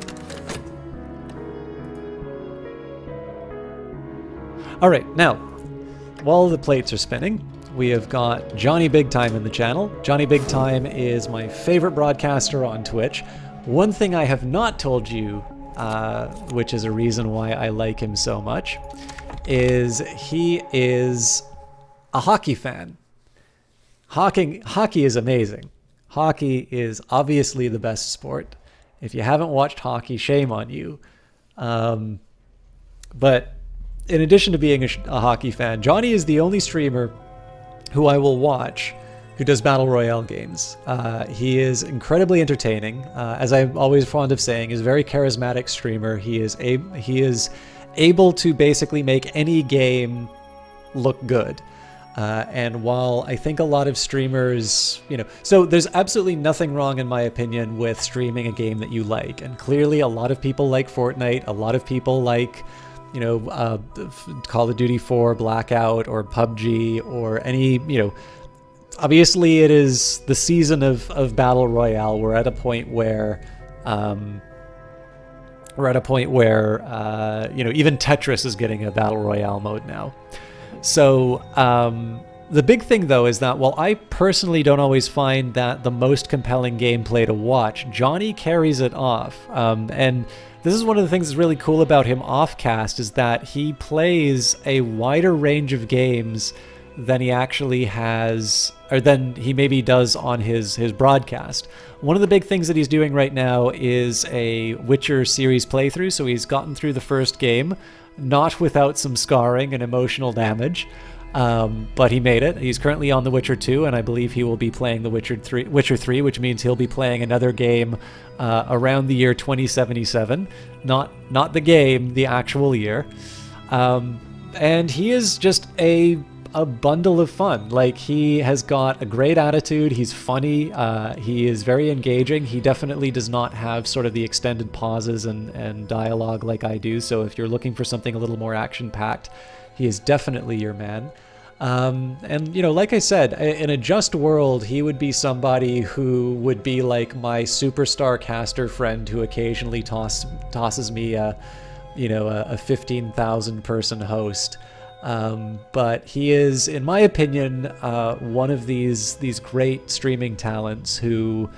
Alright, now, while the plates are spinning, we have got Johnny Big Time in the channel. Johnny Big Time is my favorite broadcaster on Twitch. One thing I have not told you, which is a reason why I like him so much, is he is a hockey fan. Hockey is amazing. Hockey is obviously the best sport. If you haven't watched hockey, shame on you. But in addition to being a hockey fan, Johnny is the only streamer who I will watch who does Battle Royale games. He is incredibly entertaining. As I'm always fond of saying, he's a very charismatic streamer. He is able to basically make any game look good. And while I think a lot of streamers, so there's absolutely nothing wrong in my opinion with streaming a game that you like. And clearly a lot of people like Fortnite, a lot of people like, Call of Duty 4, Blackout, or PUBG, or any, obviously it is the season of Battle Royale. We're at a point where we're at a point where even Tetris is getting a battle royale mode now. So the big thing though is that while I personally don't always find that the most compelling gameplay to watch, Johnny carries it off. And this is one of the things that's really cool about him off-cast, is that he plays a wider range of games than he actually has, or than he maybe does on his broadcast. One of the big things that he's doing right now is a Witcher series playthrough. So he's gotten through the first game, not without some scarring and emotional damage, but he made it. He's currently on The Witcher 2, and I believe he will be playing The Witcher 3, which means he'll be playing another game around the year 2077. Not the game, the actual year. And he is just a bundle of fun. Like, he has got a great attitude. He's funny. He is very engaging. He definitely does not have sort of the extended pauses and dialogue like I do. So if you're looking for something a little more action-packed, he is definitely your man. And, like I said, in a just world, he would be somebody who would be like my superstar caster friend who occasionally tosses me a 15,000 person host. But he is, in my opinion, one of these great streaming talents who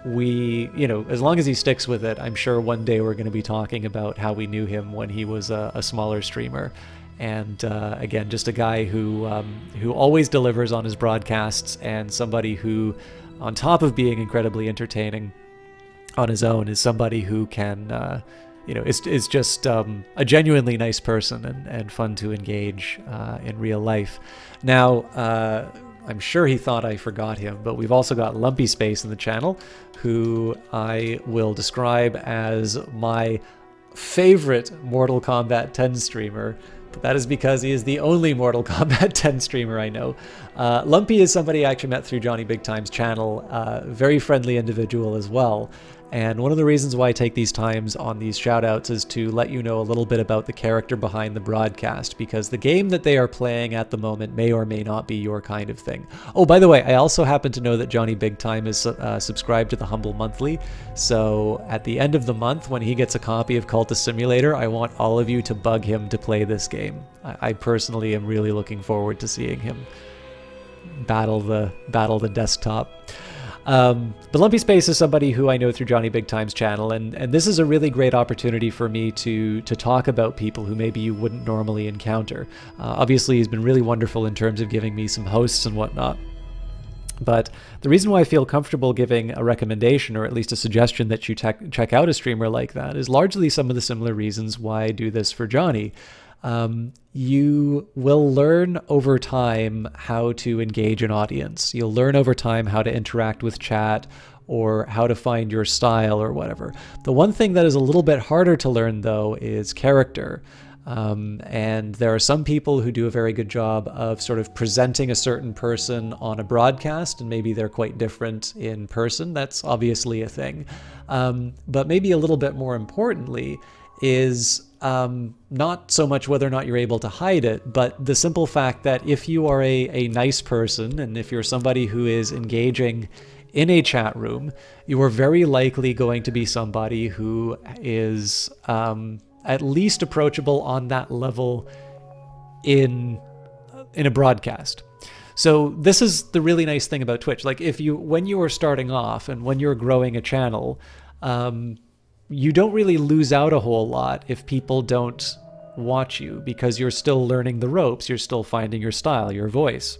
we, as long as he sticks with it, I'm sure one day we're going to be talking about how we knew him when he was a smaller streamer. And again, just a guy who always delivers on his broadcasts, and somebody who, on top of being incredibly entertaining on his own, is somebody who can is just a genuinely nice person and fun to engage in real life. Now, I'm sure he thought I forgot him, but we've also got Lumpy Space in the channel, who I will describe as my favorite Mortal Kombat 10 streamer. But that is because he is the only Mortal Kombat 10 streamer I know. Lumpy is somebody I actually met through Johnny Big Time's channel, very friendly individual as well. And one of the reasons why I take these times on these shoutouts is to let you know a little bit about the character behind the broadcast, because the game that they are playing at the moment may or may not be your kind of thing. Oh, by the way, I also happen to know that Johnny Big Time is subscribed to the Humble Monthly. So at the end of the month, when he gets a copy of Cultist Simulator, I want all of you to bug him to play this game. I personally am really looking forward to seeing him battle the desktop. But Lumpy Space is somebody who I know through Johnny Big Time's channel, and this is a really great opportunity for me to talk about people who maybe you wouldn't normally encounter. Obviously, he's been really wonderful in terms of giving me some hosts and whatnot. But the reason why I feel comfortable giving a recommendation, or at least a suggestion that you check out a streamer like that, is largely some of the similar reasons why I do this for Johnny. You will learn over time how to engage an audience. You'll learn over time how to interact with chat, or how to find your style or whatever. The one thing that is a little bit harder to learn, though, is character. And there are some people who do a very good job of sort of presenting a certain person on a broadcast, and maybe they're quite different in person. That's obviously a thing. But maybe a little bit more importantly is not so much whether or not you're able to hide it, but the simple fact that if you are a nice person, and if you're somebody who is engaging in a chat room, you are very likely going to be somebody who is at least approachable on that level in a broadcast. So this is the really nice thing about Twitch. Like, when you are starting off and when you're growing a channel, you don't really lose out a whole lot if people don't watch you, because you're still learning the ropes, you're still finding your style, your voice.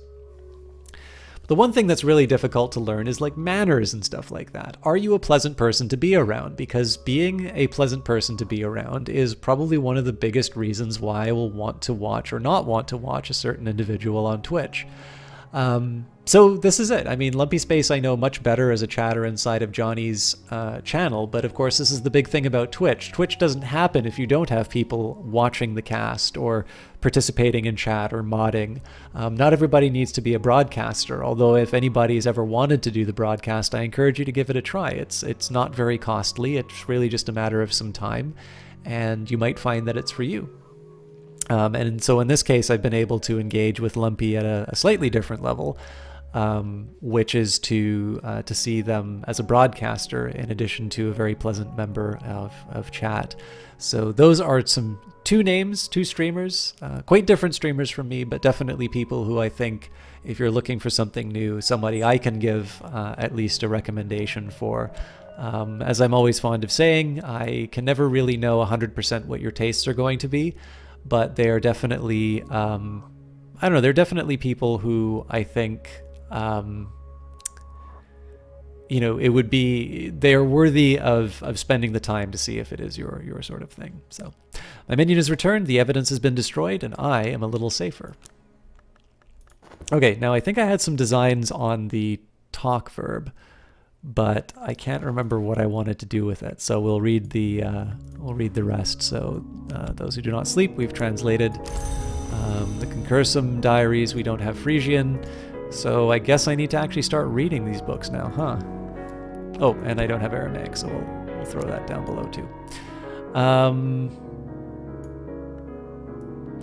The one thing that's really difficult to learn is like manners and stuff like that. Are you a pleasant person to be around? Because being a pleasant person to be around is probably one of the biggest reasons why I will want to watch or not want to watch a certain individual on Twitch. So this is it. I mean, Lumpy Space I know much better as a chatter inside of Johnny's channel, but of course this is the big thing about Twitch. Twitch doesn't happen if you don't have people watching the cast or participating in chat or modding. Not everybody needs to be a broadcaster, although if anybody's ever wanted to do the broadcast, I encourage you to give it a try. It's not very costly. It's really just a matter of some time, and you might find that it's for you. And so in this case, I've been able to engage with Lumpy at a slightly different level. which is to see them as a broadcaster in addition to a very pleasant member of chat. So those are two streamers, quite different streamers from me, but definitely people who I think, if you're looking for something new, somebody I can give at least a recommendation for. As I'm always fond of saying, I can never really know 100% what your tastes are going to be, but they are definitely, they're definitely people who I think, they're worthy of spending the time to see if it is your sort of thing. So my minion is returned, the evidence has been destroyed, and I am a little safer. Okay, now I think I had some designs on the talk verb, but I can't remember what I wanted to do with it. So we'll read the rest. So those who do not sleep, we've translated. The Concursum diaries, we don't have Frisian. So I guess I need to actually start reading these books now, huh? Oh, and I don't have Aramaic, so we'll throw that down below too.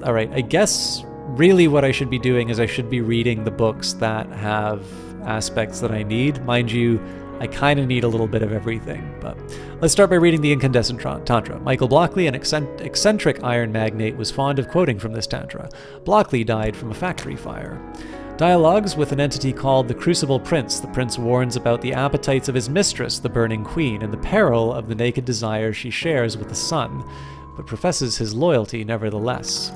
All right, I guess really what I should be doing is I should be reading the books that have aspects that I need. Mind you, I kind of need a little bit of everything, but let's start by reading the Incandescent Tantra. Michael Blockley, an eccentric iron magnate, was fond of quoting from this tantra. Blockley died from a factory fire. Dialogues with an entity called the Crucible Prince. The prince warns about the appetites of his mistress, the Burning Queen, and the peril of the naked desire she shares with the sun, but professes his loyalty nevertheless.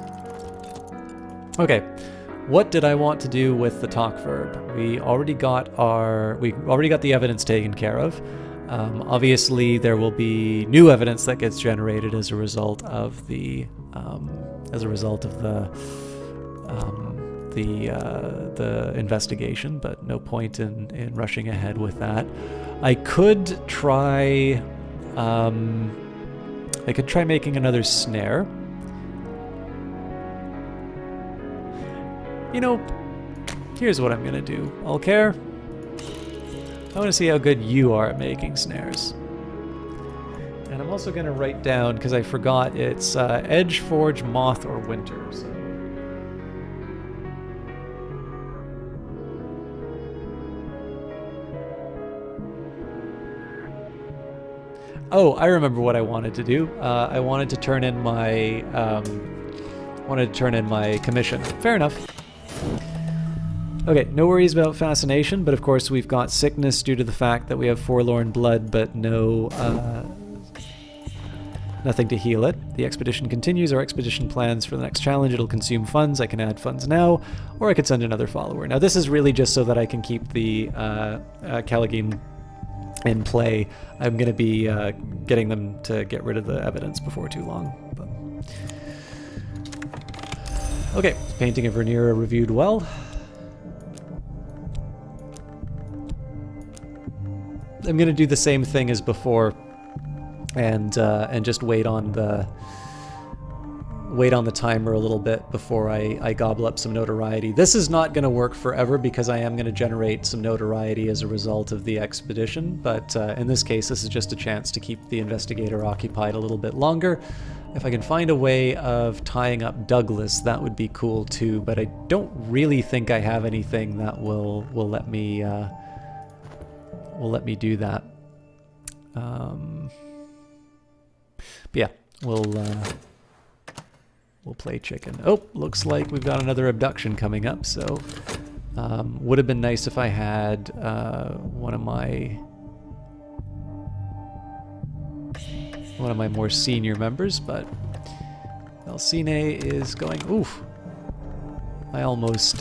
Okay, what did I want to do with the talk verb? We already got the evidence taken care of. Obviously, there will be new evidence that gets generated as a result of the investigation, but no point in rushing ahead with that. I could try making another snare. You know, here's what I'm gonna do. Alcair, I want to see how good you are at making snares. And I'm also gonna write down, because I forgot, it's Edge, Forge, Moth, or Winter. So. Oh, I remember what I wanted to do. I wanted to turn in my commission. Fair enough. Okay, no worries about fascination, but of course we've got sickness due to the fact that we have forlorn blood, but nothing to heal it. The expedition continues. Our expedition plans for the next challenge. It'll consume funds. I can add funds now, or I could send another follower. Now this is really just so that I can keep the Callagine in play. I'm going to be getting them to get rid of the evidence before too long. But. Okay, painting of Rhaenyra reviewed well. I'm going to do the same thing as before, and just wait on the timer a little bit before I gobble up some notoriety. This is not going to work forever because I am going to generate some notoriety as a result of the expedition, but in this case, this is just a chance to keep the investigator occupied a little bit longer. If I can find a way of tying up Douglas, that would be cool too, but I don't really think I have anything that will let me do that. But yeah, we'll play chicken. Oh, looks like we've got another abduction coming up, so would have been nice if I had one of my more senior members, but Alcine is going. Oof! I almost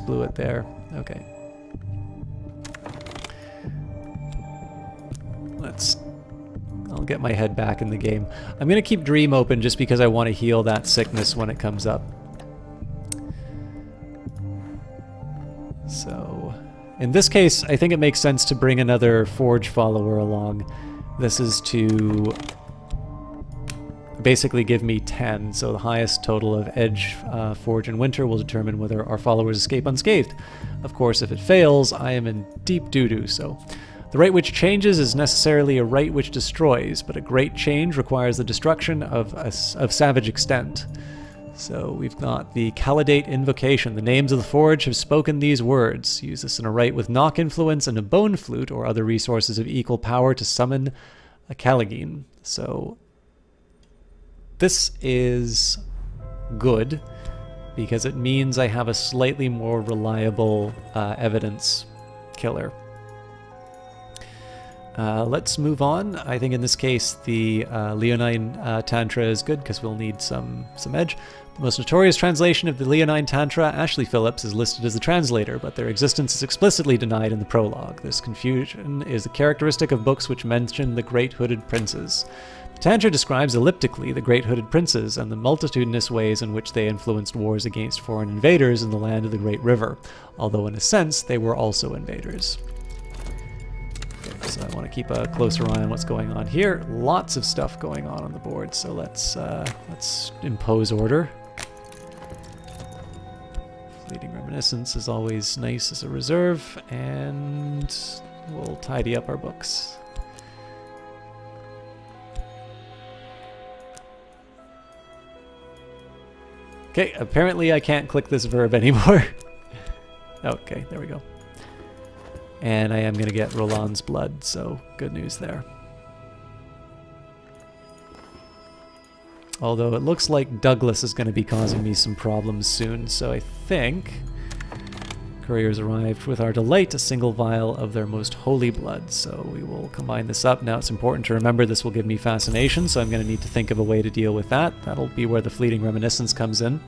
blew it there. Okay. I'll get my head back in the game. I'm going to keep Dream open just because I want to heal that sickness when it comes up. So, in this case, I think it makes sense to bring another Forge follower along. This is to basically give me 10, so the highest total of Edge, Forge, and Winter will determine whether our followers escape unscathed. Of course, if it fails, I am in deep doo-doo, so... The rite which changes is necessarily a rite which destroys, but a great change requires the destruction of savage extent. So we've got the Khalidate Invocation. The names of the Forge have spoken these words. Use this in a rite with knock influence and a bone flute or other resources of equal power to summon a Caligine. So this is good because it means I have a slightly more reliable evidence killer. Let's move on. I think in this case the Leonine Tantra is good because we'll need some edge. The most notorious translation of the Leonine Tantra, Ashley Phillips, is listed as the translator, but their existence is explicitly denied in the prologue. This confusion is a characteristic of books which mention the Great Hooded Princes. The Tantra describes elliptically the Great Hooded Princes and the multitudinous ways in which they influenced wars against foreign invaders in the land of the Great River, although in a sense they were also invaders. So I want to keep a closer eye on what's going on here. Lots of stuff going on the board, so let's impose order. Fleeting Reminiscence is always nice as a reserve, and we'll tidy up our books. Okay, apparently I can't click this verb anymore. Okay, there we go. And I am going to get Roland's blood, so good news there. Although it looks like Douglas is going to be causing me some problems soon, so I think couriers arrived with our delight a single vial of their most holy blood, so we will combine this up. Now it's important to remember this will give me fascination, so I'm going to need to think of a way to deal with that. That'll be where the fleeting reminiscence comes in.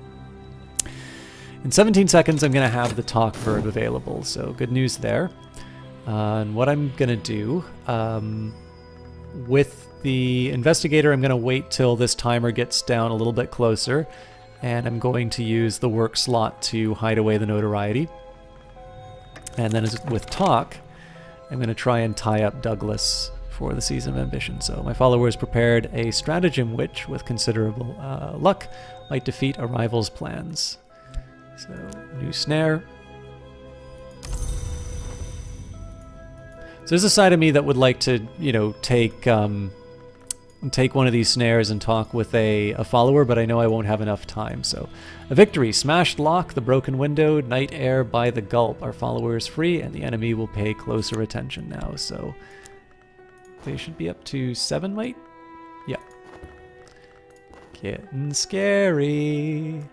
In 17 seconds I'm going to have the talk verb available, so good news there. And what I'm going to do, with the investigator, I'm going to wait till this timer gets down a little bit closer, and I'm going to use the work slot to hide away the notoriety. And then with talk, I'm going to try and tie up Douglas for the Season of Ambition. So my followers prepared a stratagem which, with considerable luck, might defeat a rival's plans. So, new snare. So there's a side of me that would like to, take one of these snares and talk with a follower, but I know I won't have enough time. So, a victory. Smashed lock, the broken window, night air by the gulp. Our follower is free, and the enemy will pay closer attention now. So, they should be up to 7, mate? Yeah. Getting scary.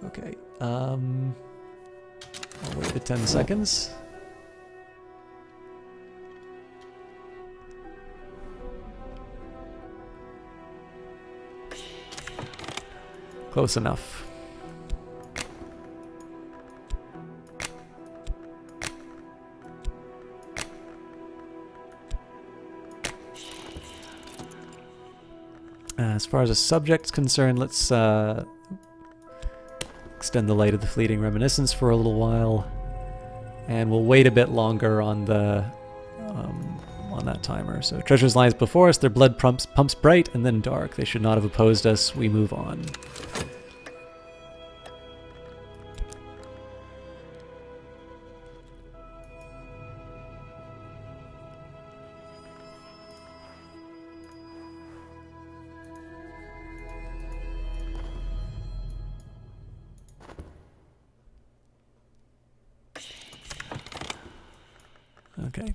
Okay, I'll wait the 10 seconds. Close enough. As far as a subject's concerned, let's extend the light of the fleeting reminiscence for a little while, and we'll wait a bit longer on the on that timer. So treasures lies before us, their blood pumps bright and then dark. They should not have opposed us. We move on. Okay,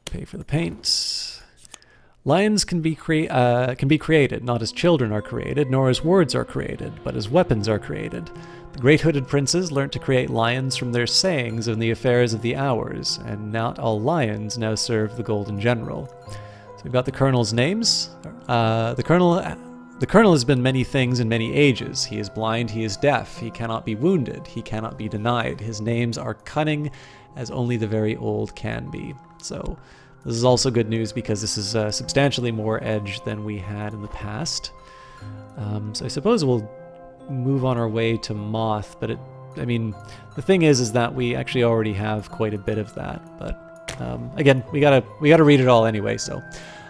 pay for the paint. Lions can be created, not as children are created, nor as words are created, but as weapons are created. The great hooded princes learnt to create lions from their sayings in the affairs of the hours, and not all lions now serve the golden general. So we've got the colonel's names. The colonel has been many things in many ages. He is blind, he is deaf, he cannot be wounded, he cannot be denied. His names are cunning, as only the very old can be. So this is also good news because this is substantially more edge than we had in the past. So I suppose we'll move on our way to Moth, but the thing is that we actually already have quite a bit of that. But again, we gotta read it all anyway. So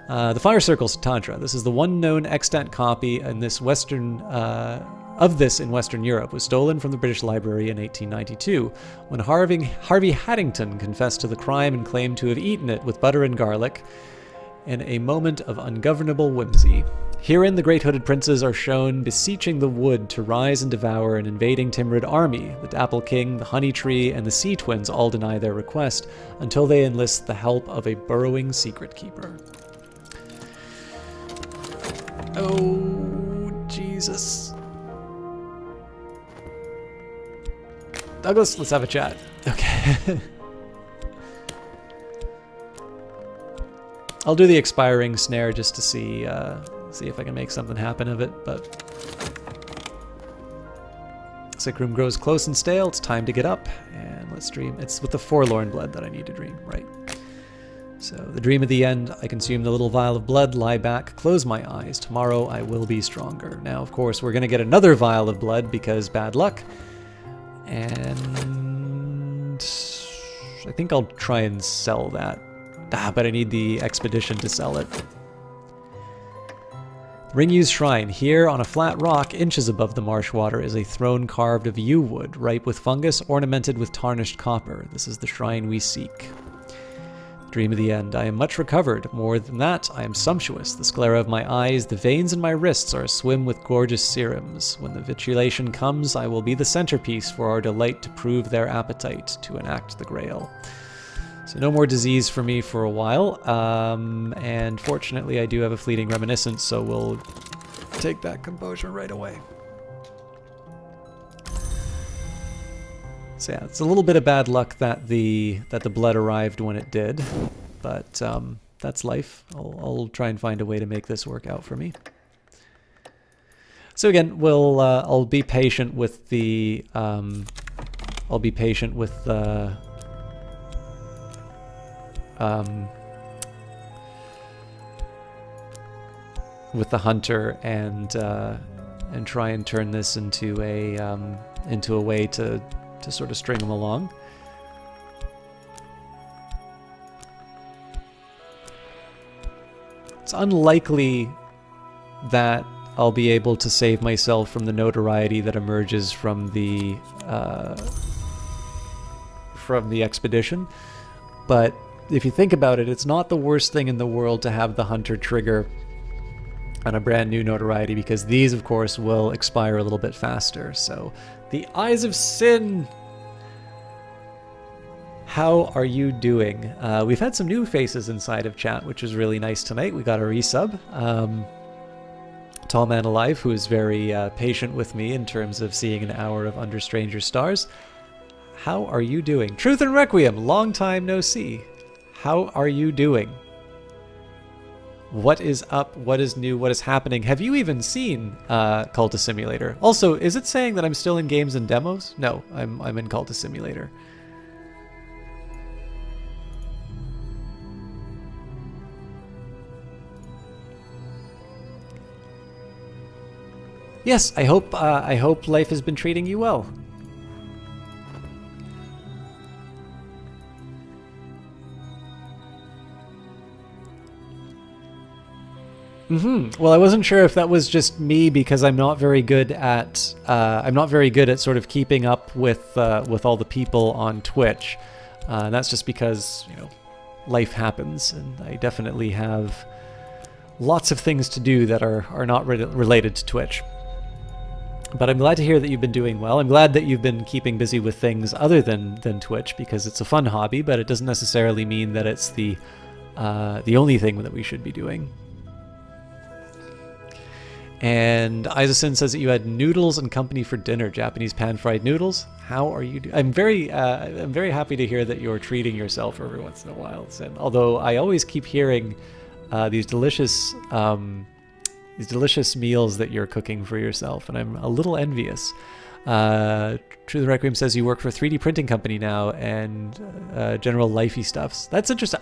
the Fire Circle's Tantra. This is the one known extant copy in this of this in Western Europe, was stolen from the British Library in 1892, when Harvey Haddington confessed to the crime and claimed to have eaten it with butter and garlic, in a moment of ungovernable whimsy. Herein the great hooded princes are shown beseeching the wood to rise and devour an invading Timrid army. The Dapple King, the Honey Tree, and the Sea Twins all deny their request until they enlist the help of a burrowing secret keeper. Oh, Jesus. Douglas, let's have a chat. Okay. I'll do the expiring snare just to see if I can make something happen of it, but Sick Room grows close and stale. It's time to get up, and let's dream. It's with the forlorn blood that I need to dream, right? So, the dream of the end, I consume the little vial of blood, lie back, close my eyes. Tomorrow I will be stronger. Now, of course, we're going to get another vial of blood because bad luck. And I think I'll try and sell that. But I need the expedition to sell it. Ringyu's Shrine. Here, on a flat rock, inches above the marsh water, is a throne carved of yew wood, ripe with fungus, ornamented with tarnished copper. This is the shrine we seek. Dream of the end. I am much recovered. More than that, I am sumptuous. The sclera of my eyes, the veins in my wrists are aswim with gorgeous serums. When the vitulation comes, I will be the centerpiece for our delight to prove their appetite, to enact the grail. So no more disease for me for a while, and fortunately I do have a fleeting reminiscence, so we'll take that composure right away. So yeah, it's a little bit of bad luck that the blood arrived when it did, but that's life. I'll try and find a way to make this work out for me. So again, I'll be patient with the with the hunter and try and turn this into a way to sort of string them along. It's unlikely that I'll be able to save myself from the notoriety that emerges from the expedition, but if you think about it, it's not the worst thing in the world to have the hunter trigger on a brand new notoriety, because these, of course, will expire a little bit faster. So, the Eyes of Sin. How are you doing? We've had some new faces inside of chat, which is really nice tonight. We got a resub. Tall Man Alive, who is very patient with me in terms of seeing an hour of Under Stranger Stars. How are you doing? Truth and Requiem, long time no see. How are you doing? What is up? What is new? What is happening? Have you even seen Cultist Simulator? Also, is it saying that I'm still in games and demos? No, I'm in Cultist Simulator. Yes, I hope life has been treating you well. Well, I wasn't sure if that was just me because I'm not very good at sort of keeping up with all the people on Twitch. That's just because, you know, life happens, and I definitely have lots of things to do that are not related to Twitch. But I'm glad to hear that you've been doing well. I'm glad that you've been keeping busy with things other than Twitch, because it's a fun hobby, but it doesn't necessarily mean that it's the only thing that we should be doing. And Isaacson says that you had noodles and company for dinner, Japanese pan-fried noodles. How are you doing? I'm very happy to hear that you're treating yourself every once in a while. And although I always keep hearing these delicious meals that you're cooking for yourself, and I'm a little envious. True the Requiem says you work for a 3D printing company now and general lifey stuffs. That's interesting.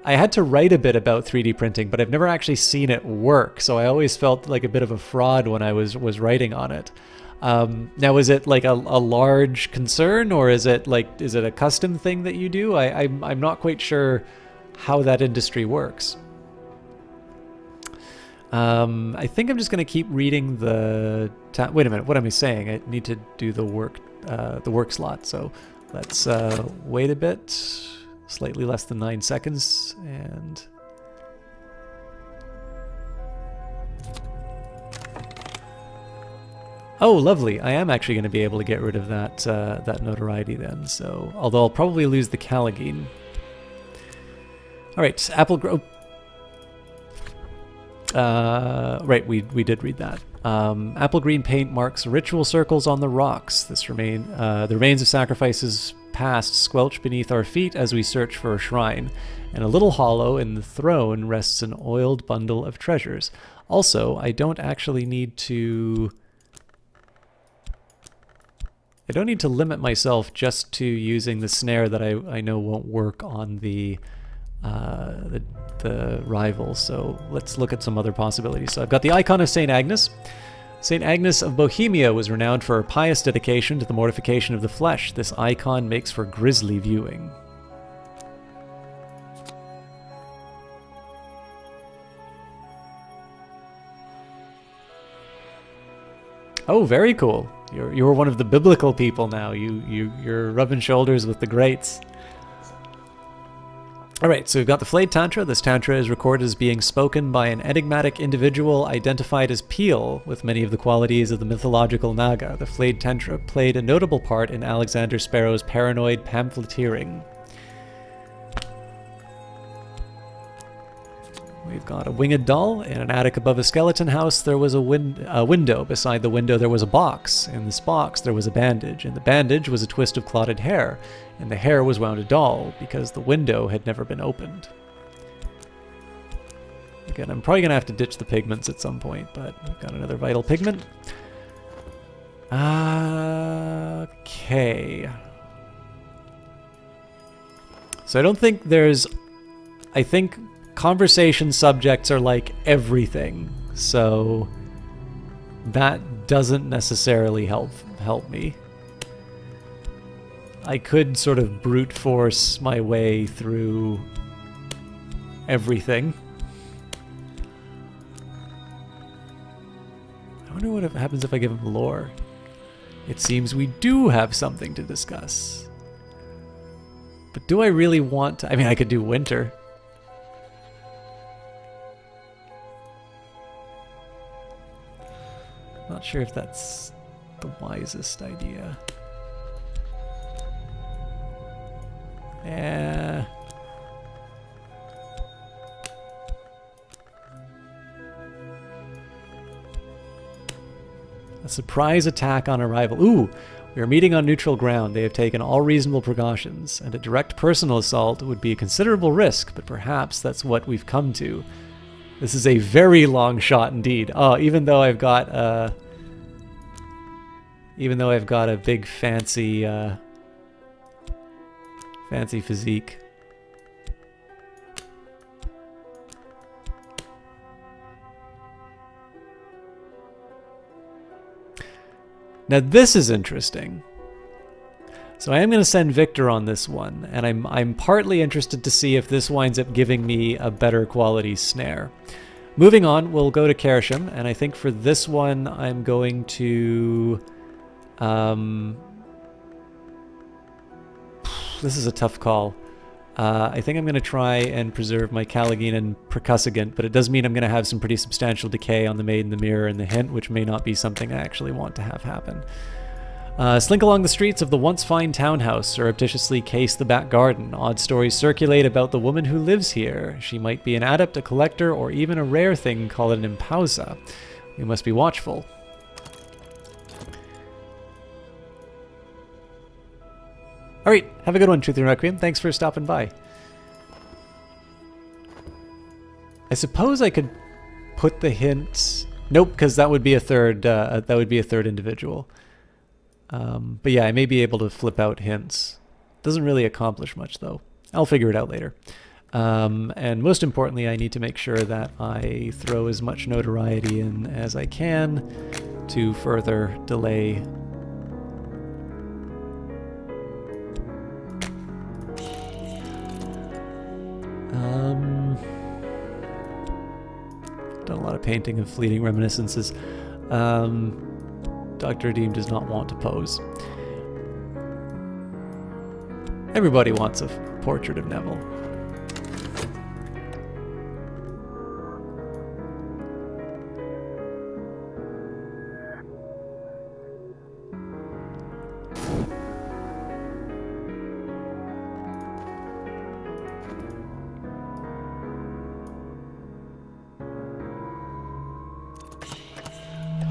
I had to write a bit about 3D printing, but I've never actually seen it work, so I always felt like a bit of a fraud when I was writing on it. Now, is it like a large concern, or is it a custom thing that you do? I'm not quite sure how that industry works. I think I'm just going to keep reading the... Wait a minute, what am I saying? I need to do the work slot, so let's wait a bit. Slightly less than 9 seconds, and Oh, lovely. I am actually going to be able to get rid of that that notoriety then. So, although I'll probably lose the Callagine. All right, right, we did read that. Apple green paint marks ritual circles on the rocks. The remains of sacrifices past squelch beneath our feet as we search for a shrine. In a little hollow in the throne rests an oiled bundle of treasures. Also, I don't need to limit myself just to using the snare that I know won't work on the rival. So let's look at some other possibilities. So I've got the icon of St. Agnes. St. Agnes of Bohemia was renowned for her pious dedication to the mortification of the flesh. This icon makes for grisly viewing. Oh, very cool. You're one of the biblical people now. You're rubbing shoulders with the greats. All right, so we've got the Flayed Tantra. This Tantra is recorded as being spoken by an enigmatic individual identified as Peel, with many of the qualities of the mythological Naga. The Flayed Tantra played a notable part in Alexander Sparrow's paranoid pamphleteering. We've got a winged doll. In an attic above a skeleton house, there was a window. Beside the window, there was a box. In this box, there was a bandage. And the bandage was a twist of clotted hair. And the hair was wound a doll, because the window had never been opened. Again, I'm probably going to have to ditch the pigments at some point, but we've got another vital pigment. Okay. So I don't think there's... I think conversation subjects are like everything, so that doesn't necessarily help me. I could sort of brute force my way through everything. I wonder what happens if I give him lore. It seems we do have something to discuss. But do I really want to? I mean, I could do winter. Not sure if that's the wisest idea. Yeah. A surprise attack on arrival. Ooh, we are meeting on neutral ground. They have taken all reasonable precautions, and a direct personal assault would be a considerable risk, but perhaps that's what we've come to. This is a very long shot indeed. Oh, even though I've got a big fancy physique. Now this is interesting. So I am going to send Victor on this one, and I'm partly interested to see if this winds up giving me a better quality snare. Moving on, we'll go to Kersham, and I think for this one I'm going to... this is a tough call. I think I'm going to try and preserve my Callagine and Percussagant, but it does mean I'm going to have some pretty substantial decay on the Maid in the Mirror and the Hint, which may not be something I actually want to have happen. Slink along the streets of the once fine townhouse, surreptitiously case the back garden. Odd stories circulate about the woman who lives here. She might be an adept, a collector, or even a rare thing called an impausa. We must be watchful. Alright, have a good one, Truth and Requiem. Thanks for stopping by. I suppose I could put the hint... Nope, because that would be a third individual. But yeah, I may be able to flip out hints. Doesn't really accomplish much, though. I'll figure it out later. And most importantly, I need to make sure that I throw as much notoriety in as I can to further delay. Done a lot of painting of fleeting reminiscences. Dr. Deem does not want to pose. Everybody wants a portrait of Neville.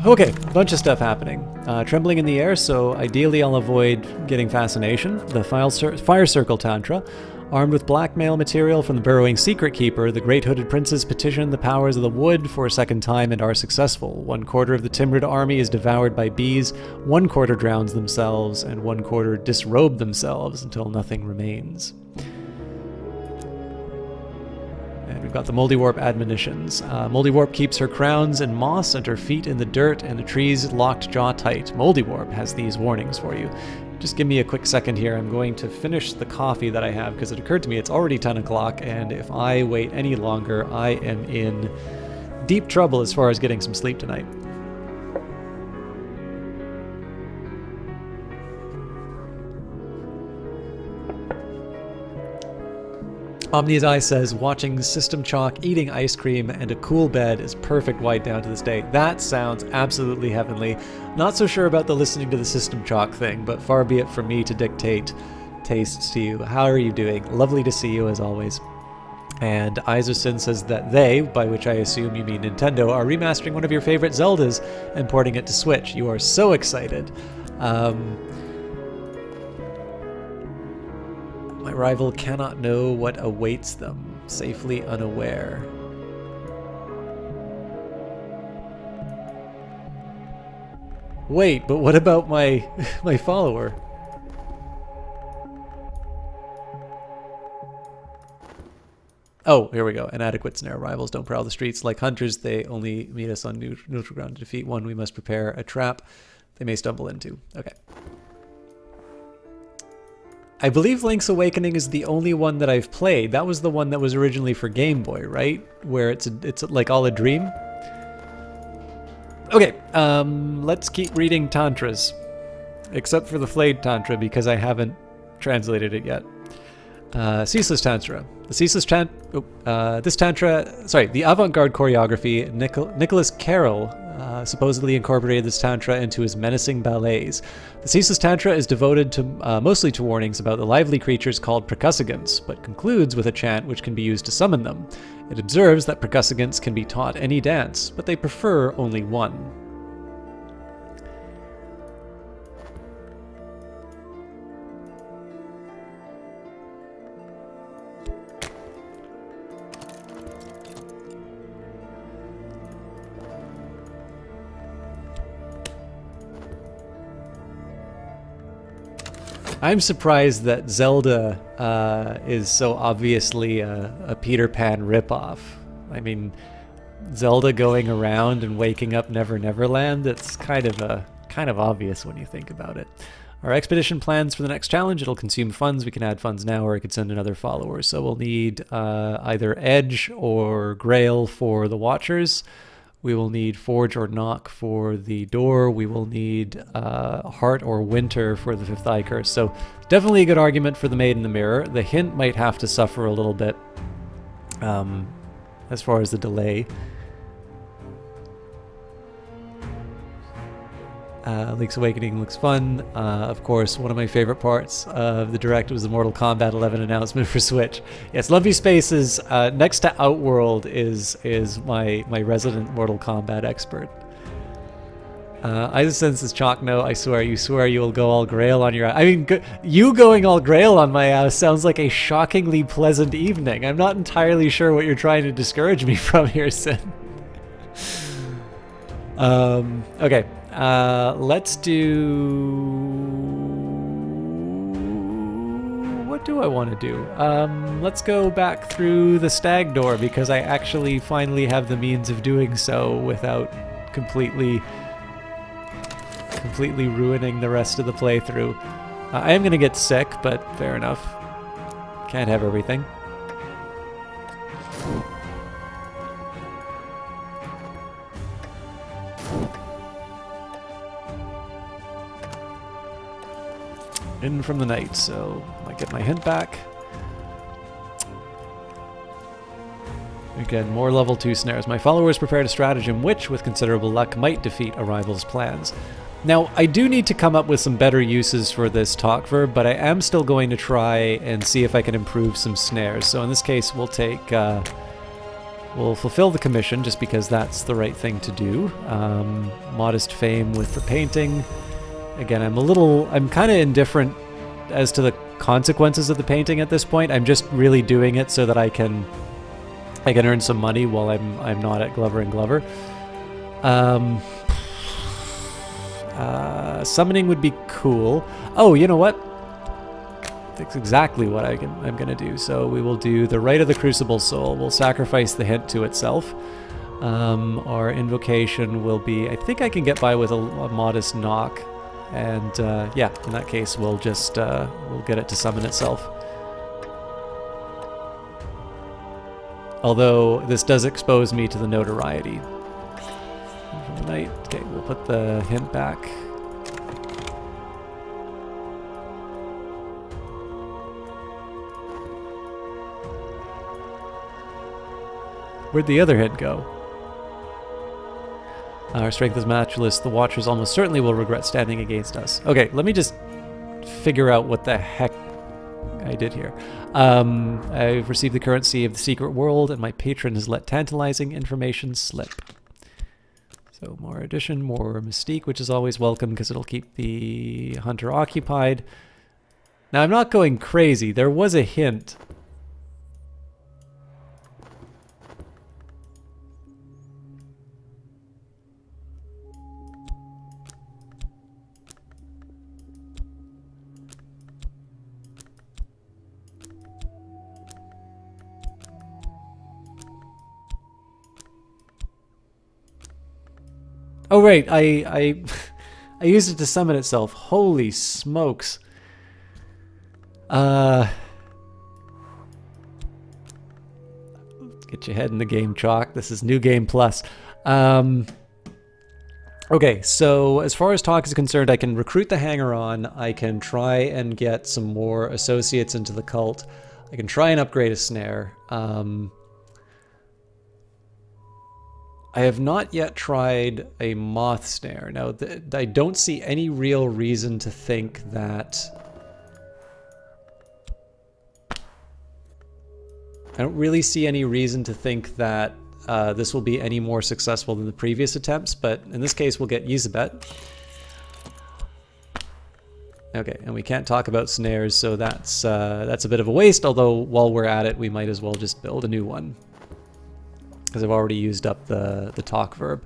Okay, a bunch of stuff happening. Trembling in the air, so ideally I'll avoid getting fascination. The Fire Circle Tantra. Armed with blackmail material from the burrowing Secret Keeper, the Great Hooded Princes petition the powers of the wood for a second time and are successful. 1/4 of the Timrid army is devoured by bees, 1/4 drowns themselves, and 1/4 disrobe themselves until nothing remains. And we've got the Moldy Warp admonitions. Moldy Warp keeps her crowns in moss and her feet in the dirt and the trees locked jaw tight. Moldy Warp has these warnings for you. Just give me a quick second here. I'm going to finish the coffee that I have because it occurred to me it's already 10 o'clock, and if I wait any longer, I am in deep trouble as far as getting some sleep tonight. Omni's Eye says, watching System Chalk eating ice cream and a cool bed is perfect wind down to this day. That sounds absolutely heavenly. Not so sure about the listening to the System Chalk thing, but far be it from me to dictate tastes to you. How are you doing? Lovely to see you as always. And Iserson says that they, by which I assume you mean Nintendo, are remastering one of your favorite Zeldas and porting it to Switch. You are so excited. My rival cannot know what awaits them, safely unaware. Wait, but what about my follower? Oh, here we go. Inadequate snare. Rivals don't prowl the streets like hunters. They only meet us on neutral ground. To defeat one, we must prepare a trap they may stumble into. Okay. I believe Link's Awakening is the only one that I've played. That was the one that was originally for Game Boy, right? Where it's like all a dream. Okay, let's keep reading Tantras. Except for the Flayed Tantra, because I haven't translated it yet. Ceaseless Tantra. The avant-garde choreography, Nicholas Carroll supposedly incorporated this tantra into his menacing ballets. The Ceaseless Tantra is devoted to mostly to warnings about the lively creatures called percussagants, but concludes with a chant which can be used to summon them. It observes that percussagants can be taught any dance, but they prefer only one. I'm surprised that Zelda is so obviously a Peter Pan ripoff. I mean, Zelda going around and waking up Never Never Land, it's kind of obvious when you think about it. Our expedition plans for the next challenge, it'll consume funds. We can add funds now, or I could send another follower. So we'll need either Edge or Grail for the Watchers. We will need Forge or Knock for the door. We will need Heart or Winter for the Fifth Eye Curse. So definitely a good argument for the Maid in the Mirror. The hint might have to suffer a little bit as far as the delay. Link's Awakening looks fun. Of course, one of my favorite parts of the Direct was the Mortal Kombat 11 announcement for Switch. Yes, Lumpy Spaces, next to Outworld, is my resident Mortal Kombat expert. Isense is chalk. No, I swear you will go all Grail on your ass. I mean, you going all Grail on my ass sounds like a shockingly pleasant evening. I'm not entirely sure what you're trying to discourage me from here, Sin. Okay. Let's do... What do I want to do? Let's go back through the stag door, because I actually finally have the means of doing so without completely ruining the rest of the playthrough. I am going to get sick, but fair enough. Can't have everything. In from the night, so I get my hint back. Again, more level 2 snares. My followers prepared a stratagem which, with considerable luck, might defeat a rival's plans. Now, I do need to come up with some better uses for this talk verb, but I am still going to try and see if I can improve some snares. So in this case, we'll take we'll fulfill the commission just because that's the right thing to do. Modest fame with the painting. Again, I'm kind of indifferent as to the consequences of the painting at this point. I'm just really doing it so that I can earn some money while I'm not at Glover and Glover. Summoning would be cool. Oh, you know what? That's exactly what I'm going to do. So we will do the Rite of the Crucible Soul. We'll sacrifice the hint to itself. Our invocation will be... I think I can get by with a modest knock. And yeah, in that case, we'll just we'll get it to summon itself. Although this does expose me to the notoriety. From the night. Okay, we'll put the hint back. Where'd the other hint go? Our strength is matchless. The Watchers almost certainly will regret standing against us. Okay, let me just figure out what the heck I did here. I've received the currency of the secret world, and my patron has let tantalizing information slip. So more addition, more mystique, which is always welcome because it'll keep the hunter occupied. Now, I'm not going crazy. There was a hint. Oh right, I used it to summon itself. Holy smokes. Get your head in the game, Chalk. This is New Game Plus. Okay, so as far as talk is concerned, I can recruit the hanger-on. I can try and get some more associates into the cult. I can try and upgrade a snare. I have not yet tried a moth snare. Now, I don't see any real reason to think that... I don't really see any reason to think that this will be any more successful than the previous attempts, but in this case we'll get Yzabet. Okay, and we can't talk about snares, so that's a bit of a waste, although while we're at it we might as well just build a new one. Because I've already used up the talk verb.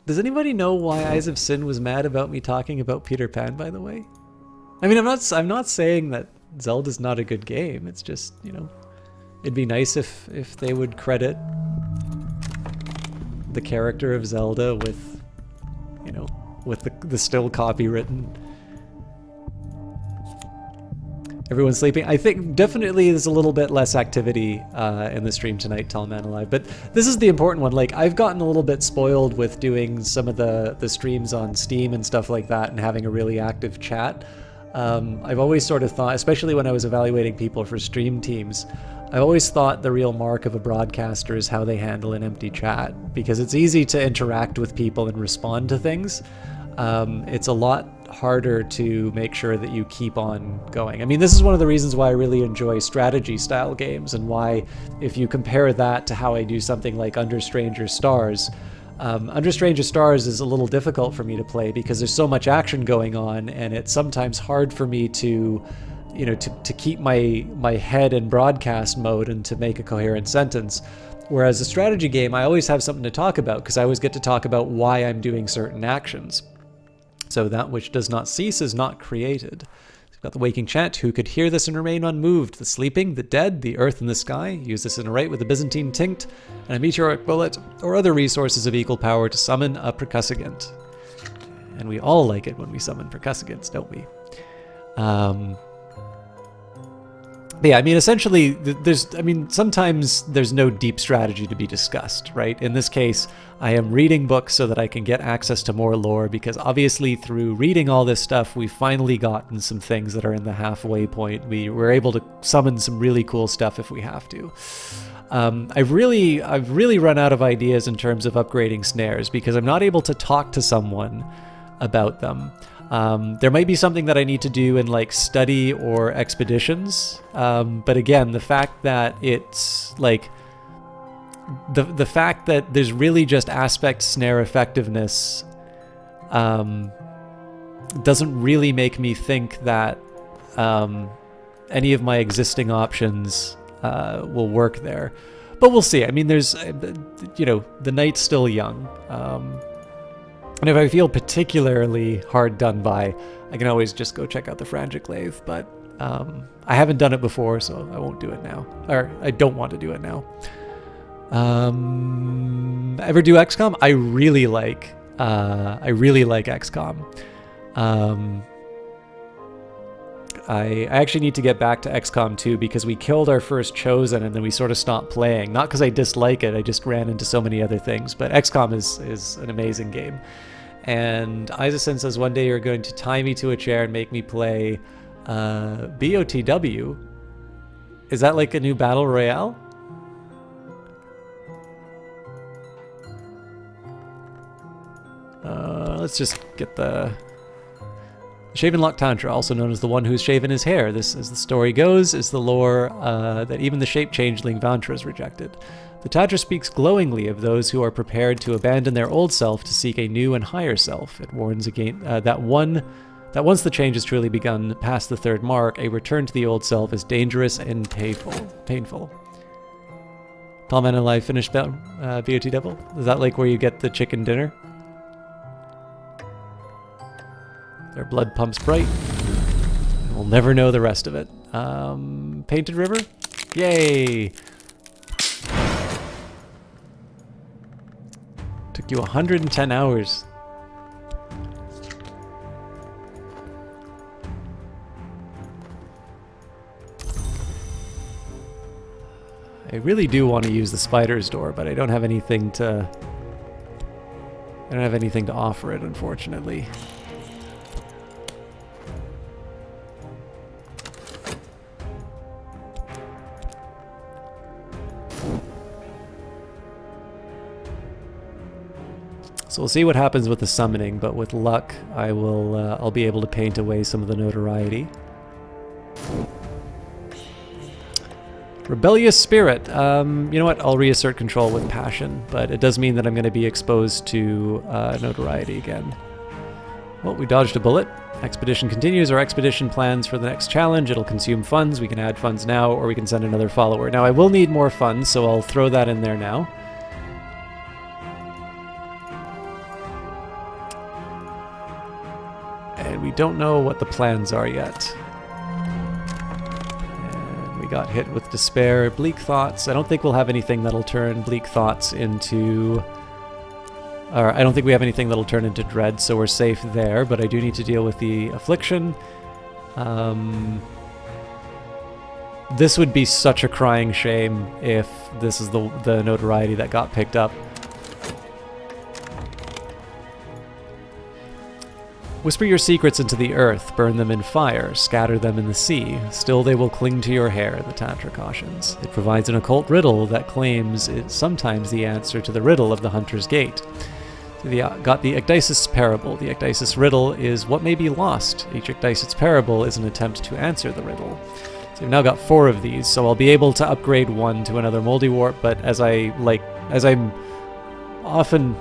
Does anybody know why Eyes of Sin was mad about me talking about Peter Pan, by the way? I mean, I'm not saying that Zelda's not a good game. It's just, you know, it'd be nice if they would credit the character of Zelda with, you know, with the still copywritten. Everyone's sleeping. I think definitely there's a little bit less activity in the stream tonight, Tall Man Alive. But this is the important one. Like, I've gotten a little bit spoiled with doing some of the streams on Steam and stuff like that and having a really active chat. I've always sort of thought, especially when I was evaluating people for stream teams, I've always thought the real mark of a broadcaster is how they handle an empty chat, because it's easy to interact with people and respond to things. It's a lot harder to make sure that you keep on going. I mean, this is one of the reasons why I really enjoy strategy style games, and why, if you compare that to how I do something like Under Stranger Stars, Under Stranger Stars is a little difficult for me to play because there's so much action going on, and it's sometimes hard for me to, you know, to keep my head in broadcast mode and to make a coherent sentence. Whereas a strategy game, I always have something to talk about because I always get to talk about why I'm doing certain actions. So that which does not cease is not created. We've got the waking chant. Who could hear this and remain unmoved? The sleeping, the dead, the earth and the sky. Use this in a rite with a Byzantine tinct and a meteoric bullet or other resources of equal power to summon a percussagant. And we all like it when we summon percussagants, don't we? But yeah, I mean, essentially, sometimes there's no deep strategy to be discussed, right? In this case, I am reading books so that I can get access to more lore, because obviously through reading all this stuff, we've finally gotten some things that are in the halfway point. We're able to summon some really cool stuff if we have to. I've really run out of ideas in terms of upgrading snares, because I'm not able to talk to someone about them. There might be something that I need to do in like study or expeditions. But again, the fact that it's like the fact that there's really just aspect snare effectiveness doesn't really make me think that any of my existing options will work there. But we'll see. I mean, there's, the night's still young. And if I feel particularly hard done by, I can always just go check out the Frangic Lathe. But I haven't done it before, so I won't do it now. Or I don't want to do it now. Ever do XCOM? I really like XCOM. I actually need to get back to XCOM 2 because we killed our first Chosen and then we sort of stopped playing. Not because I dislike it, I just ran into so many other things. But XCOM is an amazing game. And Isaacson says, one day you're going to tie me to a chair and make me play BOTW. Is that like a new battle royale? Let's just get the Shaven Lock Tantra, also known as the one who's shaven his hair. This, as the story goes, is the lore that even the shape changeling Vantra is rejected. The Tantra speaks glowingly of those who are prepared to abandon their old self to seek a new and higher self. It warns again that once the change has truly begun past the third mark, a return to the old self is dangerous and painful. Tall Man Alive finished BOT Devil? Is that like where you get the chicken dinner? Their blood pumps bright. We'll never know the rest of it. Painted River? Yay! Took you 110 hours. I really do want to use the spider's door, but I don't have anything to offer it, unfortunately. So we'll see what happens with the summoning, but with luck, I'll be able to paint away some of the notoriety. Rebellious Spirit. You know what? I'll reassert control with passion, but it does mean that I'm going to be exposed to notoriety again. Well, we dodged a bullet. Expedition continues. Our expedition plans for the next challenge. It'll consume funds. We can add funds now, or we can send another follower. Now, I will need more funds, so I'll throw that in there now. And we don't know what the plans are yet. And we got hit with despair. Bleak Thoughts. I don't think we'll have anything that'll turn Bleak Thoughts into... Or I don't think we have anything that'll turn into dread, so we're safe there, but I do need to deal with the affliction. This would be such a crying shame if this is the notoriety that got picked up. Whisper your secrets into the earth, burn them in fire, scatter them in the sea. Still they will cling to your hair, the Tantra cautions. It provides an occult riddle that claims it's sometimes the answer to the riddle of the Hunter's Gate. Got the Ecdysis Parable. The Ecdysis Riddle is what may be lost. Each Ecdysis Parable is an attempt to answer the riddle. So we've now got 4 of these, so I'll be able to upgrade one to another Moldy Warp, but as I often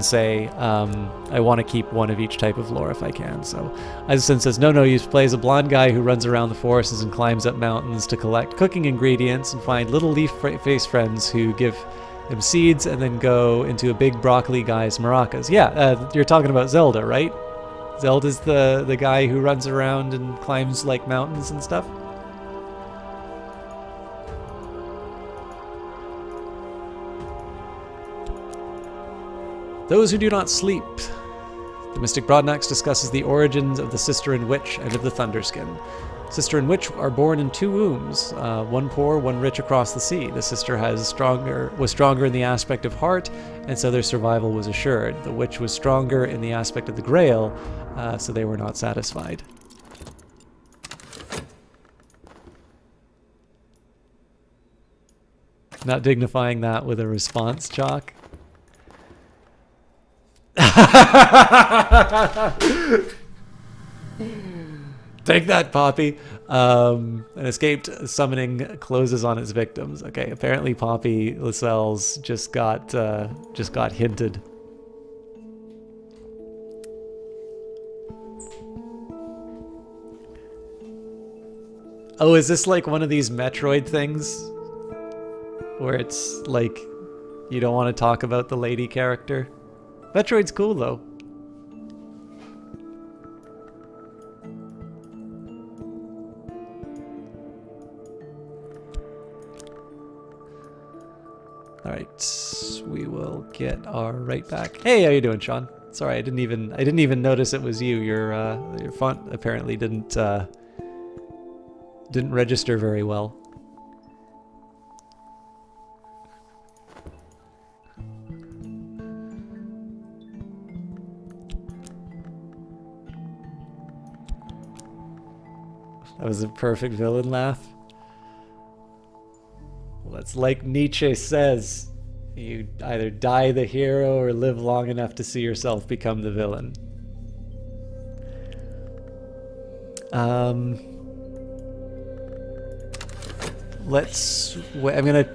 say, I want to keep one of each type of lore if I can. So Isaacson says, no, he plays a blonde guy who runs around the forests and climbs up mountains to collect cooking ingredients and find little leaf-faced friends who give him seeds and then go into a big broccoli guy's maracas. Yeah, you're talking about Zelda, right? Zelda's the guy who runs around and climbs like mountains and stuff. Those who do not sleep. The Mystic Broadnax discusses the origins of the Sister and Witch and of the Thunderskin. Sister and Witch are born in 2 wombs, one poor, one rich across the sea. The sister was stronger in the aspect of heart, and so their survival was assured. The witch was stronger in the aspect of the Grail, so they were not satisfied. Not dignifying that with a response, Chalk. Take that, Poppy. An escaped summoning closes on its victims. Okay, apparently Poppy Lascelles just got hinted. Oh, is this like one of these Metroid things? Where it's like, you don't want to talk about the lady character? Metroid's cool though. Alright, we will get our right back. Hey, how you doing, Sean? Sorry, I didn't even notice it was you. Your font apparently didn't register very well. That was a perfect villain laugh. Well, it's like Nietzsche says, you either die the hero or live long enough to see yourself become the villain. I'm gonna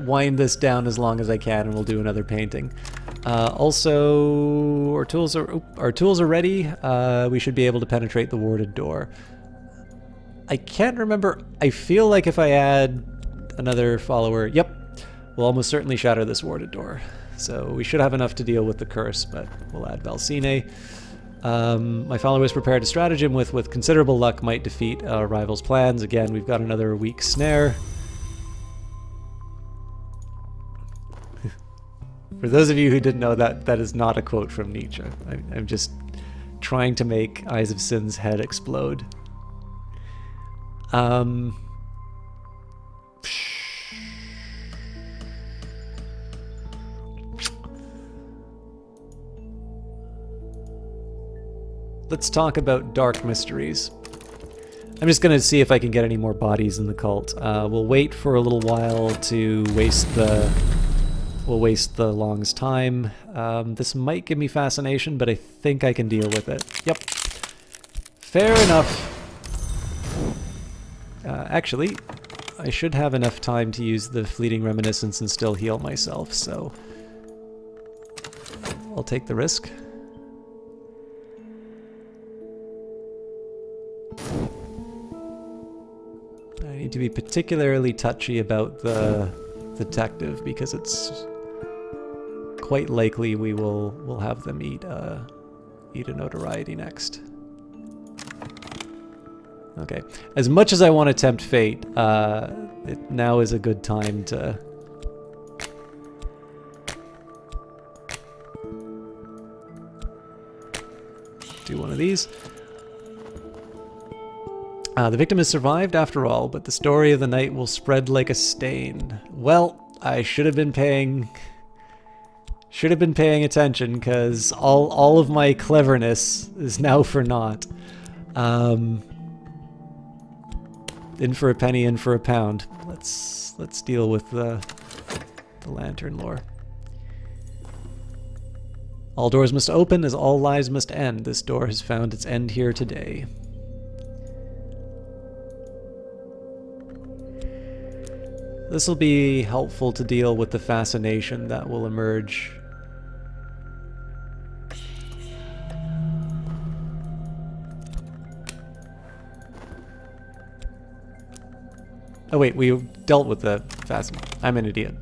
wind this down as long as I can, and we'll do another painting. Also, our tools are ready. We should be able to penetrate the warded door. I can't remember. I feel like if I add another follower, yep, we'll almost certainly shatter this warded door. So we should have enough to deal with the curse, but we'll add Valsine. My follower is prepared. A stratagem with considerable luck might defeat our rival's plans. Again, we've got another weak snare. For those of you who didn't know, that is not a quote from Nietzsche. I'm just trying to make Eyes of Sin's head explode. Let's talk about dark mysteries. I'm just going to see if I can get any more bodies in the cult. We'll wait for a little while to waste the Long's time. This might give me fascination, but I think I can deal with it. Yep. Fair enough. Actually, I should have enough time to use the fleeting reminiscence and still heal myself, so I'll take the risk. I need to be particularly touchy about the detective because it's quite likely we'll have them eat a notoriety next. Okay, as much as I want to tempt fate, now is a good time to do one of these. The victim has survived after all, but the story of the night will spread like a stain. Well, I should have been paying attention, because all of my cleverness is now for naught. In for a penny, in for a pound. Let's deal with the lantern lore. All doors must open as all lives must end. This door has found its end here today. This will be helpful to deal with the fascination that will emerge. Oh wait, we dealt with the I'm an idiot.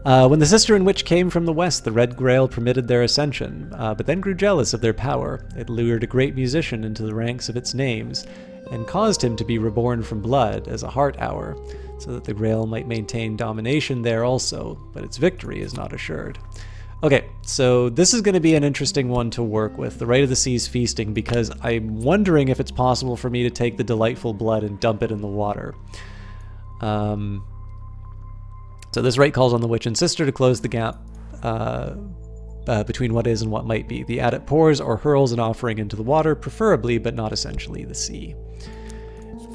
When the sister and witch came from the west, the Red Grail permitted their ascension, but then grew jealous of their power. It lured a great musician into the ranks of its names, and caused him to be reborn from blood as a heart hour, so that the Grail might maintain domination there also, but its victory is not assured. Okay, so this is going to be an interesting one to work with, the Rite of the Sea's feasting, because I'm wondering if it's possible for me to take the delightful blood and dump it in the water. So this rite calls on the witch and sister to close the gap between what is and what might be. The adept pours or hurls an offering into the water, preferably but not essentially the sea.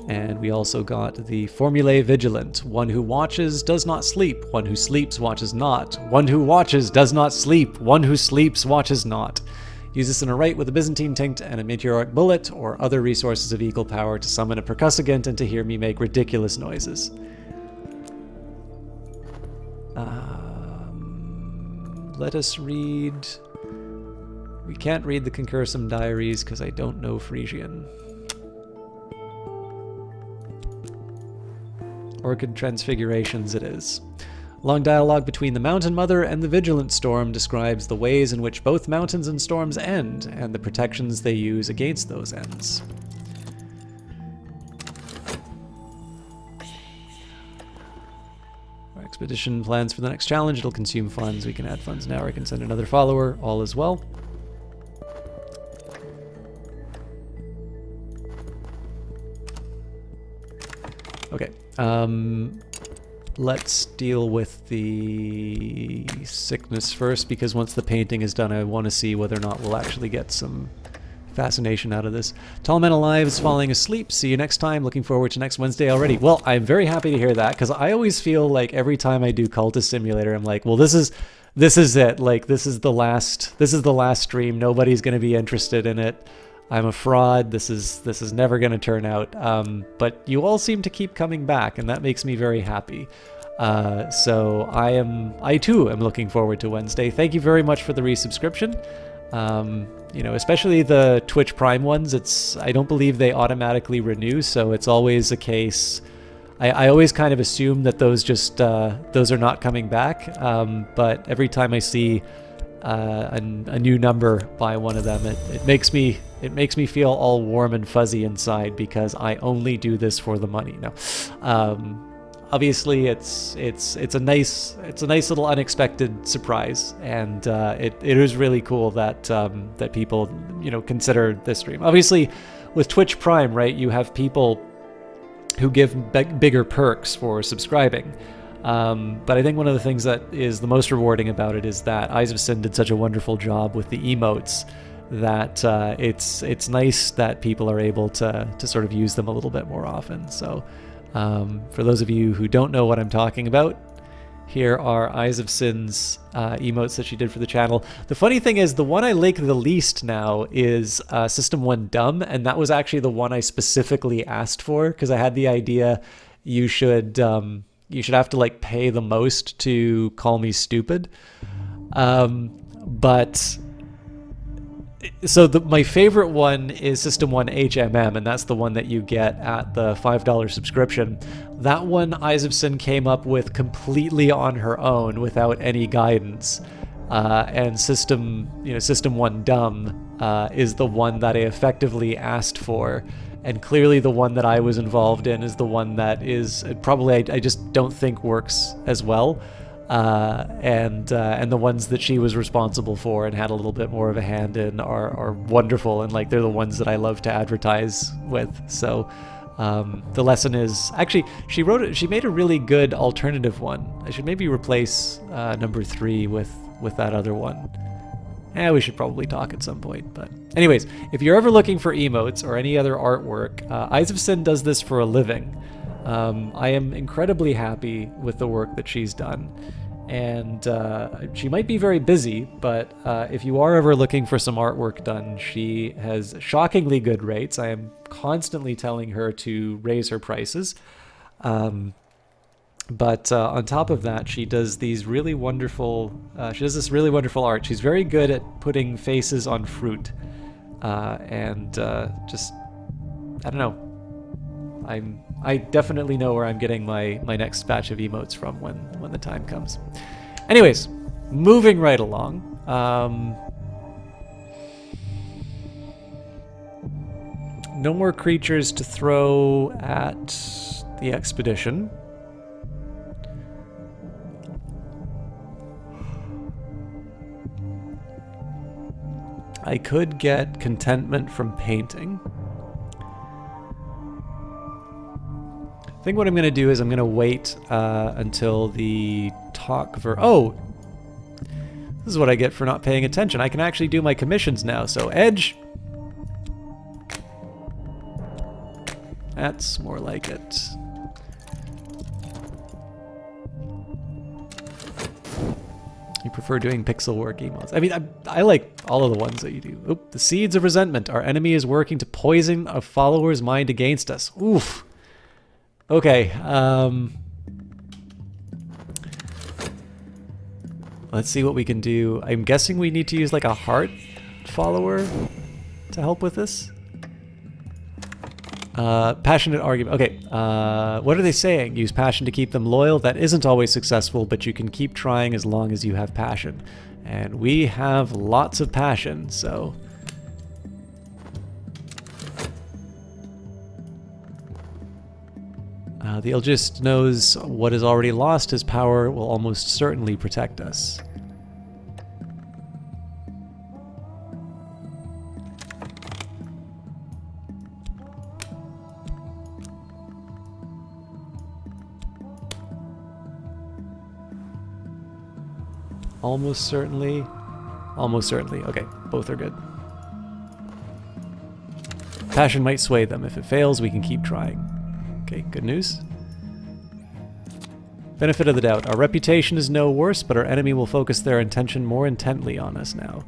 And we also got the Formulae Vigilant. One who watches does not sleep. One who sleeps watches not. One who watches does not sleep. One who sleeps watches not. Use this in a rite with a Byzantine tinct and a meteoric bullet or other resources of equal power to summon a percussagant and to hear me make ridiculous noises. Let us read... We can't read the Concursum Diaries because I don't know Frisian. Orchid Transfigurations it is. Long dialogue between the Mountain Mother and the Vigilant Storm describes the ways in which both mountains and storms end, and the protections they use against those ends. Our expedition plans for the next challenge. It'll consume funds. We can add funds now, or I can send another follower. All is well. Okay. Let's deal with the sickness first, because once the painting is done, I want to see whether or not we'll actually get some fascination out of this. Tall Man Alive is falling asleep. See you next time. Looking forward to next Wednesday already. Well, I'm very happy to hear that, because I always feel like every time I do Cultist Simulator, I'm like, well, this is it. Like, this is the last stream. Nobody's going to be interested in it. I'm a fraud. This is never going to turn out. But you all seem to keep coming back, and that makes me very happy. So I too am looking forward to Wednesday. Thank you very much for the resubscription. You know, especially the Twitch Prime ones. I don't believe they automatically renew, so it's always a case. I always kind of assume that those are not coming back. But every time I see a new number by one of them, it makes me feel all warm and fuzzy inside, because I only do this for the money. No, obviously it's a nice little unexpected surprise, and it is really cool that that people, you know, consider this stream. Obviously, with Twitch Prime, right, you have people who give bigger perks for subscribing. But I think one of the things that is the most rewarding about it is that Eyes of Sin did such a wonderful job with the emotes that it's nice that people are able to sort of use them a little bit more often. So for those of you who don't know what I'm talking about, here are Eyes of Sin's emotes that she did for the channel. The funny thing is, the one I like the least now is System 1 Dumb, and that was actually the one I specifically asked for, because I had the idea you should have to like pay the most to call me stupid. But so my favorite one is System 1 HMM, and that's the one that you get at the $5 subscription. That one Eyes of Sin came up with completely on her own without any guidance. And System 1 Dumb is the one that I effectively asked for. And clearly the one that I was involved in is the one that is probably I just don't think works as well. And the ones that she was responsible for and had a little bit more of a hand in are wonderful, and like they're the ones that I love to advertise with. So the lesson is actually she made a really good alternative one. I should maybe replace number 3 with that other one. We should probably talk at some point, but anyways, if you're ever looking for emotes or any other artwork, Eyes of Sin does this for a living. I am incredibly happy with the work that she's done, and she might be very busy, but if you are ever looking for some artwork done, she has shockingly good rates. I am constantly telling her to raise her prices. But on top of that, she does these really wonderful, this really wonderful art. She's very good at putting faces on fruit. And just, I don't know. I definitely know where I'm getting my next batch of emotes from when the time comes. Anyways, moving right along. No more creatures to throw at the expedition. I could get contentment from painting. I think what I'm going to do is I'm going to wait until the talk oh! This is what I get for not paying attention. I can actually do my commissions now. So Edge. That's more like it. You prefer doing pixel work emotes. I mean, I like all of the ones that you do. Oop, the seeds of resentment. Our enemy is working to poison a follower's mind against us. Oof. Okay. Let's see what we can do. I'm guessing we need to use like a heart follower to help with this. Passionate argument. Okay, what are they saying? Use passion to keep them loyal. That isn't always successful, but you can keep trying as long as you have passion. And we have lots of passion, so... the Ilgist knows what is already lost. His power will almost certainly protect us. Almost certainly. Almost certainly. Okay, both are good. Passion might sway them. If it fails, we can keep trying. Okay, good news. Benefit of the doubt. Our reputation is no worse, but our enemy will focus their attention more intently on us now.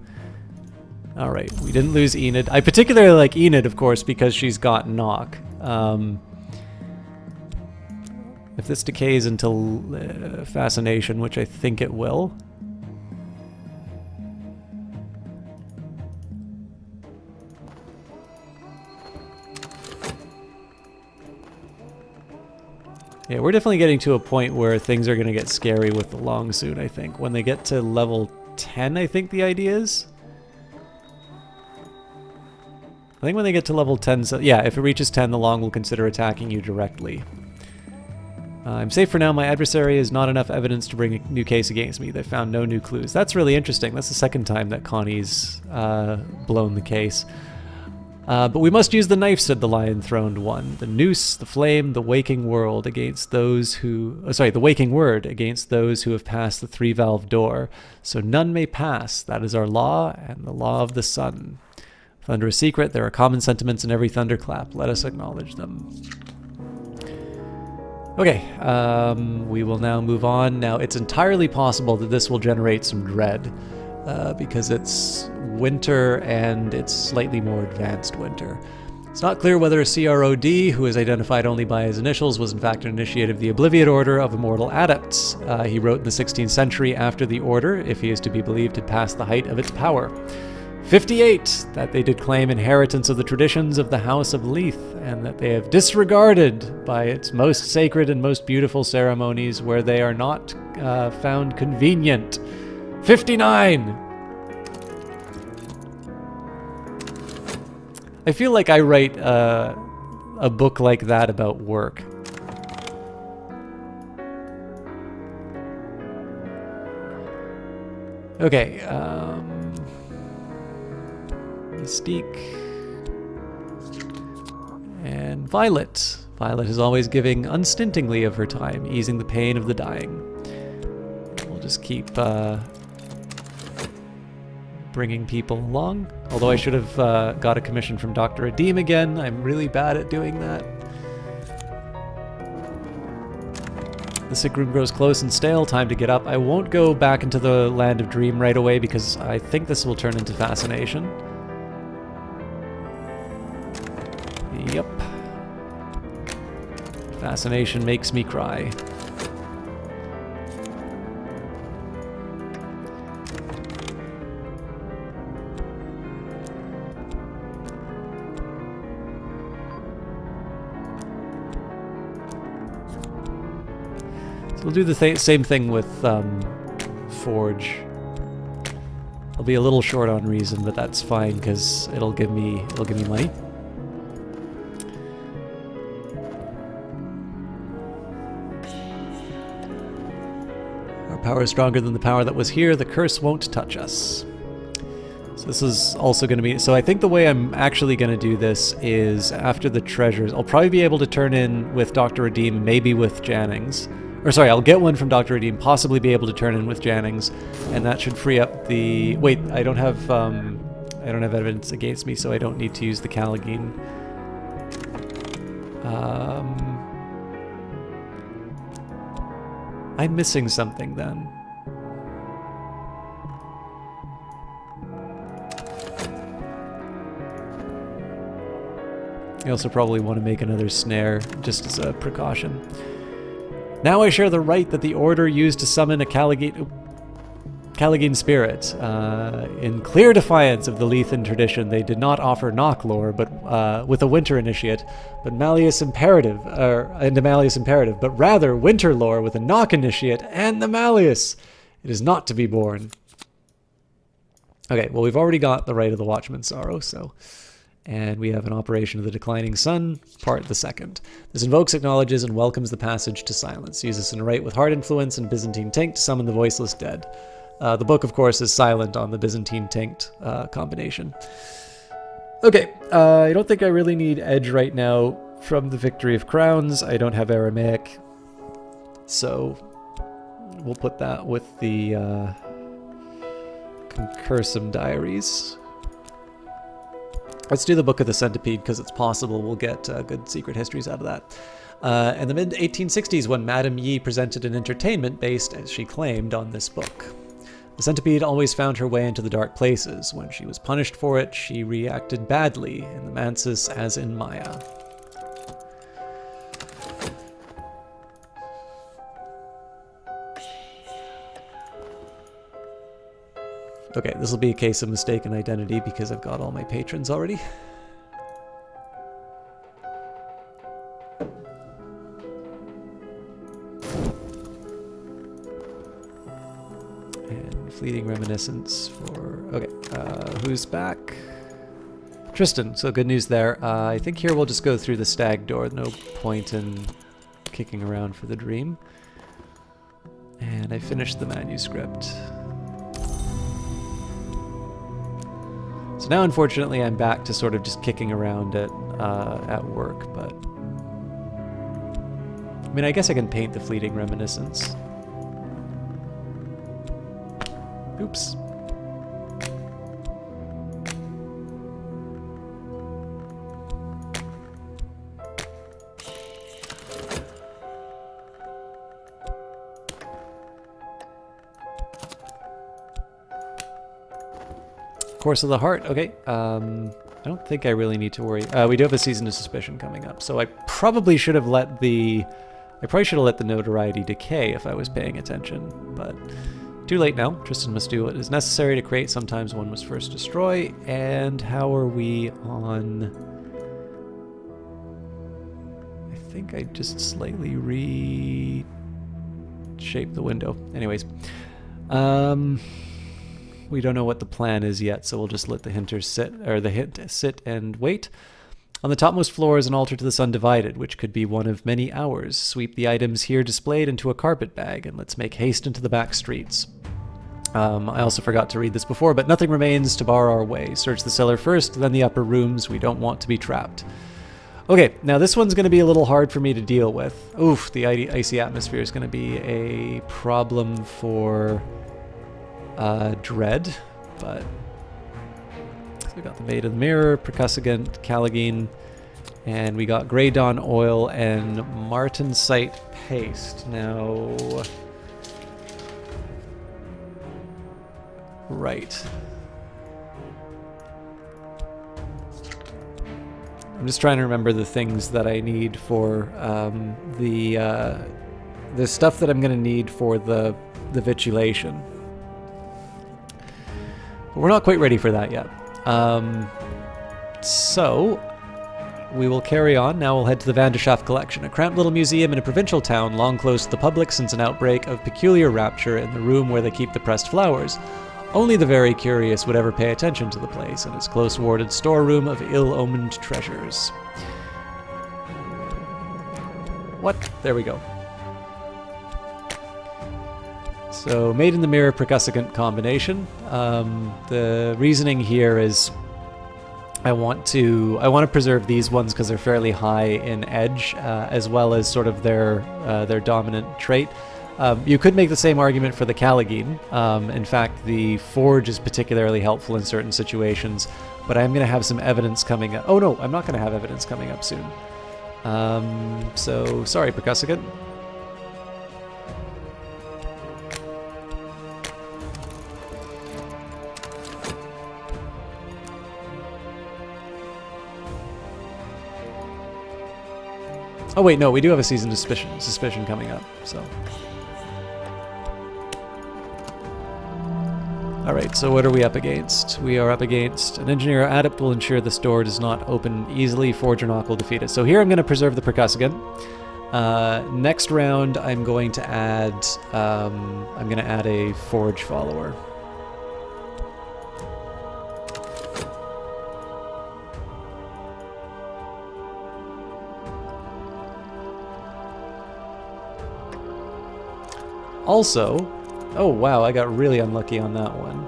Alright, we didn't lose Enid. I particularly like Enid, of course, because she's got knock. If this decays until fascination, which I think it will... Yeah, we're definitely getting to a point where things are going to get scary with the long suit, I think. When they get to level 10, I think the idea is. I think when they get to level 10, so yeah, if it reaches 10, the long will consider attacking you directly. I'm safe for now. My adversary has not enough evidence to bring a new case against me. They found no new clues. That's really interesting. That's the second time that Connie's blown the case. But we must use the knife, said the lion-throned one. The noose, the flame, the waking world against those who... the waking word against those who have passed the three-valve door. So none may pass. That is our law, and the law of the sun. Thunder is secret. There are common sentiments in every thunderclap. Let us acknowledge them. Okay, we will now move on. Now, it's entirely possible that this will generate some dread. Because it's winter and it's slightly more advanced winter. It's not clear whether CROD, who is identified only by his initials, was in fact an initiate of the Obliviate Order of Immortal Adepts. He wrote in the 16th century after the Order, if he is to be believed, had passed the height of its power. 58, that they did claim inheritance of the traditions of the House of Leith, and that they have disregarded by its most sacred and most beautiful ceremonies where they are not found convenient. 59! I feel like I write a book like that about work. Okay, Mystique. And Violet. Violet is always giving unstintingly of her time, easing the pain of the dying. We'll just keep... bringing people along. Although I should have got a commission from Dr. Adim again. I'm really bad at doing that. The sick room grows close and stale. Time to get up. I won't go back into the land of dream right away because I think this will turn into fascination. Yep. Fascination makes me cry. We'll do the same thing with Forge. I'll be a little short on reason, but that's fine because it'll give me money. Our power is stronger than the power that was here. The curse won't touch us. So this is also going to be... So I think the way I'm actually going to do this is after the treasures. I'll probably be able to turn in with Dr. Redeem, maybe with Jannings. Or sorry, I'll get one from Dr. Redeem, possibly be able to turn in with Jannings, and that should free up the... Wait, I don't have evidence against me, so I don't need to use the Callagine. I'm missing something then. You also probably want to make another snare, just as a precaution. Now I share the right that the order used to summon a Callagine spirit. In clear defiance of the Lethan tradition, they did not offer knock lore, but with a winter initiate, but Malleus imperative, and a Malleus imperative, but rather winter lore with a knock initiate and the Malleus. It is not to be born. Okay, well, we've already got the Rite of the Watchman's Sorrow, so... And we have an Operation of the Declining Sun, part the second. This invokes, acknowledges, and welcomes the passage to silence. Uses an rite with heart influence and Byzantine Tinct to summon the voiceless dead. The book, of course, is silent on the Byzantine Tinct combination. Okay, I don't think I really need Edge right now from the Victory of Crowns. I don't have Aramaic, so we'll put that with the Concursum Diaries. Let's do the Book of the Centipede, because it's possible we'll get good secret histories out of that. In the mid-1860s, when Madame Yi presented an entertainment based, as she claimed, on this book. The centipede always found her way into the dark places. When she was punished for it, she reacted badly, in the Mansis as in Maya. Okay, this will be a case of mistaken identity because I've got all my patrons already. And fleeting reminiscence for... Okay, who's back? Tristan, so good news there. I think here we'll just go through the stag door. No point in kicking around for the dream. And I finished the manuscript. So now, unfortunately, I'm back to sort of just kicking around at work, but... I mean, I guess I can paint the fleeting reminiscence. Oops. Course of the Heart. Okay. I don't think I really need to worry. We do have a Season of Suspicion coming up, so I probably should have let the... I probably should have let the notoriety decay if I was paying attention, but too late now. Tristan must do what is necessary to create. Sometimes one must first destroy. And how are we on... I think I just slightly reshaped the window. Anyways. We don't know what the plan is yet, so we'll just let the hinters sit, or the hint sit and wait. On the topmost floor is an altar to the sun divided, which could be one of many hours. Sweep the items here displayed into a carpet bag, and let's make haste into the back streets. I also forgot to read this before, but nothing remains to bar our way. Search the cellar first, then the upper rooms. We don't want to be trapped. Okay, now this one's going to be a little hard for me to deal with. Oof, the icy atmosphere is going to be a problem for... Dread, but so we got the Maid of the Mirror, Percussagant, Callagine, and we got Grey Dawn Oil and Martensite Paste. Now, right. I'm just trying to remember the things that I need for the stuff that I'm going to need for the vitulation. But we're not quite ready for that yet. So, we will carry on. Now we'll head to the Van der Schaaf collection, a cramped little museum in a provincial town long closed to the public since an outbreak of peculiar rapture in the room where they keep the pressed flowers. Only the very curious would ever pay attention to the place and its close-warded storeroom of ill-omened treasures. What? There we go. So, Maid in the Mirror, Percussagant combination. The reasoning here is I want to preserve these ones because they're fairly high in edge, as well as sort of their dominant trait. You could make the same argument for the Callagine. In fact, the Forge is particularly helpful in certain situations, but I'm going to have some evidence coming up. Oh no, I'm not going to have evidence coming up soon. So, sorry, Percussigan. Oh wait, no, we do have a season suspicion coming up, so. Alright, so what are we up against? We are up against an engineer adept will ensure this door does not open easily. Forge or knock will defeat it. So here I'm going to preserve the Percussigan. Next round I'm going to add a Forge follower. Also, oh wow, I got really unlucky on that one.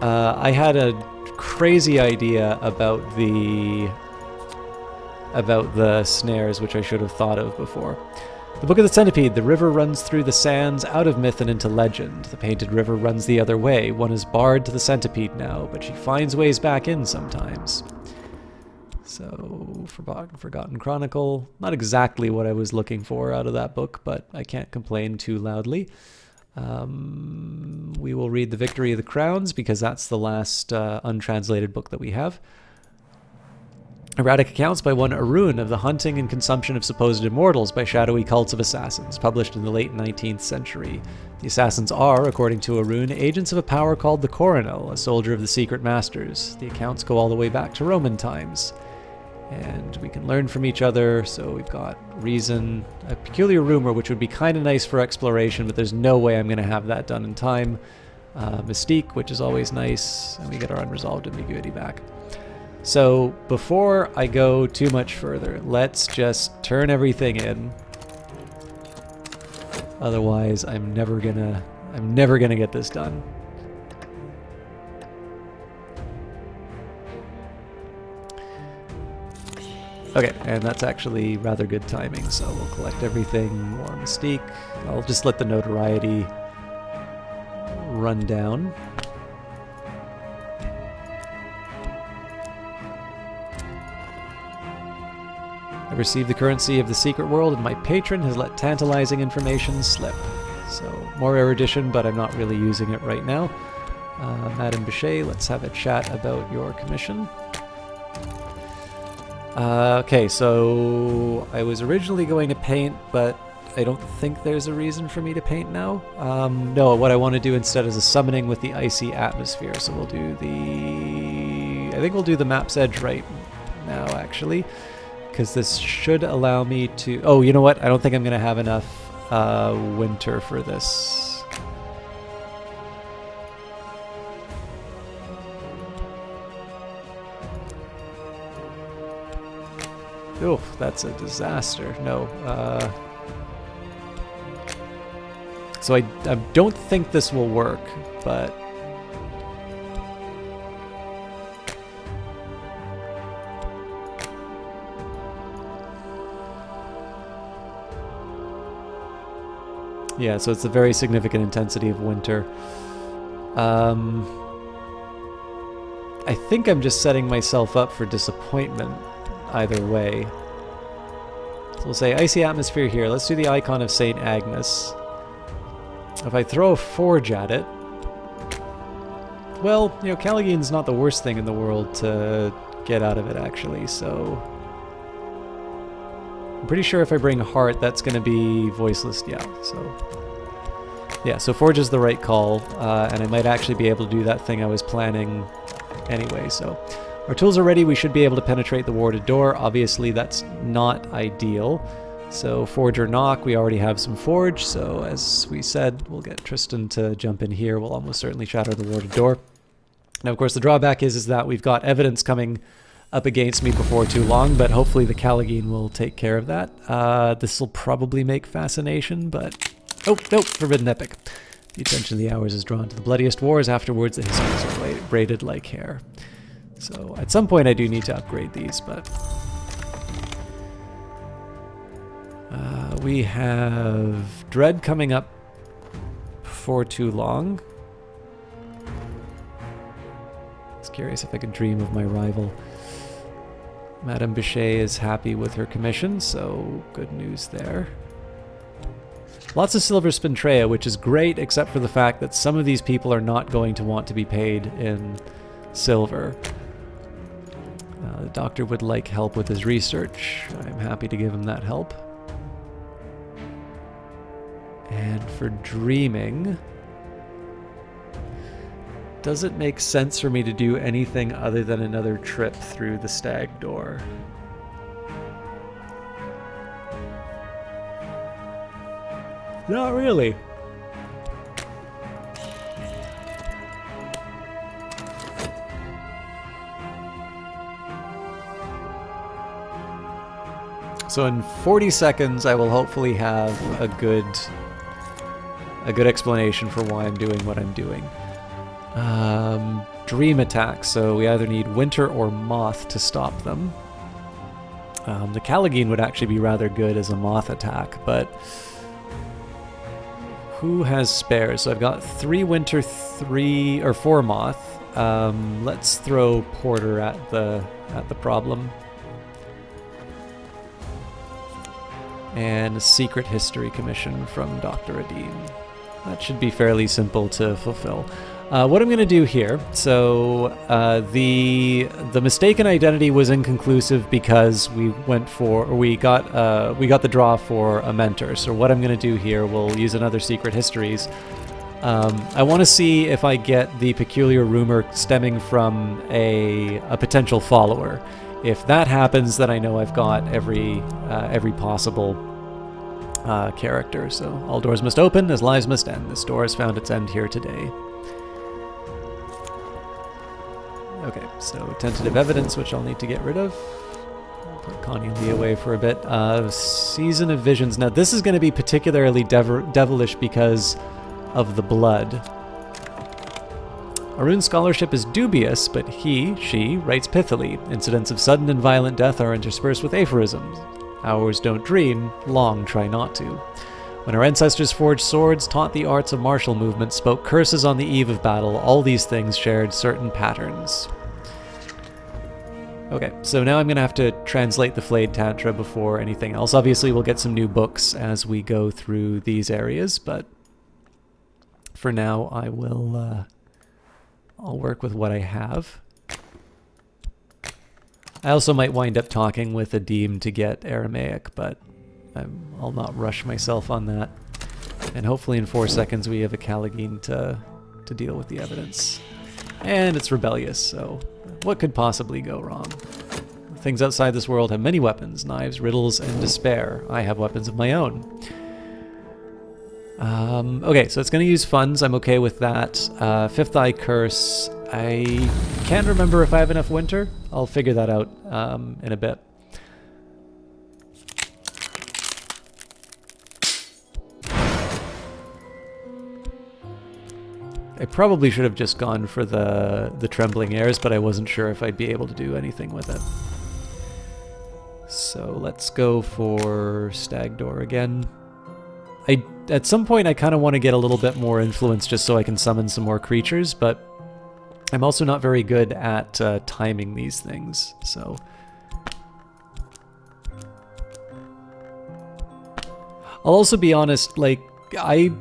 I had a crazy idea about the snares, which I should have thought of before. The Book of the Centipede. The river runs through the sands, out of myth and into legend. The painted river runs the other way. One is barred to the centipede now, but she finds ways back in sometimes. So, Forgotten Chronicle. Not exactly what I was looking for out of that book, but I can't complain too loudly. We will read The Victory of the Crowns, because that's the last untranslated book that we have. Erratic accounts by one Arun of the hunting and consumption of supposed immortals by shadowy cults of assassins, published in the late 19th century. The assassins are, according to Arun, agents of a power called the Coronel, a soldier of the secret masters. The accounts go all the way back to Roman times. And we can learn from each other, so we've got reason, a peculiar rumor, which would be kind of nice for exploration, but there's no way I'm going to have that done in time. Mystique, which is always nice, and we get our unresolved ambiguity back. So before I go too much further, let's just turn everything in. Otherwise, I'm never gonna get this done. Okay, and that's actually rather good timing, so we'll collect everything, more Mystique. I'll just let the notoriety run down. I received the currency of the secret world, and my patron has let tantalizing information slip. So, more erudition, but I'm not really using it right now. Madame Bichet, let's have a chat about your commission. Okay, so I was originally going to paint, but I don't think there's a reason for me to paint now. No, what I want to do instead is a summoning with the icy atmosphere. So we'll do I think we'll do the map's edge right now, actually, because this should allow me to... Oh, you know what? I don't think I'm going to have enough winter for this. Oof, that's a disaster. No. So I don't think this will work, but... Yeah, so it's a very significant intensity of winter. I think I'm just setting myself up for disappointment either way. So we'll say icy atmosphere here. Let's do the icon of St. Agnes. If I throw a forge at it... Well, you know, Caligine's not the worst thing in the world to get out of it, actually, so... I'm pretty sure if I bring Heart, that's going to be voiceless, yeah, so... Yeah, so Forge is the right call, and I might actually be able to do that thing I was planning anyway, so... Our tools are ready, we should be able to penetrate the warded door. Obviously, that's not ideal. So, Forge or Knock, we already have some Forge, so as we said, we'll get Tristan to jump in here. We'll almost certainly shatter the warded door. Now, of course, the drawback is that we've got evidence coming up against me before too long, but hopefully the Caligine will take care of that. This will probably make Fascination, but... Oh, no, Forbidden Epic. The attention of the hours is drawn to the bloodiest wars. Afterwards, the histories are braided like hair. So, at some point I do need to upgrade these, but... we have Dread coming up before too long. I was curious if I could dream of my rival. Madame Bichet is happy with her commission, so good news there. Lots of silver spintrea, which is great, except for the fact that some of these people are not going to want to be paid in silver. The doctor would like help with his research. I'm happy to give him that help. And for dreaming, does it make sense for me to do anything other than another trip through the stag door? Not really. So in 40 seconds, I will hopefully have a good explanation for why I'm doing what I'm doing. Dream attacks, so we either need Winter or Moth to stop them. The Callagine would actually be rather good as a Moth attack, but who has spares? So I've got 3 Winter, 4 Moth. Let's throw Porter at the problem. And a Secret History commission from Dr. Adim. That should be fairly simple to fulfill. What I'm going to do here, so the mistaken identity was inconclusive because we got the draw for a mentor. So what I'm going to do here, we'll use another Secret Histories. I want to see if I get the peculiar rumor stemming from a potential follower. If that happens, then I know I've got every possible character. So all doors must open, as lives must end. This door has found its end here today. Okay, so tentative evidence, which I'll need to get rid of. I'll put Connie Lee away for a bit. Season of Visions. Now this is going to be particularly devilish because of the blood. Arun's scholarship is dubious, but she writes pithily. Incidents of sudden and violent death are interspersed with aphorisms. Hours don't dream, long try not to. When our ancestors forged swords, taught the arts of martial movement, spoke curses on the eve of battle, all these things shared certain patterns. Okay, so now I'm going to have to translate the Flayed Tantra before anything else. Obviously, we'll get some new books as we go through these areas, but for now, I will... I'll work with what I have. I also might wind up talking with Adim to get Aramaic, but I'll not rush myself on that. And hopefully in 4 seconds we have a Callagine to deal with the evidence. And it's rebellious, so what could possibly go wrong? Things outside this world have many weapons, knives, riddles, and despair. I have weapons of my own. Okay, so it's going to use funds. I'm okay with that. Fifth Eye Curse. I can't remember if I have enough Winter. I'll figure that out in a bit. I probably should have just gone for the Trembling Airs, but I wasn't sure if I'd be able to do anything with it. So let's go for Stag Door again. At some point I kind of want to get a little bit more influence just so I can summon some more creatures, but I'm also not very good at timing these things, so... I'll also be honest, like, I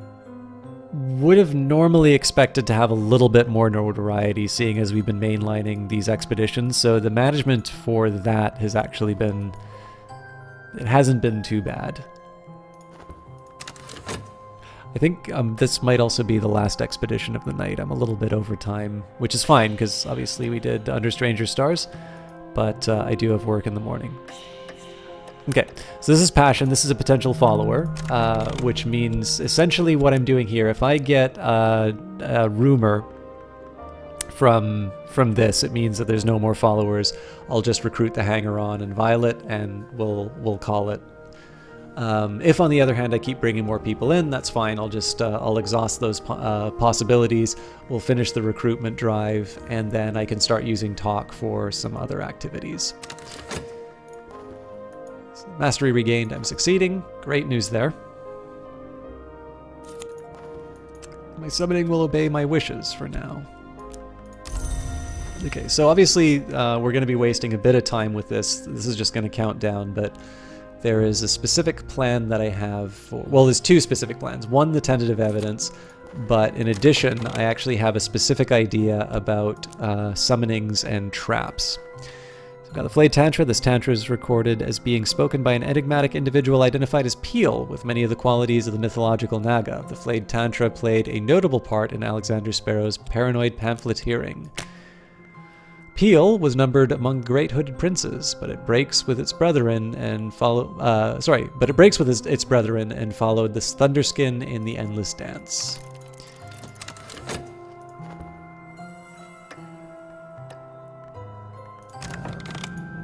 would have normally expected to have a little bit more notoriety, seeing as we've been mainlining these expeditions, so the management for that has actually been... It hasn't been too bad. I think this might also be the last expedition of the night. I'm a little bit over time, which is fine, because obviously we did Under Stranger Stars, but I do have work in the morning. Okay, so this is Passion. This is a potential follower, which means essentially what I'm doing here, if I get a rumor from this, it means that there's no more followers. I'll just recruit the Hanger-On and Violet, and we'll call it. If, on the other hand, I keep bringing more people in, that's fine. I'll exhaust those possibilities. We'll finish the recruitment drive, and then I can start using talk for some other activities. So, mastery regained. I'm succeeding. Great news there. My summoning will obey my wishes for now. Okay, so obviously we're going to be wasting a bit of time with this. This is just going to count down, but there is a specific plan that I have for... Well, there's two specific plans. One, the tentative evidence, but in addition, I actually have a specific idea about summonings and traps. So I've got the Flayed Tantra. This Tantra is recorded as being spoken by an enigmatic individual identified as Peel, with many of the qualities of the mythological Naga. The Flayed Tantra played a notable part in Alexander Sparrow's paranoid pamphleteering. Peel was numbered among great hooded princes, but it breaks with its brethren and its brethren and followed the Thunderskin in the endless dance.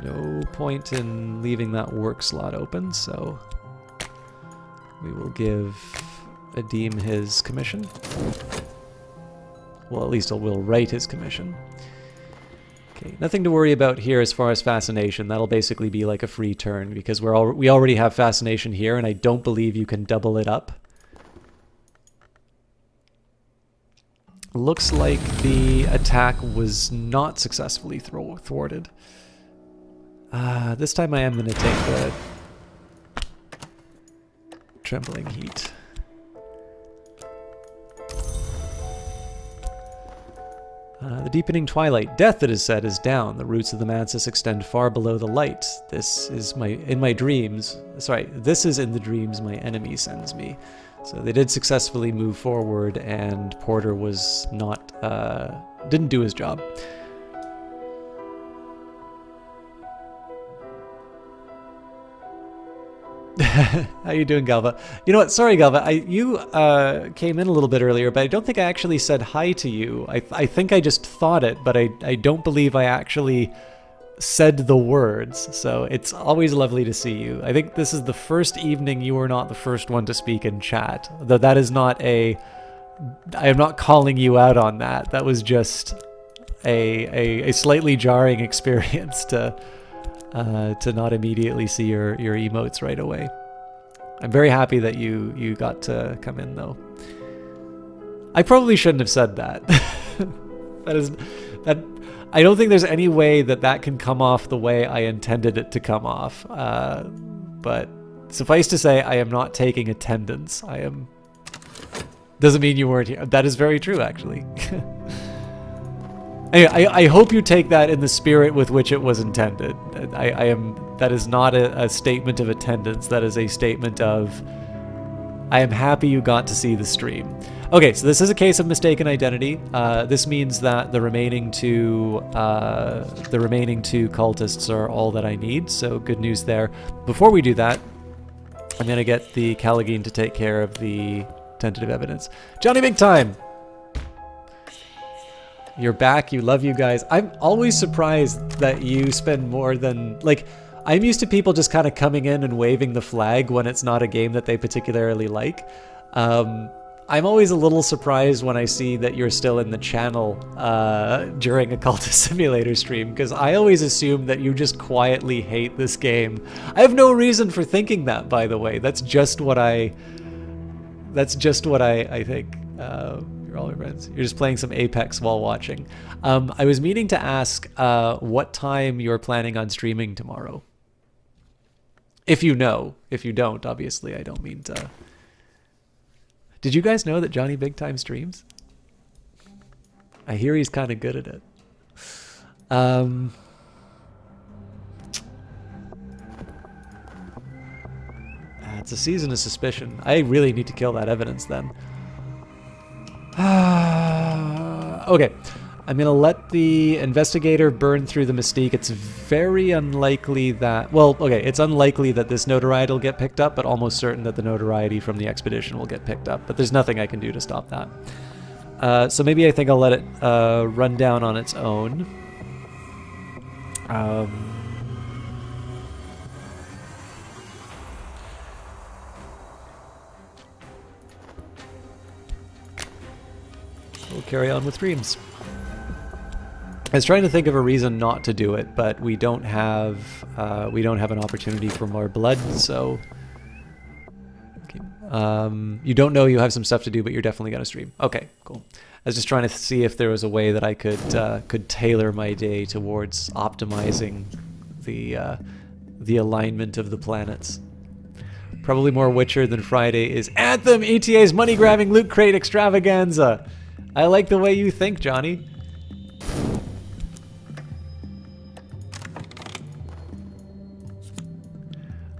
No point in leaving that work slot open, so we will give Adim his commission. Well, at least we'll write his commission. Okay, nothing to worry about here as far as fascination. That'll basically be like a free turn because we already have fascination here, and I don't believe you can double it up. Looks like the attack was not successfully thwarted. This time I am going to take the trembling heat. The deepening twilight. Death, it is said, is down. The roots of the mantis extend far below the light. This is in my dreams. Sorry, this is in the dreams my enemy sends me. So they did successfully move forward, and Porter was not, didn't do his job. How you doing, Galva? You know what? Sorry, Galva. You came in a little bit earlier, but I don't think I actually said hi to you. I think I just thought it, but I don't believe I actually said the words. So it's always lovely to see you. I think this is the first evening you were not the first one to speak in chat. Though that is not I am not calling you out on that. That was just a slightly jarring experience to not immediately see your emotes right away. I'm very happy that you got to come in, though. I probably shouldn't have said that. I don't think there's any way that can come off the way I intended it to come off. But suffice to say, I am not taking attendance. Doesn't mean you weren't here. That is very true, actually. I hope you take that in the spirit with which it was intended. That is not a statement of attendance. That is a statement of, I am happy you got to see the stream. Okay, so this is a case of mistaken identity. This means that the remaining two cultists are all that I need. So good news there. Before we do that, I'm gonna get the Callagine to take care of the tentative evidence. Johnny Big Time. You're back. You love you guys. I'm always surprised that you spend more than, like, I'm used to people just kind of coming in and waving the flag when it's not a game that they particularly like. I'm always a little surprised when I see that you're still in the channel during a Cultist Simulator stream, because I always assume that you just quietly hate this game. I have no reason for thinking that, by the way. That's just what I think. You're all my friends. You're just playing some Apex while watching. I was meaning to ask what time you're planning on streaming tomorrow. If you know. If you don't, obviously, I don't mean to. Did you guys know that Johnny Big Time streams? I hear he's kind of good at it. It's a season of suspicion. I really need to kill that evidence then. Okay, I'm gonna let the investigator burn through the mystique. It's very unlikely that, well, okay, it's unlikely that this notoriety will get picked up, but almost certain that the notoriety from the expedition will get picked up. But there's nothing I can do to stop that. So maybe I think I'll let it run down on its own. We'll carry on with dreams. I was trying to think of a reason not to do it, but we don't have an opportunity for more blood, so okay. You don't know you have some stuff to do, but you're definitely going to stream. Okay, cool. I was just trying to see if there was a way that I could tailor my day towards optimizing the alignment of the planets. Probably more Witcher than Friday is Anthem, ETA's money-grabbing loot crate extravaganza. I like the way you think, Johnny.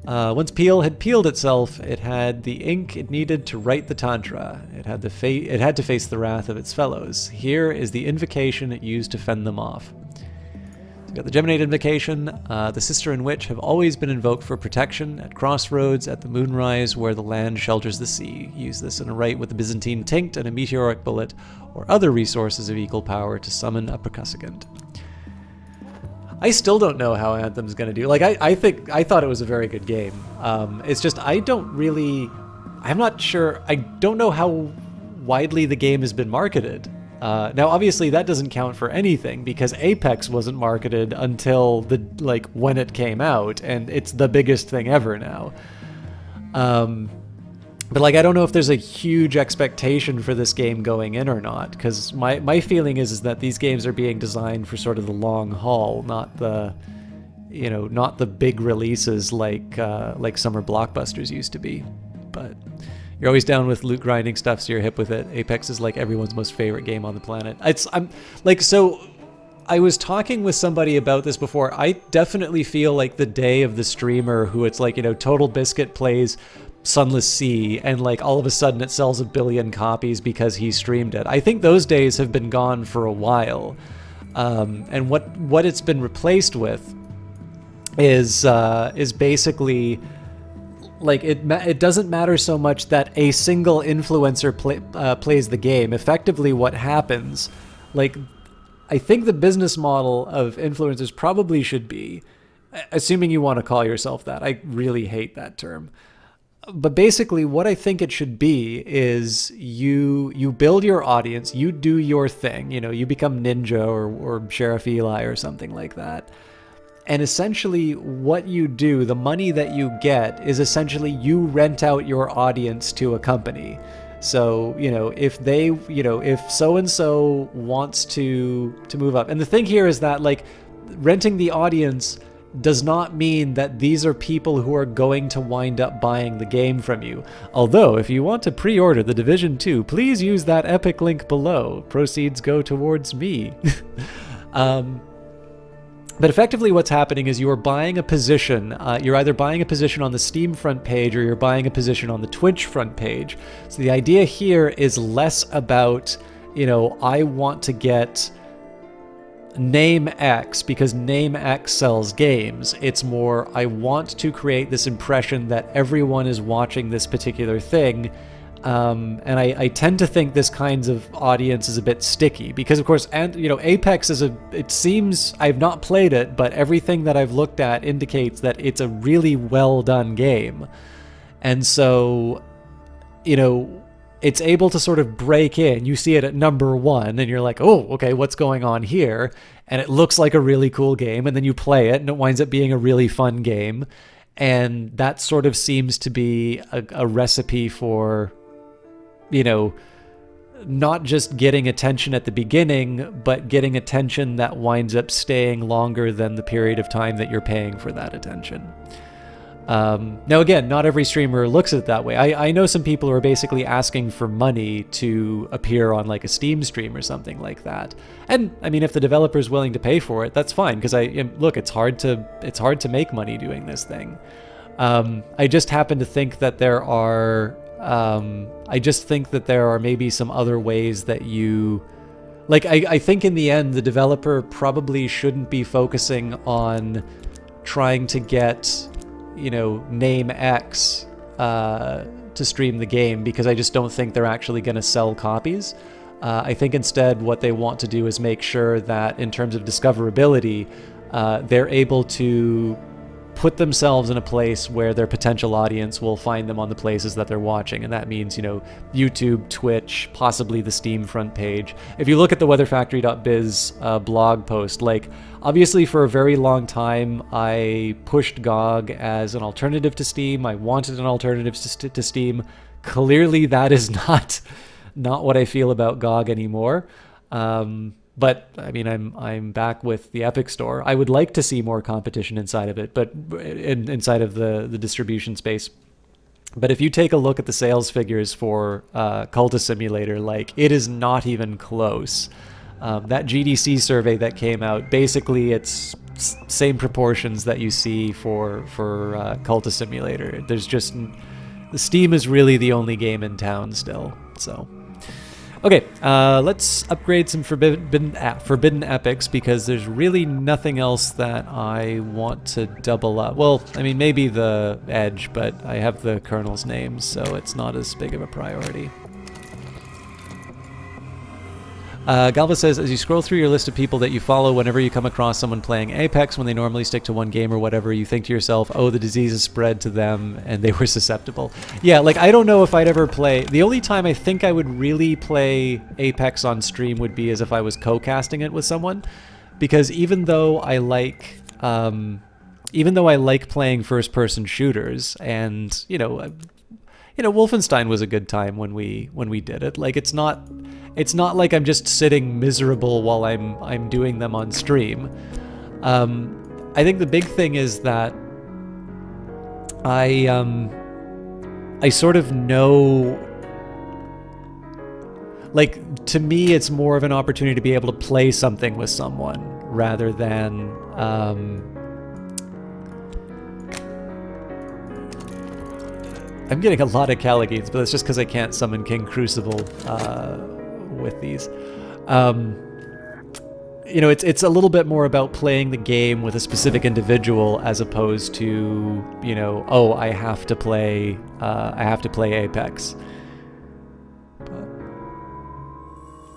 Once Peel had peeled itself, it had the ink it needed to write the Tantra. It had to face the wrath of its fellows. Here is the invocation it used to fend them off. We've got the Geminate invocation. The Sister and Witch have always been invoked for protection at crossroads, at the moonrise, where the land shelters the sea. Use this in a rite with a Byzantine tinct and a meteoric bullet, or other resources of equal power to summon a percussicant. I still don't know how Anthem's going to do. Like, I thought it was a very good game. It's just, I'm not sure, I don't know how widely the game has been marketed. Now, obviously, that doesn't count for anything, because Apex wasn't marketed until, when it came out, and it's the biggest thing ever now. But, I don't know if there's a huge expectation for this game going in or not, because my feeling is that these games are being designed for sort of the long haul, not the big releases like summer blockbusters used to be. But you're always down with loot grinding stuff, so you're hip with it. Apex is like everyone's most favorite game on the planet. So I was talking with somebody about this before. I definitely feel like the day of the streamer who it's Total Biscuit plays Sunless Sea, and all of a sudden it sells 1 billion copies because he streamed it. I think those days have been gone for a while, and what it's been replaced with is basically it doesn't matter so much that a single influencer plays the game. Effectively, what happens, I think the business model of influencers probably should be, assuming you want to call yourself that. I really hate that term. But basically, what I think it should be is you build your audience, you do your thing, you become Ninja or Sheriff Eli or something like that. And essentially what you do, the money that you get, is essentially you rent out your audience to a company. So, if so-and-so wants to move up. And the thing here is that, renting the audience does not mean that these are people who are going to wind up buying the game from you. Although, if you want to pre-order The Division 2, please use that epic link below. Proceeds go towards me. But effectively what's happening is you are buying a position. You're either buying a position on the Steam front page or you're buying a position on the Twitch front page. So the idea here is less about, I want to get name X because name X sells games. It's more, I want to create this impression that everyone is watching this particular thing. And I tend to think this kinds of audience is a bit sticky because, of course, and Apex it seems, I've not played it, but everything that I've looked at indicates that it's a really well done game. And so, it's able to sort of break in. You see it at number 1 and you're like, oh, okay, what's going on here? And it looks like a really cool game. And then you play it and it winds up being a really fun game. And that sort of seems to be a recipe for, not just getting attention at the beginning, but getting attention that winds up staying longer than the period of time that you're paying for that attention. Now, again, not every streamer looks at it that way. I know some people who are basically asking for money to appear on a Steam stream or something like that. And I mean, if the developer's willing to pay for it, that's fine. Because it's hard to make money doing this thing. I just happen to think that there are, maybe some other ways that you, I think in the end, the developer probably shouldn't be focusing on trying to get, name X to stream the game, because I just don't think they're actually going to sell copies. I think instead what they want to do is make sure that in terms of discoverability, they're able to put themselves in a place where their potential audience will find them on the places that they're watching. And that means, YouTube, Twitch, possibly the Steam front page. If you look at the weatherfactory.biz blog post, obviously for a very long time, I pushed GOG as an alternative to Steam. I wanted an alternative to Steam. clearly that is not what I feel about GOG anymore. But I mean, I'm back with the Epic Store. I would like to see more competition inside of it, but inside of the distribution space. But if you take a look at the sales figures for Cultist Simulator, like, it is not even close. That GDC survey that came out, basically it's same proportions that you see for Cultist Simulator. There's just, the Steam is really the only game in town still. So, okay, let's upgrade some forbidden epics, because there's really nothing else that I want to double up. Well, I mean, maybe the Edge, but I have the Colonel's names, so it's not as big of a priority. Galva says, as you scroll through your list of people that you follow, whenever you come across someone playing Apex when they normally stick to one game or whatever, you think to yourself, oh, the disease is spread to them and they were susceptible. Yeah, like, I don't know if I'd ever play... The only time I think I would really play Apex on stream would be as if I was co-casting it with someone, because even though I like playing first-person shooters, and, you know, Wolfenstein was a good time when we did it. Like, it's not like I'm just sitting miserable while I'm doing them on stream. I think the big thing is that I sort of know, like, to me it's more of an opportunity to be able to play something with someone rather than I'm getting a lot of Caliganes, but it's just because I can't summon King Crucible with these. You know, it's a little bit more about playing the game with a specific individual as opposed to, you know, oh, I have to play Apex.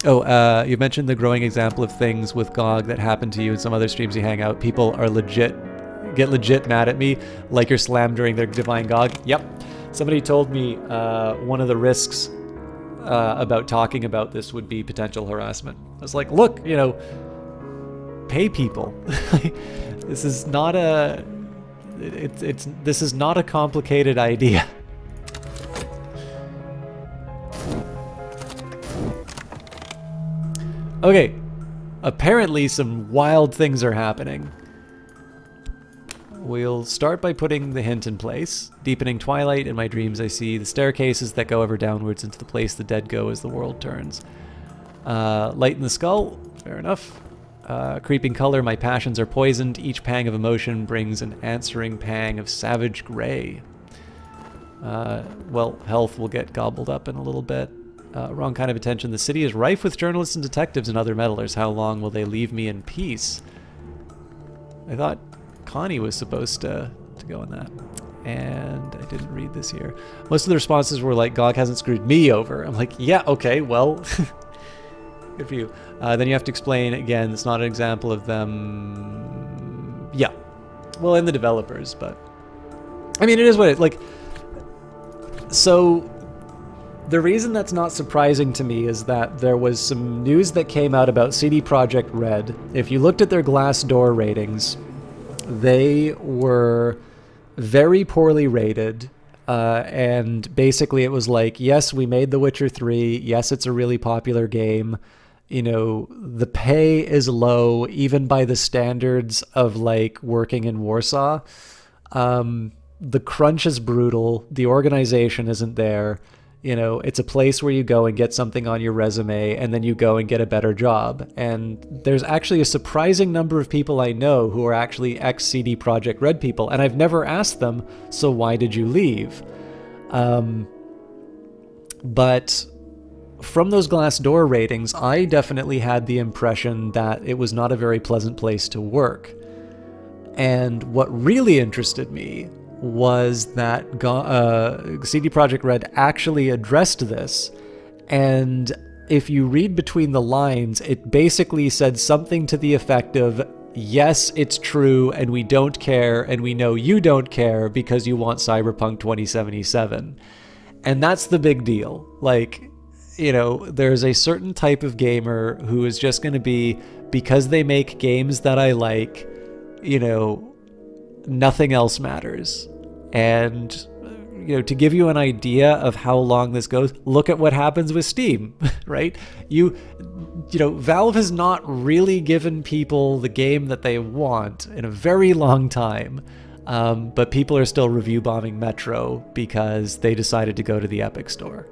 Oh, you mentioned the growing example of things with GOG that happen to you in some other streams you hang out. People are get legit mad at me, like you're slammed during their Divine GOG. Yep. Somebody told me one of the risks about talking about this would be potential harassment. I was like, look, you know, pay people. This is not a this is not a complicated idea. Okay, apparently some wild things are happening. We'll start by putting the hint in place. Deepening twilight, in my dreams I see the staircases that go ever downwards into the place the dead go as the world turns. Light in the skull, fair enough. Creeping color, my passions are poisoned. Each pang of emotion brings an answering pang of savage gray. Well, health will get gobbled up in a little bit. Wrong kind of attention. The city is rife with journalists and detectives and other meddlers. How long will they leave me in peace? I thought Connie was supposed to go in that, and I didn't read this here. Most of the responses were like, GOG hasn't screwed me over. I'm like, yeah, okay, well, good for you. Then you have to explain again, it's not an example of them. Yeah, well, and the developers, but I mean, it is what it, like, so the reason that's not surprising to me is that there was some news that came out about CD Projekt Red. If you looked at their Glassdoor ratings, they were very poorly rated, and basically it was like, yes, we made The Witcher 3, yes, it's a really popular game, you know, the pay is low, even by the standards of, like, working in Warsaw. The crunch is brutal, the organization isn't there. You know, it's a place where you go and get something on your resume, and then you go and get a better job. And there's actually a surprising number of people I know who are actually ex-CD Projekt Red people, and I've never asked them, so why did you leave? But from those Glassdoor ratings, I definitely had the impression that it was not a very pleasant place to work. And what really interested me was that CD Projekt Red actually addressed this, and if you read between the lines, it basically said something to the effect of, yes, it's true, and we don't care, and we know you don't care because you want Cyberpunk 2077. And that's the big deal. Like, you know, there's a certain type of gamer who is just going to be, because they make games that I like, you know, nothing else matters. And, to give you an idea of how long this goes, look at what happens with Steam, right? Valve has not really given people the game that they want in a very long time. But people are still review bombing Metro because they decided to go to the Epic Store.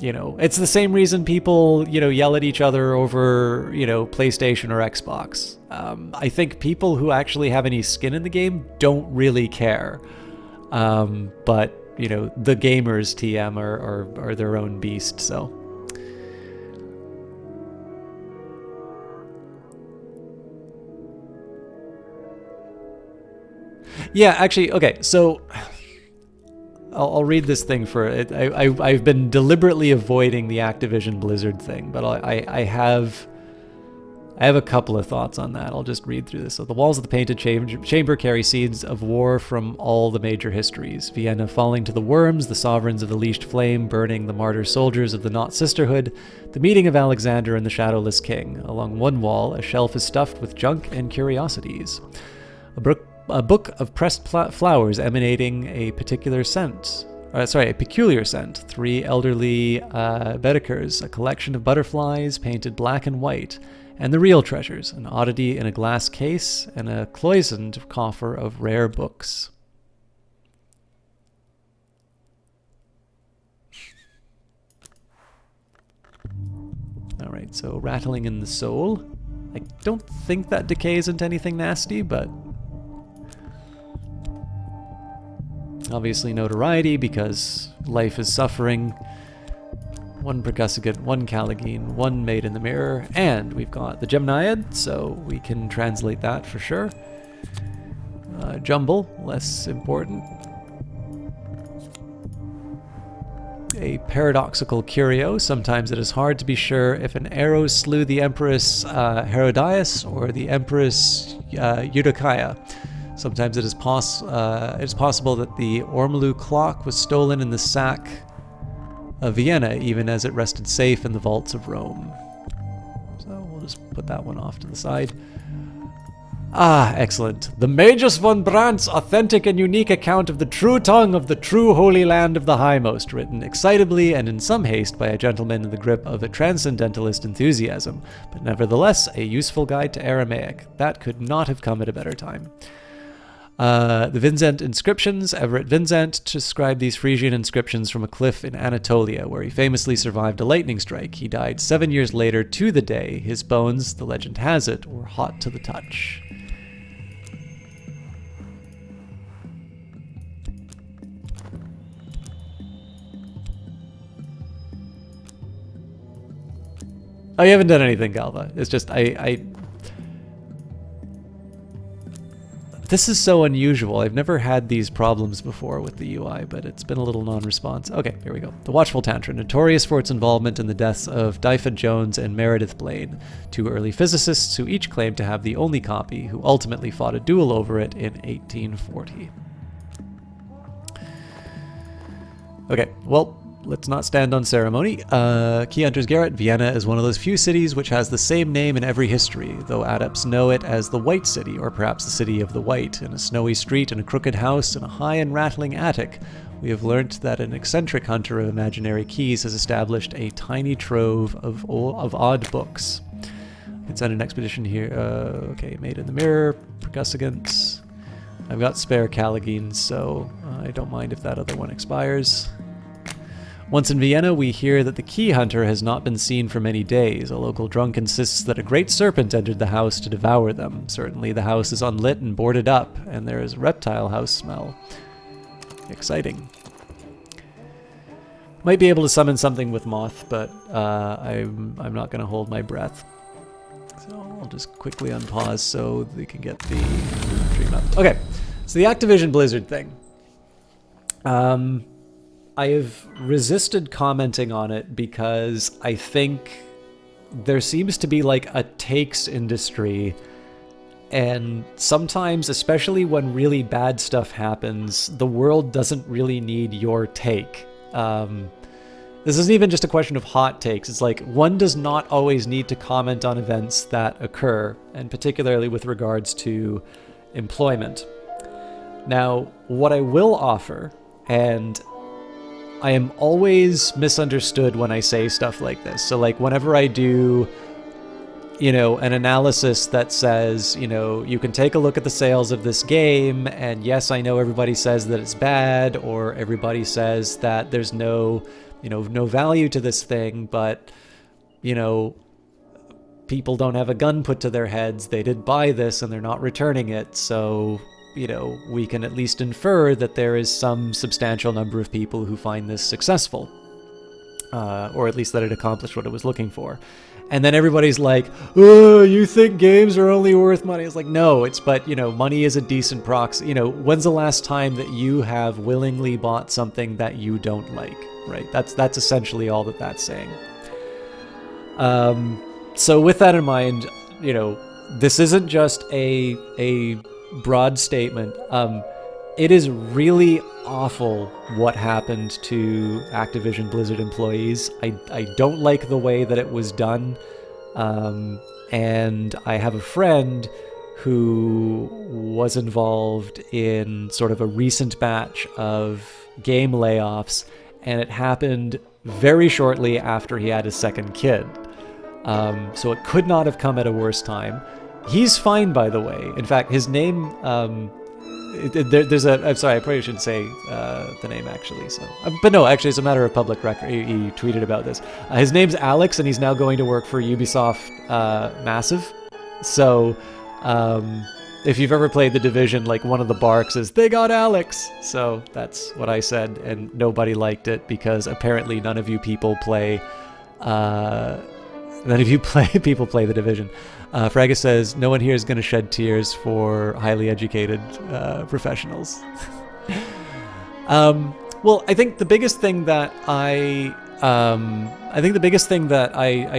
It's the same reason people, yell at each other over, PlayStation or Xbox. I think people who actually have any skin in the game don't really care. But, the gamers, TM, are their own beast, so. Yeah, actually, okay, so I'll read this thing for it. I've been deliberately avoiding the Activision Blizzard thing, but I have a couple of thoughts on that. I'll just read through this. So the walls of the painted chamber carry seeds of war from all the major histories. Vienna falling to the worms, the sovereigns of the leashed flame burning the martyr soldiers of the Knot Sisterhood, the meeting of Alexander and the Shadowless King. Along one wall, a shelf is stuffed with junk and curiosities. A book of pressed flowers emanating a peculiar scent. 3 elderly Baedekers, a collection of butterflies painted black and white, and the real treasures, an oddity in a glass case, and a cloisoned coffer of rare books. All right, so rattling in the soul. I don't think that decays into anything nasty, but obviously notoriety because life is suffering. 1 percussicant, 1 Caligine, 1 Made in the Mirror, and we've got the Gemniad, so we can translate that for sure. Jumble, less important. A paradoxical curio. Sometimes it is hard to be sure if an arrow slew the Empress Herodias or the Empress Eudokia. Sometimes it is possible that the Ormolu clock was stolen in the sack of Vienna, even as it rested safe in the vaults of Rome. So we'll just put that one off to the side. Ah, excellent. The Magus von Brandt's authentic and unique account of the true tongue of the true holy land of the Highmost, written excitably and in some haste by a gentleman in the grip of a transcendentalist enthusiasm, but nevertheless a useful guide to Aramaic. That could not have come at a better time. The Vincent inscriptions. Everett Vincent described these Frisian inscriptions from a cliff in Anatolia, where he famously survived a lightning strike. He died 7 years later to the day. His bones, the legend has it, were hot to the touch. Oh, you haven't done anything, Galva. It's just, This is so unusual. I've never had these problems before with the UI, but it's been a little non-response. Okay, here we go. The Watchful Tantra, notorious for its involvement in the deaths of Dyfed Jones and Meredith Blaine, 2 early physicists who each claimed to have the only copy, who ultimately fought a duel over it in 1840. Okay, well, let's not stand on ceremony. Key Hunter's Garret, Vienna is one of those few cities which has the same name in every history, though adepts know it as the White City, or perhaps the City of the White. In a snowy street, in a crooked house, in a high and rattling attic, we have learnt that an eccentric hunter of imaginary keys has established a tiny trove of odd books. I can send an expedition here. Okay, Made in the Mirror, Percussicant. I've got spare Caligines, so I don't mind if that other one expires. Once in Vienna, we hear that the key hunter has not been seen for many days. A local drunk insists that a great serpent entered the house to devour them. Certainly the house is unlit and boarded up, and there is a reptile house smell. Exciting. Might be able to summon something with Moth, but I'm not going to hold my breath. So I'll just quickly unpause so they can get the dream up. Okay, so the Activision Blizzard thing. I have resisted commenting on it because I think there seems to be like a takes industry, and sometimes, especially when really bad stuff happens, the world doesn't really need your take. This isn't even just a question of hot takes. It's like one does not always need to comment on events that occur, and particularly with regards to employment. Now, what I will offer, and I am always misunderstood when I say stuff like this. So like whenever I do, an analysis that says, you can take a look at the sales of this game, and yes, I know everybody says that it's bad, or everybody says that there's no value to this thing, but, people don't have a gun put to their heads. They did buy this and they're not returning it. So, we can at least infer that there is some substantial number of people who find this successful, or at least that it accomplished what it was looking for. And then everybody's like, oh, you think games are only worth money? It's like, no, but money is a decent proxy. When's the last time that you have willingly bought something that you don't like, right? That's essentially all that's saying. So with that in mind, this isn't just a broad statement. It is really awful what happened to Activision Blizzard employees. I don't like the way that it was done. And I have a friend who was involved in sort of a recent batch of game layoffs, and it happened very shortly after he had his second kid. So it could not have come at a worse time. He's fine, by the way. In fact, his name... I'm sorry, I probably shouldn't say the name, actually. So, but no, actually, it's a matter of public record. He tweeted about this. His name's Alex, and he's now going to work for Ubisoft Massive. So, if you've ever played The Division, like one of the barks is, they got Alex! So, that's what I said, and nobody liked it, because apparently none of you people play... people play The Division. Fraga says, no one here is going to shed tears for highly educated professionals. Well, I think the biggest thing that I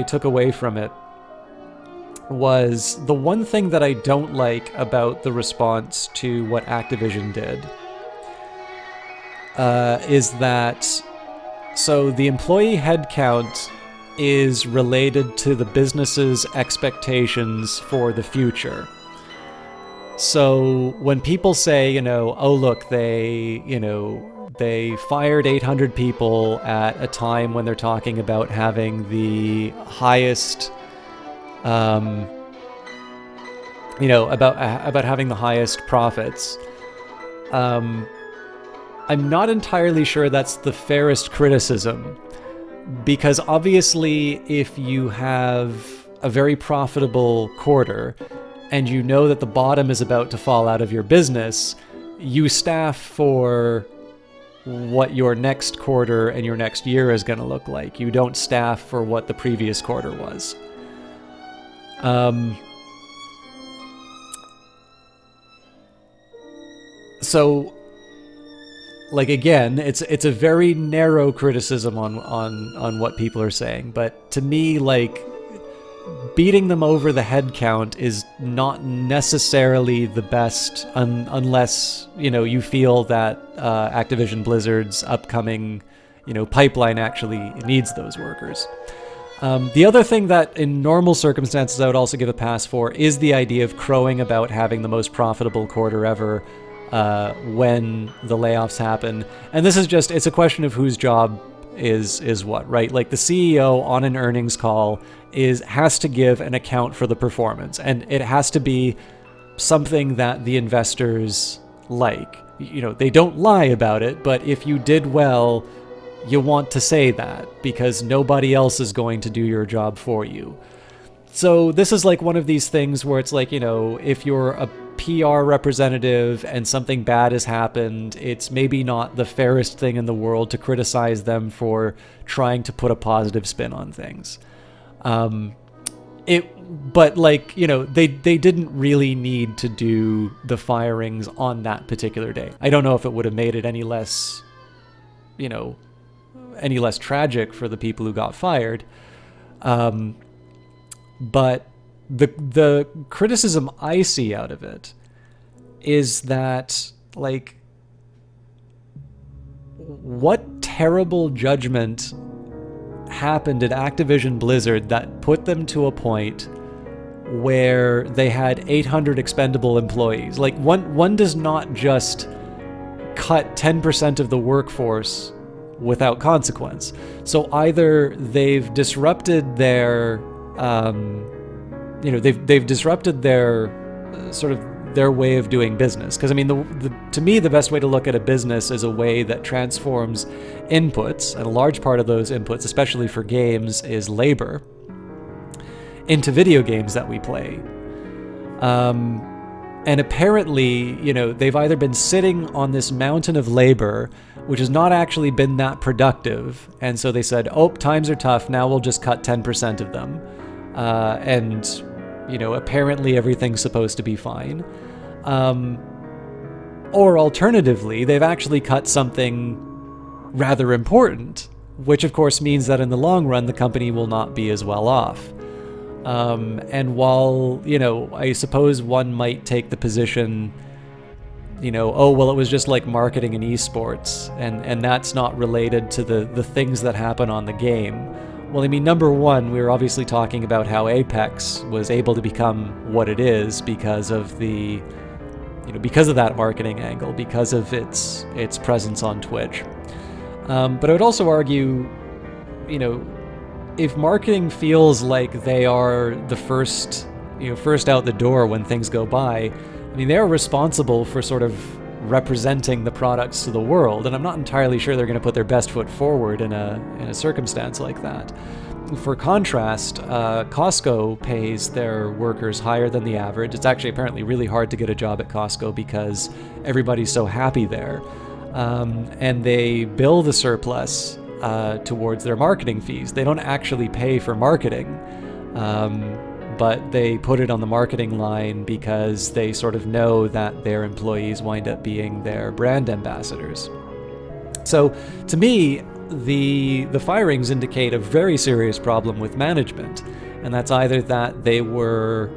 took away from it was the one thing that I don't like about the response to what Activision did is that, so the employee headcount is related to the business's expectations for the future. So when people say, oh look, they fired 800 people at a time when they're talking about having the highest, about having the highest profits. I'm not entirely sure that's the fairest criticism. Because obviously, if you have a very profitable quarter and you know that the bottom is about to fall out of your business, you staff for what your next quarter and your next year is going to look like. You don't staff for what the previous quarter was. So... like, again, it's a very narrow criticism on what people are saying, but to me, like, beating them over the head count is not necessarily the best unless, you feel that Activision Blizzard's upcoming, pipeline actually needs those workers. The other thing that in normal circumstances I would also give a pass for is the idea of crowing about having the most profitable quarter ever when the layoffs happen. And this is just, it's a question of whose job is what, right? Like the CEO on an earnings call has to give an account for the performance, and it has to be something that the investors like. They don't lie about it, but if you did well, you want to say that because nobody else is going to do your job for you. So this is like one of these things where it's like, if you're a PR representative and something bad has happened, it's maybe not the fairest thing in the world to criticize them for trying to put a positive spin on things. But like, they didn't really need to do the firings on that particular day. I don't know if it would have made it any less, any less tragic for the people who got fired. But the criticism I see out of it is that, like, what terrible judgment happened at Activision Blizzard that put them to a point where they had 800 expendable employees. Like, one does not just cut 10% of the workforce without consequence. So either they've disrupted their, they've disrupted their sort of their way of doing business. Because I mean, to me, the best way to look at a business is a way that transforms inputs, and a large part of those inputs, especially for games, is labor, into video games that we play. And apparently, they've either been sitting on this mountain of labor, which has not actually been that productive, and so they said, oh, times are tough, now we'll just cut 10% of them. And apparently everything's supposed to be fine. Or alternatively, they've actually cut something rather important, which of course means that in the long run, the company will not be as well off. And while, I suppose one might take the position, oh, well, it was just like marketing in esports, and that's not related to the things that happen on the game. Well, I mean, number one, we were obviously talking about how Apex was able to become what it is because of because of that marketing angle, because of its presence on Twitch. But I would also argue, if marketing feels like they are the first out the door when things go by, I mean, they're responsible for sort of representing the products to the world, and I'm not entirely sure they're going to put their best foot forward in a circumstance like that. For contrast, Costco pays their workers higher than the average. It's actually apparently really hard to get a job at Costco because everybody's so happy there, and they bill the surplus towards their marketing fees. They don't actually pay for marketing, but they put it on the marketing line because they sort of know that their employees wind up being their brand ambassadors. So to me, the firings indicate a very serious problem with management, and that's either that they were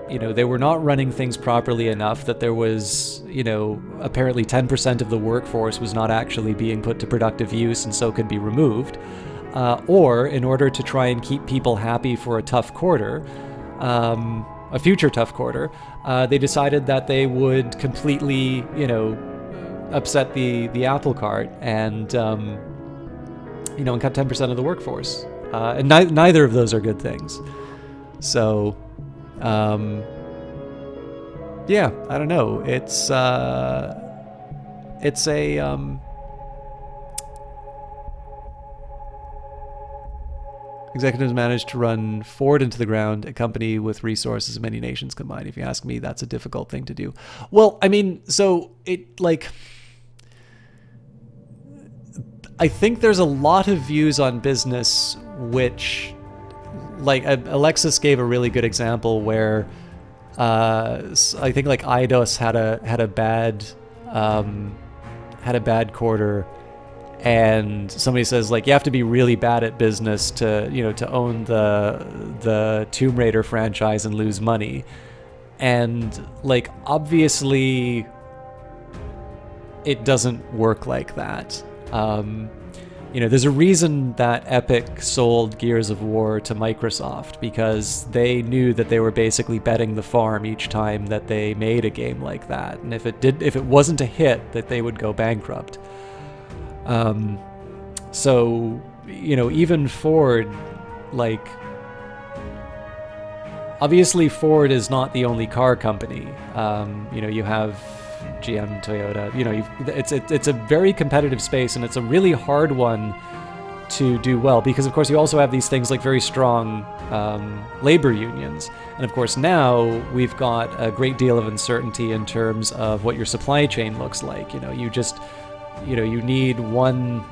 they were not running things properly enough, that there was, apparently 10% of the workforce was not actually being put to productive use and so could be removed. Or in order to try and keep people happy for a tough quarter, a future tough quarter, they decided that they would completely, upset the apple cart and, and cut 10% of the workforce. And neither of those are good things. So, yeah, I don't know. It's a, executives managed to run Ford into the ground, a company with resources of many nations combined. If you ask me, that's a difficult thing to do. Well, I mean, so I think there's a lot of views on business which, Alexis gave a really good example where I think Eidos had a bad quarter. And somebody says, you have to be really bad at business to own the Tomb Raider franchise and lose money. And obviously it doesn't work like that. There's a reason that Epic sold Gears of War to Microsoft, because they knew that they were basically betting the farm each time that they made a game like that. And if it wasn't a hit, that they would go bankrupt. So, even Ford, obviously Ford is not the only car company. You have GM, Toyota, it's a very competitive space, and it's a really hard one to do well, because of course you also have these things like very strong labor unions. And of course now we've got a great deal of uncertainty in terms of what your supply chain looks like. You need one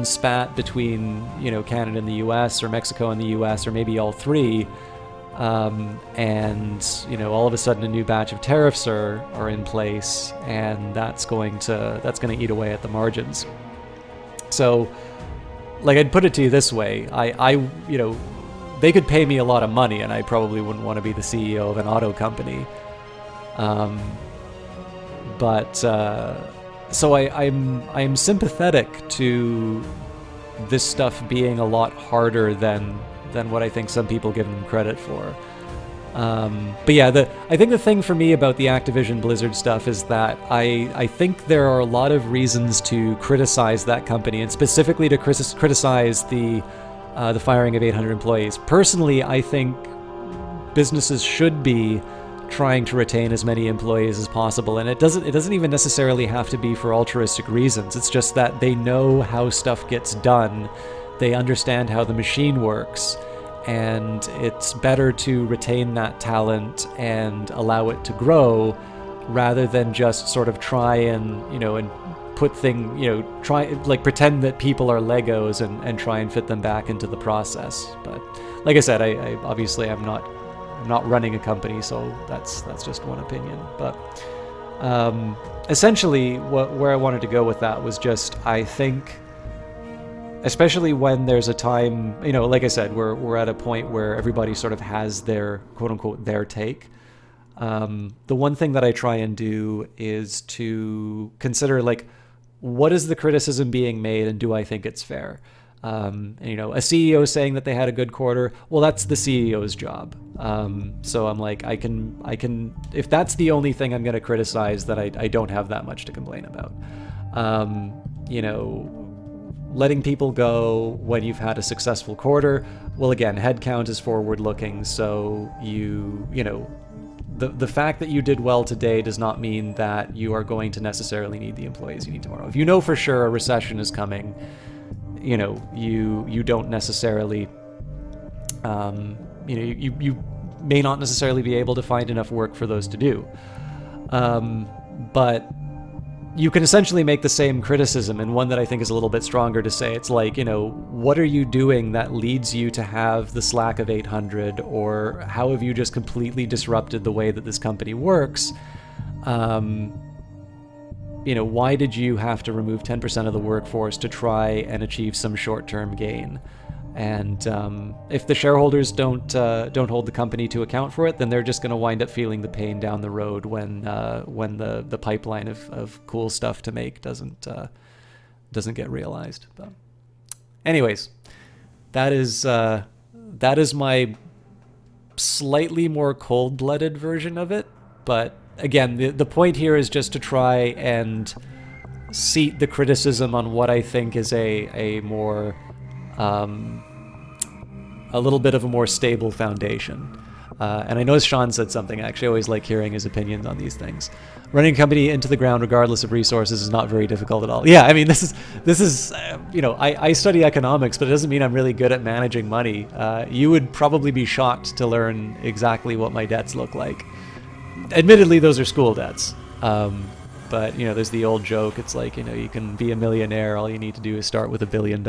spat between, Canada and the US, or Mexico and the US, or maybe all three. And, all of a sudden a new batch of tariffs are in place, and that's going to eat away at the margins. So, I'd put it to you this way. They could pay me a lot of money, and I probably wouldn't want to be the CEO of an auto company. So I'm sympathetic to this stuff being a lot harder than what I think some people give them credit for. But yeah, I think the thing for me about the Activision Blizzard stuff is that I think there are a lot of reasons to criticize that company, and specifically to criticize the firing of 800 employees. Personally, I think businesses should be trying to retain as many employees as possible, and it doesn't even necessarily have to be for altruistic reasons. It's just that they know how stuff gets done, they understand how the machine works, and it's better to retain that talent and allow it to grow rather than just sort of try and put pretend that people are Legos and try and fit them back into the process. But like I said, I obviously I'm not running a company, so that's just one opinion. But essentially where I wanted to go with that was just, I think, especially when there's a time, like I said, we're at a point where everybody sort of has their quote unquote their take. The one thing that I try and do is to consider, like, what is the criticism being made, and do I think it's fair? A CEO saying that they had a good quarter, well, that's the CEO's job. So I'm like, I can, if that's the only thing I'm going to criticize, that I don't have that much to complain about. Letting people go when you've had a successful quarter, well, again, headcount is forward-looking, so the fact that you did well today does not mean that you are going to necessarily need the employees you need tomorrow. If you know for sure a recession is coming, you don't necessarily, you may not necessarily be able to find enough work for those to do. But you can essentially make the same criticism, and one that I think is a little bit stronger, to say, it's like, what are you doing that leads you to have the slack of 800, or how have you just completely disrupted the way that this company works? Why did you have to remove 10% of the workforce to try and achieve some short-term gain? And if the shareholders don't hold the company to account for it, then they're just going to wind up feeling the pain down the road when the pipeline of cool stuff to make doesn't get realized. But anyways, that is my slightly more cold-blooded version of it. But again, the point here is just to try and seat the criticism on what I think is a more a little bit of a more stable foundation. And I know Sean said something. Actually, I always like hearing his opinions on these things. Running a company into the ground regardless of resources is not very difficult at all. Yeah, I mean, this is I study economics, but it doesn't mean I'm really good at managing money. You would probably be shocked to learn exactly what my debts look like. Admittedly, those are school debts. But there's the old joke. It's like, you can be a millionaire. All you need to do is start with $1 billion.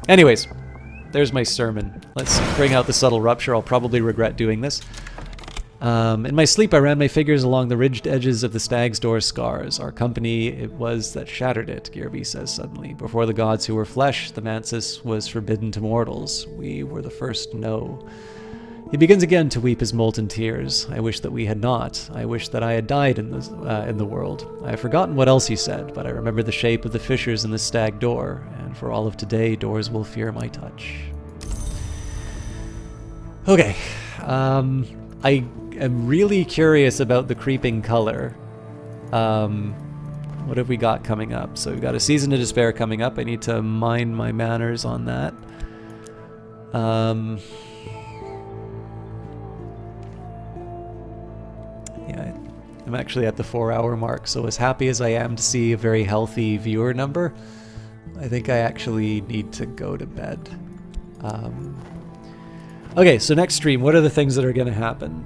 Anyways, there's my sermon. Let's bring out the subtle rupture. I'll probably regret doing this. In my sleep, I ran my fingers along the ridged edges of the stag's door scars. Our company it was that shattered it, Gearby says suddenly. Before the gods who were flesh, the mantis was forbidden to mortals. We were the first to know. He begins again to weep his molten tears. I wish that we had not. I wish that I had died in the world. I have forgotten what else he said, but I remember the shape of the fissures in the stag door, and for all of today, doors will fear my touch. Okay. I am really curious about the creeping color. What have we got coming up? So we've got a Season of Despair coming up. I need to mind my manners on that. Yeah, I'm actually at the 4-hour mark, so as happy as I am to see a very healthy viewer number, I think I actually need to go to bed. Okay, so next stream, what are the things that are going to happen?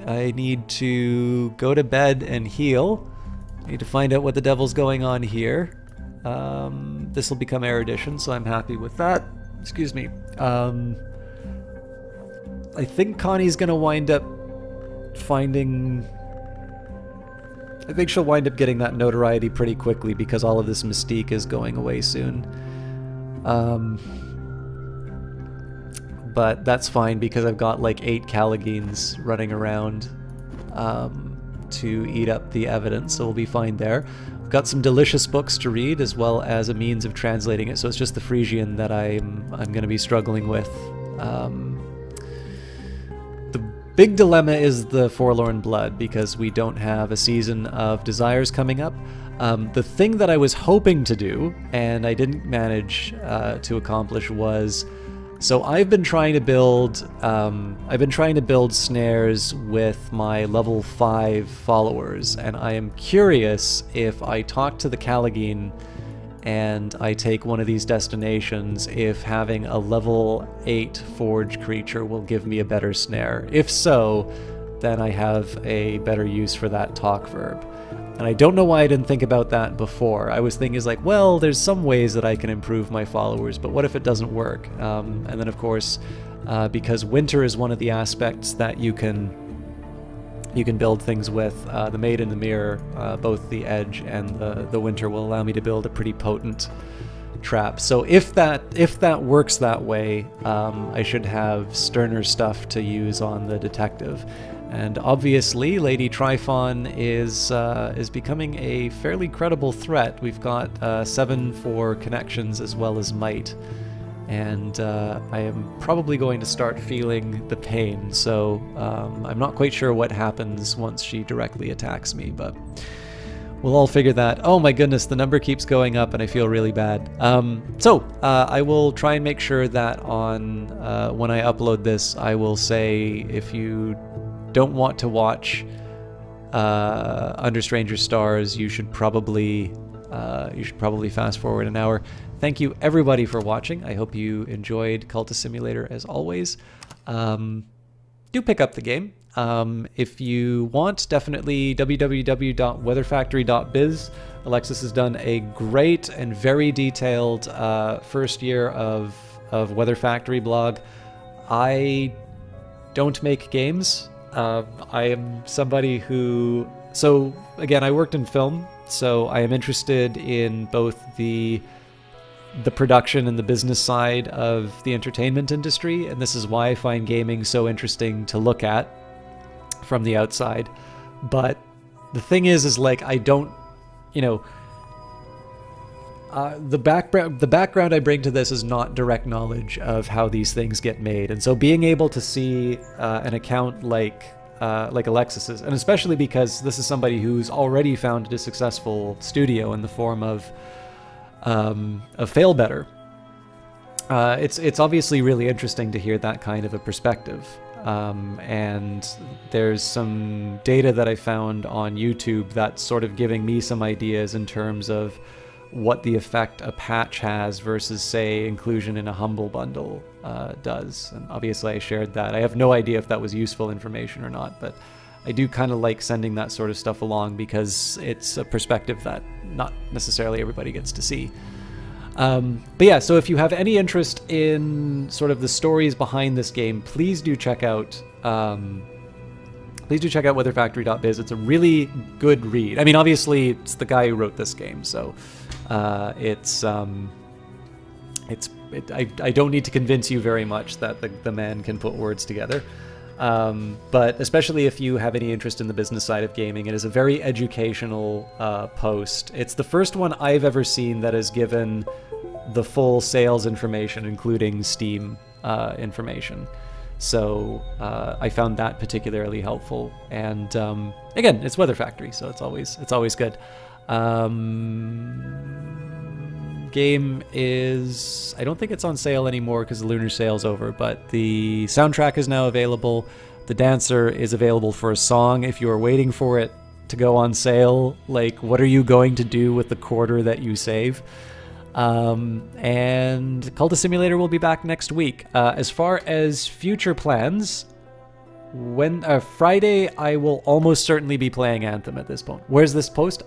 I need to go to bed and heal. I need to find out what the devil's going on here. This will become Erudition, so I'm happy with that. Excuse me. I think Connie's going to wind up finding... I think she'll wind up getting that notoriety pretty quickly because all of this mystique is going away soon. But that's fine because I've got like 8 Callagines running around to eat up the evidence, so we'll be fine there. got some delicious books to read, as well as a means of translating it. So it's just the Frisian that I'm going to be struggling with. The big dilemma is the Forlorn Blood, because we don't have a Season of Desires coming up. The thing that I was hoping to do, and I didn't manage to accomplish, was, so I've been trying to build snares with my level 5 followers, and I am curious if I talk to the Callagine and I take one of these destinations, if having a level 8 forge creature will give me a better snare. If so, then I have a better use for that talk verb. And I don't know why I didn't think about that before. I was thinking, like, well, there's some ways that I can improve my followers, but what if it doesn't work? And then, of course, because winter is one of the aspects that you can build things with, the Maid in the Mirror, both the edge and the winter will allow me to build a pretty potent trap. So if that works that way, I should have sterner stuff to use on the detective. And obviously, Lady Tryphon is becoming a fairly credible threat. We've got 7 for connections as well as might, and I am probably going to start feeling the pain. So I'm not quite sure what happens once she directly attacks me, but we'll all figure that. Oh my goodness, the number keeps going up, and I feel really bad. So I will try and make sure that on when I upload this, I will say, if you don't want to watch Under Stranger Stars, you should probably fast forward an hour. Thank you everybody for watching. I hope you enjoyed Cultist Simulator as always. Do pick up the game. If you want, definitely www.weatherfactory.biz. Alexis has done a great and very detailed first year of Weather Factory blog. I don't make games. I am somebody who... So, again, I worked in film, so I am interested in both the production and the business side of the entertainment industry, and this is why I find gaming so interesting to look at from the outside. But the thing is like, I don't, the background I bring to this is not direct knowledge of how these things get made, and so being able to see an account like Alexis's, and especially because this is somebody who's already founded a successful studio in the form of Fail Better, it's obviously really interesting to hear that kind of a perspective. And there's some data that I found on YouTube that's sort of giving me some ideas in terms of what the effect a patch has versus, say, inclusion in a Humble Bundle does. And obviously I shared that. I have no idea if that was useful information or not, but I do kind of like sending that sort of stuff along because it's a perspective that not necessarily everybody gets to see. But yeah, so if you have any interest in sort of the stories behind this game, please do check out weatherfactory.biz. It's a really good read. I mean, obviously it's the guy who wrote this game, so I don't need to convince you very much that the man can put words together. But especially if you have any interest in the business side of gaming, it is a very educational post. It's the first one I've ever seen that has given the full sales information, including Steam information. So I found that particularly helpful. And again, it's Weather Factory, so it's always good. Game is, I don't think it's on sale anymore because the lunar sale's over, but the soundtrack is now available. The dancer is available for a song. If you are waiting for it to go on sale, like, what are you going to do with the quarter that you save? And Cultist Simulator will be back next week. As far as future plans, when Friday, I will almost certainly be playing Anthem at this point. Where's this post?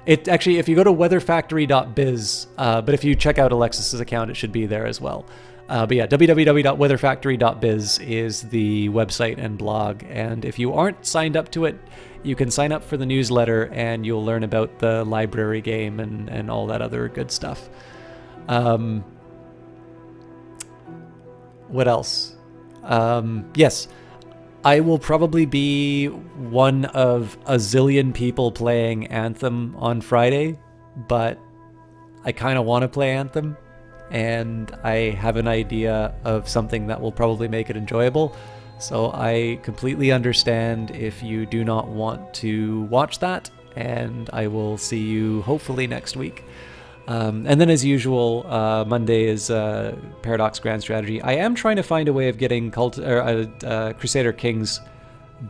It actually, if you go to weatherfactory.biz, but if you check out Alexis's account, it should be there as well. But yeah, www.weatherfactory.biz is the website and blog. And if you aren't signed up to it, you can sign up for the newsletter and you'll learn about the library game and all that other good stuff. What else? Yes. I will probably be one of a zillion people playing Anthem on Friday, but I kind of want to play Anthem, and I have an idea of something that will probably make it enjoyable. So I completely understand if you do not want to watch that, and I will see you hopefully next week. And then, as usual, Monday is Paradox Grand Strategy. I am trying to find a way of getting Crusader Kings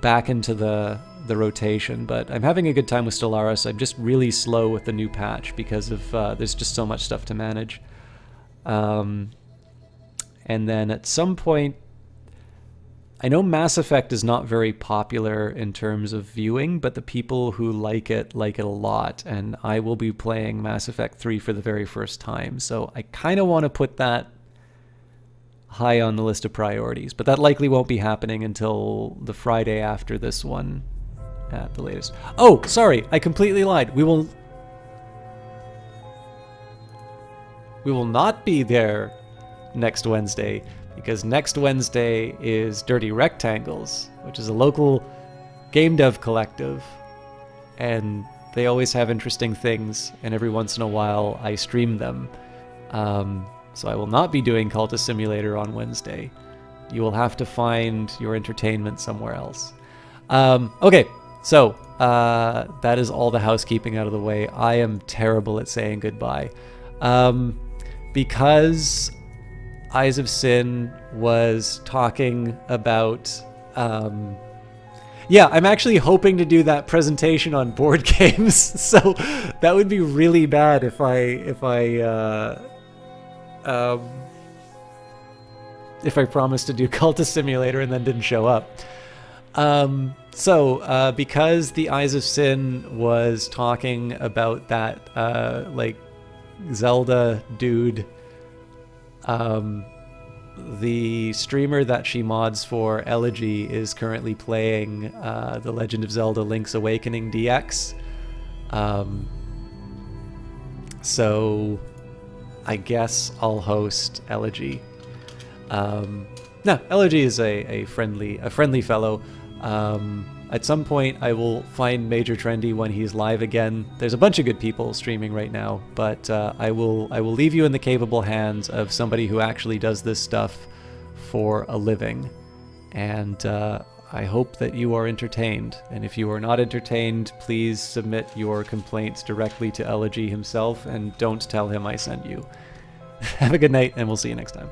back into the rotation, but I'm having a good time with Stellaris. I'm just really slow with the new patch because of there's just so much stuff to manage. And then at some point, I know Mass Effect is not very popular in terms of viewing, but the people who like it a lot, and I will be playing Mass Effect 3 for the very first time, so I kind of want to put that high on the list of priorities, but that likely won't be happening until the Friday after this one at the latest. Oh, sorry, I completely lied. We will not be there next Wednesday, because next Wednesday is Dirty Rectangles, which is a local game dev collective, and they always have interesting things, and every once in a while I stream them. So I will not be doing Cultist Simulator on Wednesday. You will have to find your entertainment somewhere else. Okay, so that is all the housekeeping out of the way. I am terrible at saying goodbye. Because Eyes of Sin was talking about... yeah, I'm actually hoping to do that presentation on board games, so that would be really bad if I promised to do Cultist Simulator and then didn't show up. So because the Eyes of Sin was talking about that like Zelda dude, the streamer that she mods for, Elegy, is currently playing The Legend of Zelda Link's Awakening DX. So I guess I'll host Elegy. No, Elegy is a friendly fellow. At some point I will find Major Trendy when he's live again. There's a bunch of good people streaming right now, but I will leave you in the capable hands of somebody who actually does this stuff for a living. And I hope that you are entertained. And if you are not entertained, please submit your complaints directly to Elegy himself, and don't tell him I sent you. Have a good night, and we'll see you next time.